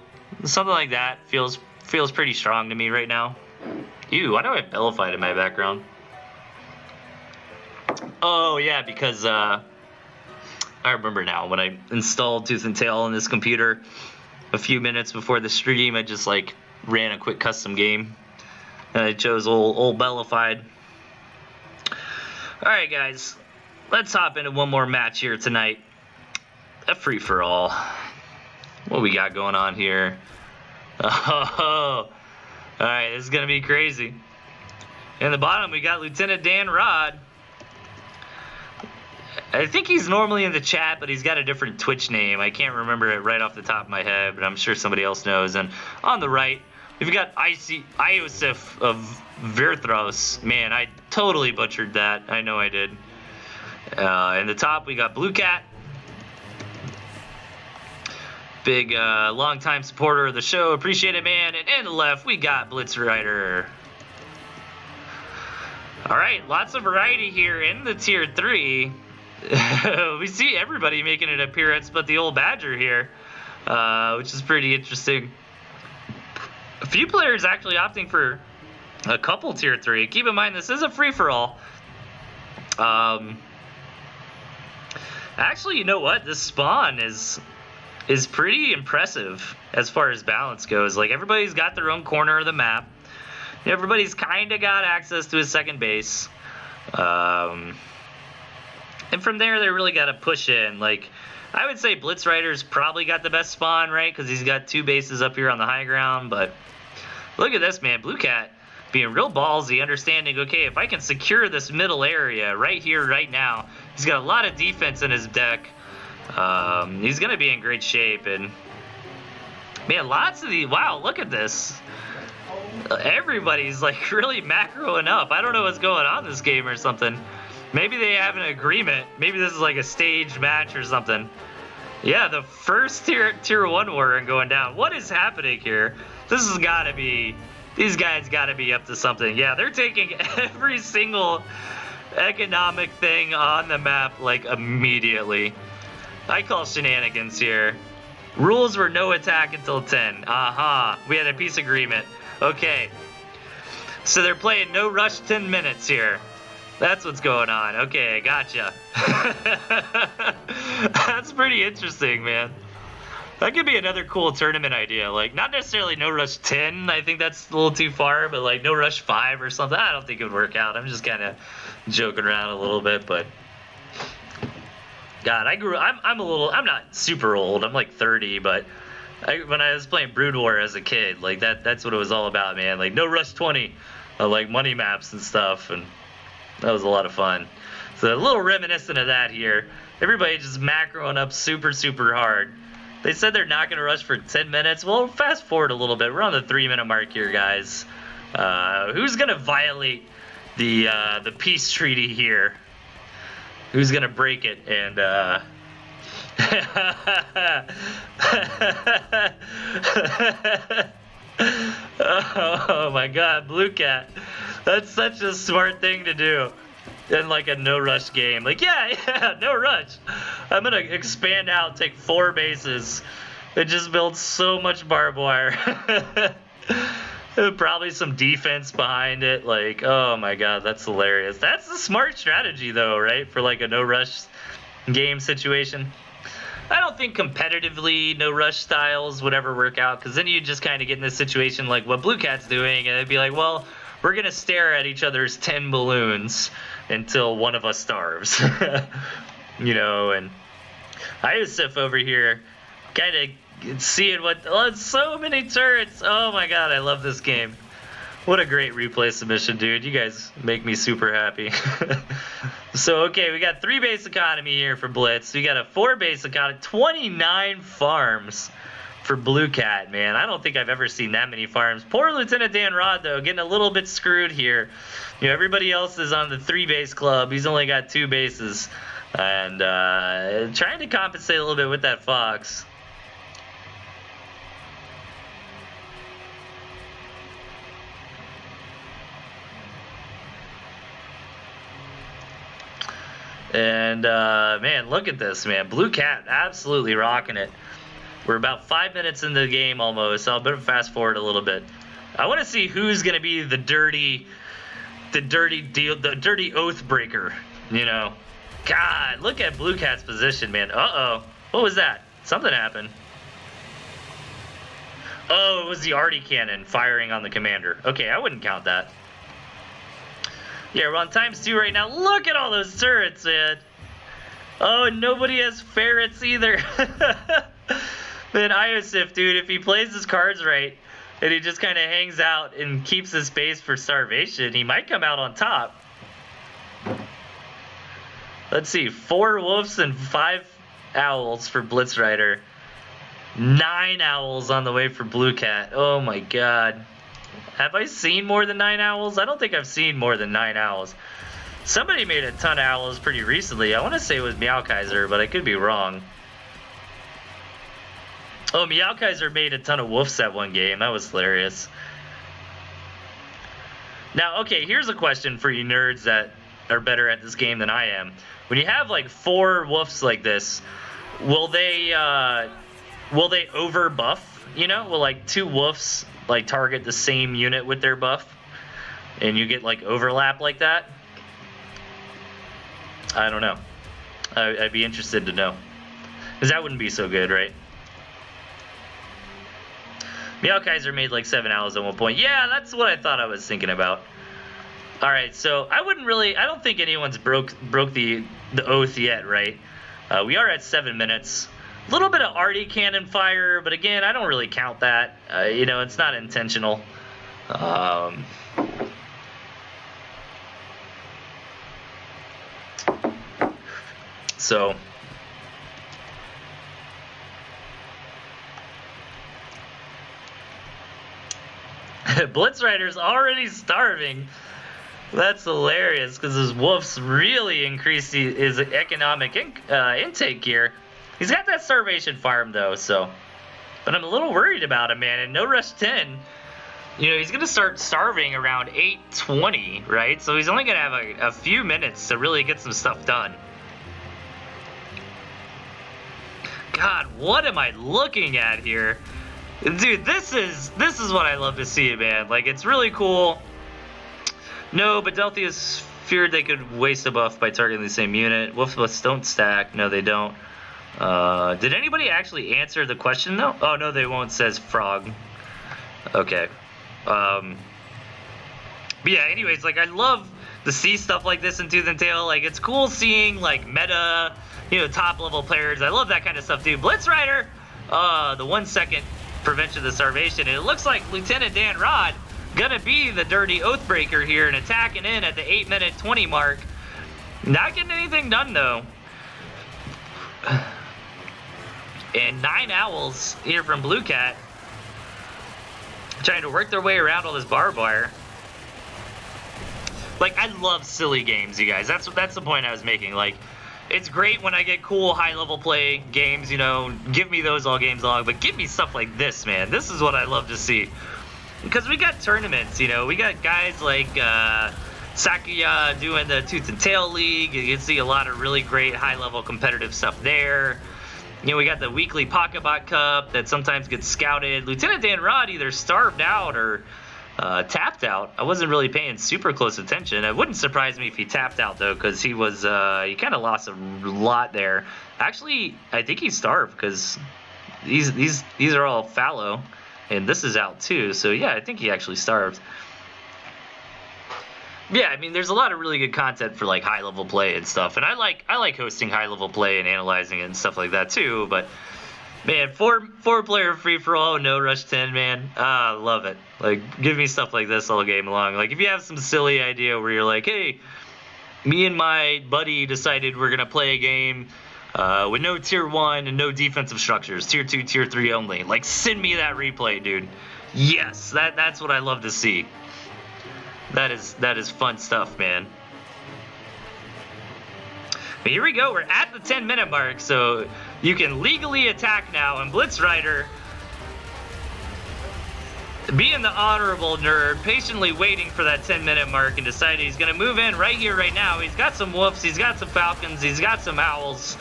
Something like that feels pretty strong to me right now. Ew, why do I have Bellified in my background? Oh, yeah, because I remember now when I installed Tooth and Tail on this computer a few minutes before the stream, I just like ran a quick custom game. And I chose old Bellified. Alright, guys. Let's hop into one more match here tonight. A free-for-all. What we got going on here? Oh, alright, this is going to be crazy. In the bottom, we got Lieutenant Dan Rod. I think he's normally in the chat, but he's got a different Twitch name. I can't remember it right off the top of my head, but I'm sure somebody else knows. And on the right, we've got Iosif of Virthros. Man, I totally butchered that. I know I did. In the top, we got Blue Cat. Big, long-time supporter of the show. Appreciate it, man. And in the left, we got Blitz Rider. All right, lots of variety here in the Tier 3. We see everybody making an appearance but the old Badger here, which is pretty interesting. A few players actually opting for a couple Tier 3. Keep in mind, this is a free-for-all. Actually, you know what? This spawn is pretty impressive as far as balance goes. Like, everybody's got their own corner of the map. Everybody's kind of got access to a second base. And from there, they really got to push in. Like, I would say Blitz Rider's probably got the best spawn, right? Because he's got 2 bases up here on the high ground. But look at this, man. Blue Cat being real ballsy, understanding, okay, if I can secure this middle area right here, right now, he's got a lot of defense in his deck. He's going to be in great shape. And, man, lots of the... Wow, look at this. Everybody's, like, really macroing up. I don't know what's going on in this game or something. Maybe they have an agreement. Maybe this is, like, a staged match or something. Yeah, the first tier 1 war going down. What is happening here? This has got to be... These guys got to be up to something. Yeah, they're taking every single economic thing on the map, like, immediately. I call shenanigans here. Rules were no attack until 10. Aha. We had a peace agreement. Okay. So they're playing no rush 10 minutes here. That's what's going on. Okay, I gotcha. That's pretty interesting, man. That could be another cool tournament idea. Like, not necessarily no rush 10. I think that's a little too far, but like no rush 5 or something. I don't think it would work out. I'm just kind of joking around a little bit, but God, I'm not super old. I'm like 30, but when I was playing Brood War as a kid, like that's what it was all about, man. Like no rush 20, like money maps and stuff, and that was a lot of fun. So a little reminiscent of that here. Everybody just macroing up super, super hard. They said they're not going to rush for 10 minutes. Well, fast forward a little bit. We're on the 3-minute mark here, guys. Who's going to violate the peace treaty here? Who's going to break it? And oh my God, Blue Cat. That's such a smart thing to do in like a no rush game. Like, yeah, no rush. I'm gonna expand out, take 4 bases, and just build so much barbed wire. Probably some defense behind it. Like, oh my God, that's hilarious. That's a smart strategy though, right? For like a no rush game situation. I don't think competitively no rush styles would ever work out, because then you just kind of get in this situation like what Blue Cat's doing, and it'd be like, well, we're gonna stare at each other's 10 balloons until one of us starves. You know, and Iosif over here kind of seeing what, oh, so many turrets. Oh my god, I love this game. What a great replay submission, dude. You guys make me super happy. So, okay, we got 3 base economy here for Blitz. We got a 4 base economy, 29 farms for Blue Cat, man. I don't think I've ever seen that many farms. Poor Lieutenant Dan Rod, though, getting a little bit screwed here. You know, everybody else is on the 3 base club. He's only got 2 bases. And trying to compensate a little bit with that Fox. And, man, look at this, man. Blue Cat absolutely rocking it. We're about 5 minutes into the game almost, so I'll better fast forward a little bit. I want to see who's going to be the dirty oath breaker, you know. God, look at Blue Cat's position, man. Uh-oh. What was that? Something happened. Oh, it was the arty cannon firing on the commander. Okay, I wouldn't count that. Yeah, we're on ×2 right now. Look at all those turrets, man. Oh, and nobody has ferrets either. Man, Iosif, dude, if he plays his cards right and he just kind of hangs out and keeps his space for starvation, he might come out on top. Let's see, 4 wolves and 5 owls for Blitz Rider. 9 owls on the way for Blue Cat. Oh my god. Have I seen more than 9 owls? I don't think I've seen more than 9 owls. Somebody made a ton of owls pretty recently. I want to say it was Meowkaiser, but I could be wrong. Oh, Meowkaiser made a ton of wolves that one game. That was hilarious. Now, okay, here's a question for you nerds that are better at this game than I am. When you have like 4 wolves like this, will they over buff? You know, will like 2 wolves like target the same unit with their buff, and you get like overlap like that? I don't know. I'd be interested to know, because that wouldn't be so good, right? Meowkaiser made like 7 owls at one point. Yeah, that's what I thought I was thinking about. All right, so I don't think anyone's broke the oath yet, right? We are at 7 minutes. A little bit of arty cannon fire, but again, I don't really count that. You know, it's not intentional. So Blitz Rider's already starving. That's hilarious, because his wolves really increased his economic intake here. He's got that starvation farm, though, so. But I'm a little worried about him, man. And no rush 10, you know, he's going to start starving around 8:20, right? So he's only going to have a few minutes to really get some stuff done. God, what am I looking at here? Dude, this is what I love to see, man. Like, it's really cool. No, but Delthius feared they could waste a buff by targeting the same unit. Wolf buffs don't stack. No, they don't. Did anybody actually answer the question, though? Oh, no, they won't, says Frog. Okay. But yeah, anyways, like, I love to see stuff like this in Tooth and Tail. Like, it's cool seeing, like, meta, you know, top-level players. I love that kind of stuff, dude. Blitz Rider, the 1 second prevention of the starvation. And it looks like Lieutenant Dan Rod gonna be the dirty oathbreaker here and attacking in at the 8:20 mark. Not getting anything done, though. And 9 owls here from Blue Cat, trying to work their way around all this barbed wire. Like, I love silly games, you guys. That's the point I was making. Like, it's great when I get cool high-level play games, you know. Give me those all games long, but give me stuff like this, man. This is what I love to see. Because we got tournaments, you know. We got guys like Sakuya doing the Tooth and Tail League. You can see a lot of really great high-level competitive stuff there. You know, we got the weekly Pocketwatch Cup that sometimes gets scouted. Lieutenant Dan Rod either starved out or tapped out. I wasn't really paying super close attention. It wouldn't surprise me if he tapped out though, because he was he kind of lost a lot there. Actually, I think he starved because these are all fallow, and this is out too. So yeah, I think he actually starved. Yeah, I mean, there's a lot of really good content for like high level play and stuff, and I like hosting high level play and analyzing it and stuff like that too. But man, four player free for all, no rush 10, man. I love it. Like, give me stuff like this all game long. Like, if you have some silly idea where you're like, hey, me and my buddy decided we're gonna play a game with no tier 1 and no defensive structures, tier 2, tier 3 only. Like, send me that replay, dude. Yes, that's what I love to see. That is fun stuff, man. But here we go. We're at the 10-minute mark, so you can legally attack now. And Blitzrider, being the honorable nerd, patiently waiting for that 10-minute mark and decided he's going to move in right here, right now. He's got some wolves, he's got some falcons, he's got some owls.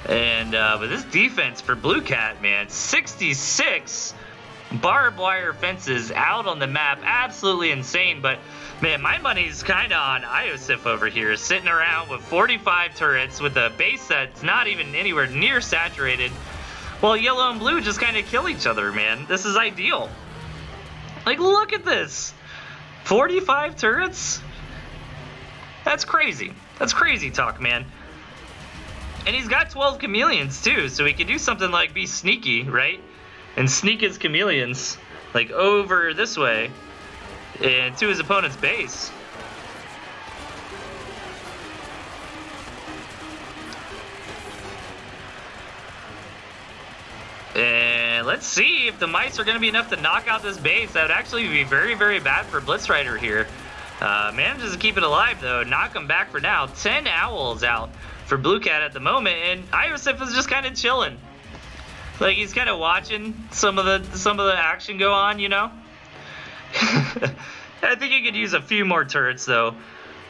And but this defense for Blue Cat, man, 66 barbed wire fences out on the map. Absolutely insane. But man, my money's kind of on Iosif over here, sitting around with 45 turrets with a base that's not even anywhere near saturated, while yellow and blue just kind of kill each other, man. This is ideal. Like, look at this. 45 turrets? That's crazy. That's crazy talk, man. And he's got 12 chameleons, too, so he can do something like be sneaky, right? And sneak his chameleons, like, over this way and to his opponent's base. And let's see if the mice are going to be enough to knock out this base. That would actually be very, very bad for Blitzrider here. Manages to keep it alive, though. Knock him back for now. 10 owls out for Blue Cat at the moment, and Iosif is just kind of chilling. Like, he's kind of watching some of the action go on, you know? I think he could use a few more turrets, though.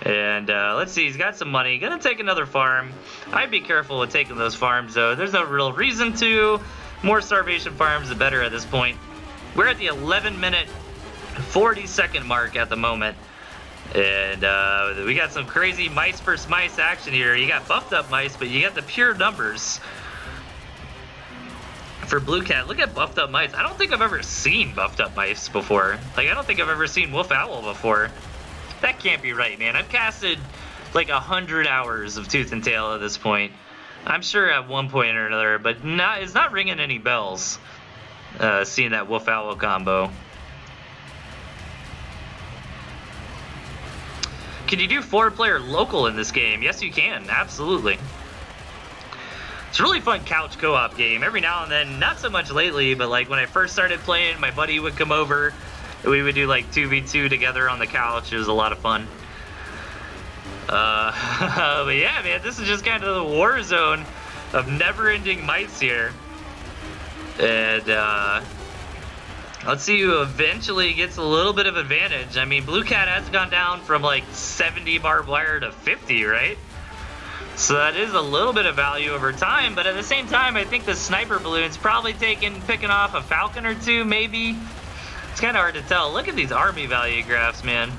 And let's see, he's got some money. Gonna take another farm. I'd be careful with taking those farms, though. There's no real reason to. More starvation farms, the better at this point. We're at the 11-minute, 40-second mark at the moment. And we got some crazy mice versus mice action here. You got buffed up mice, but you got the pure numbers for Blue Cat. Look at buffed up mice. I don't think I've ever seen buffed up mice before. Like, I don't think I've ever seen Wolf Owl before. That can't be right, man. I've casted like 100 hours of Tooth and Tail at this point. I'm sure at one point or another, but it's not ringing any bells seeing that Wolf Owl combo. Can you do 4-player local in this game? Yes, you can. Absolutely. It's a really fun couch co-op game. Every now and then, not so much lately, but like when I first started playing, my buddy would come over. We would do like 2v2 together on the couch. It was a lot of fun. But yeah, man, this is just kind of the war zone of never-ending mice here. And let's see who eventually gets a little bit of advantage. I mean, Blue Cat has gone down from like 70 barbed wire to 50, right? So that is a little bit of value over time, but at the same time, I think the sniper balloon's probably picking off a falcon or two, maybe. It's kind of hard to tell. Look at these army value graphs, man.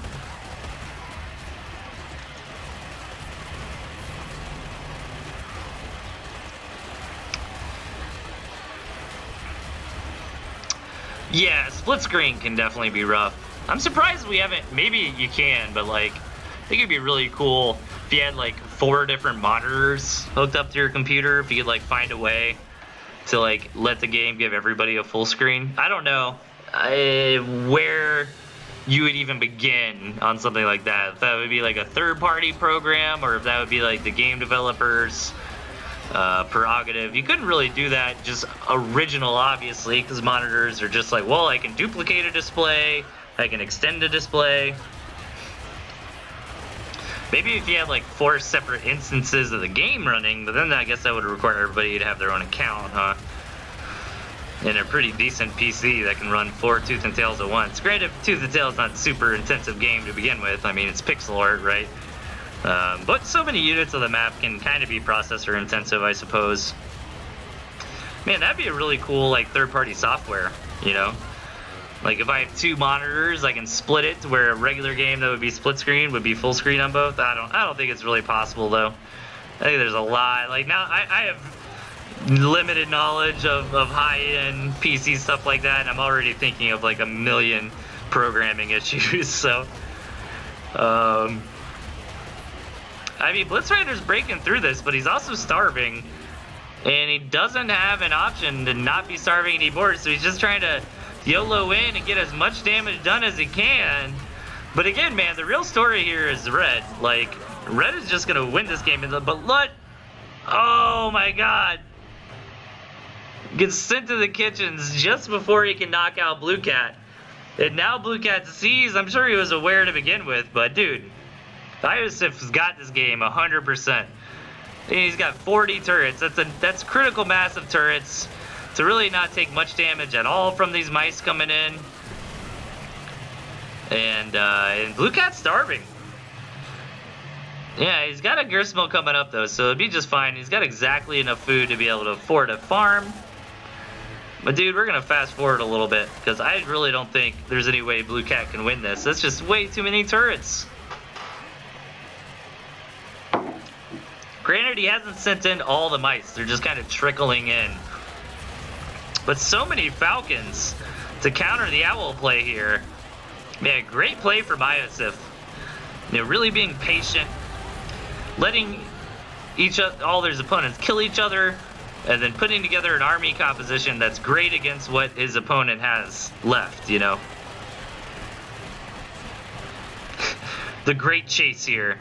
Yeah, split screen can definitely be rough. I'm surprised we haven't, maybe you can, but like, I think it'd be really cool if you had like 4 different monitors hooked up to your computer, if you could like find a way to like let the game give everybody a full screen. I don't know where you would even begin on something like that. If that would be like a third-party program, or if that would be like the game developers' prerogative. You couldn't really do that just original, obviously, because monitors are just like, well, I can duplicate a display, I can extend a display. Maybe if you had like 4 separate instances of the game running, but then I guess that would require everybody to have their own account, huh? And a pretty decent PC that can run 4 Tooth and Tails at once. Granted, Tooth and Tails is not a super intensive game to begin with. I mean, it's pixel art, right? But so many units of the map can kind of be processor intensive, I suppose. Man, that'd be a really cool like third-party software, you know? Like if I have 2 monitors, I can split it to where a regular game that would be split screen would be full screen on both. I don't think it's really possible though. I think there's a lot. Like now I have limited knowledge of high-end PC stuff like that, and I'm already thinking of like a million programming issues. So I mean, Blitzrider's breaking through this, but he's also starving, and he doesn't have an option to not be starving anymore, so he's just trying to YOLO in and get as much damage done as he can. But again, man, the real story here is Red. Like, Red is just gonna win this game, but look, oh my god. Gets sent to the kitchens just before he can knock out Blue Cat. And now Blue Cat sees, I'm sure he was aware to begin with, but dude, Iosif's got this game 100%. And he's got 40 turrets. That's critical mass of turrets to really not take much damage at all from these mice coming in. And Blue Cat's starving. Yeah, he's got a Gristmill coming up though, so it'd be just fine. He's got exactly enough food to be able to afford a farm. But dude, we're gonna fast forward a little bit, because I really don't think there's any way Blue Cat can win this. That's just way too many turrets. Granted, he hasn't sent in all the mice. They're just kind of trickling in. But so many Falcons to counter the Owl play here. Man, great play from Iosif. You know, really being patient, letting all their opponents kill each other, and then putting together an army composition that's great against what his opponent has left, you know. The great chase here.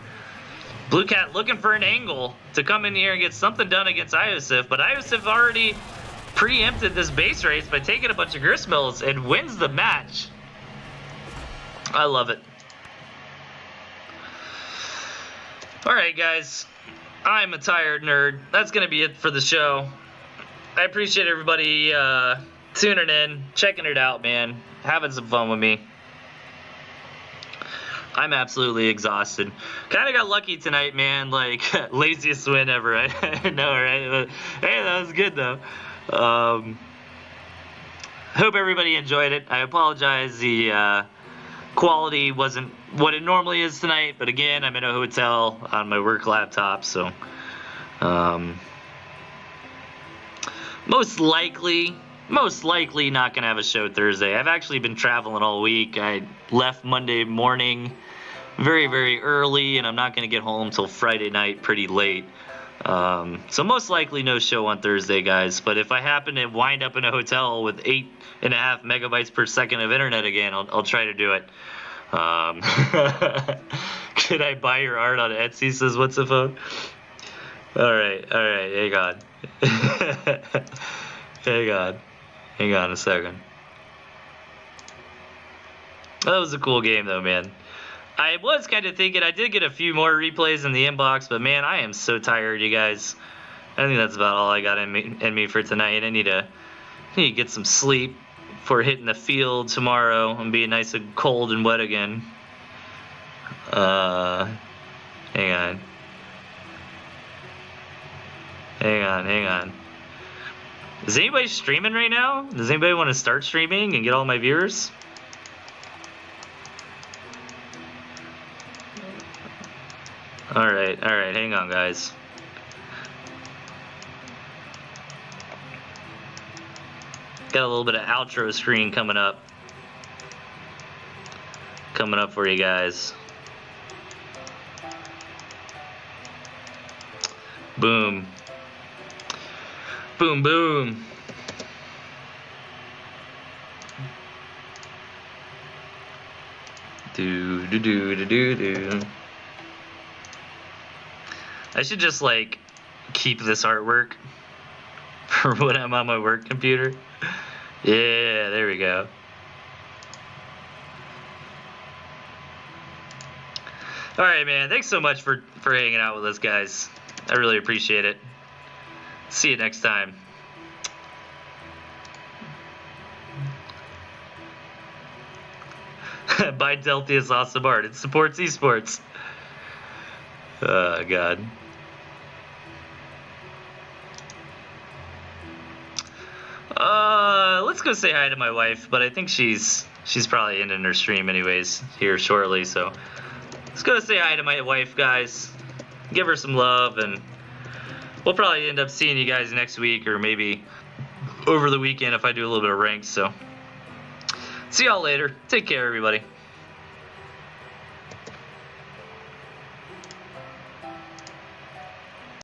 Blue Cat looking for an angle to come in here and get something done against Iosif, but Iosif already preempted this base race by taking a bunch of Gristmills and wins the match. I love it. Alright guys, I'm a tired nerd. That's going to be it for the show. I appreciate everybody tuning in, checking it out, man. Having some fun with me. I'm absolutely exhausted. Kind of got lucky tonight, man. Like, laziest win ever. I know, right? But, hey, that was good, though. Hope everybody enjoyed it. I apologize. The quality wasn't what it normally is tonight. But again, I'm in a hotel on my work laptop. So, most likely not going to have a show Thursday. I've actually been traveling all week. I left Monday morning very, very early, and I'm not going to get home till Friday night pretty late. So most likely no show on Thursday, guys. But if I happen to wind up in a hotel with 8.5 megabytes per second of internet again, I'll try to do it. Could I buy your art on Etsy, says What's the Phone? All right, hang on. Hang on a second. That was a cool game, though, man. I was kind of thinking I did get a few more replays in the inbox, but man, I am so tired, you guys. I think that's about all I got in me for tonight. I need to get some sleep before hitting the field tomorrow and being nice and cold and wet again. Hang on. Is anybody streaming right now? Does anybody want to start streaming and get all my viewers? Alright, hang on, guys. Got a little bit of outro screen coming up. For you guys. Boom. Boom, boom. Do. I should just, like, keep this artwork for when I'm on my work computer. Yeah, there we go. Alright, man. Thanks so much for hanging out with us, guys. I really appreciate it. See you next time. Buy Delthius awesome art. It supports esports. Oh, God. Let's go say hi to my wife, but I think she's She's probably ending her stream anyways here shortly, so let's go say hi to my wife, guys. Give her some love, and we'll probably end up seeing you guys next week or maybe over the weekend if I do a little bit of ranks. So see y'all later. Take care, everybody.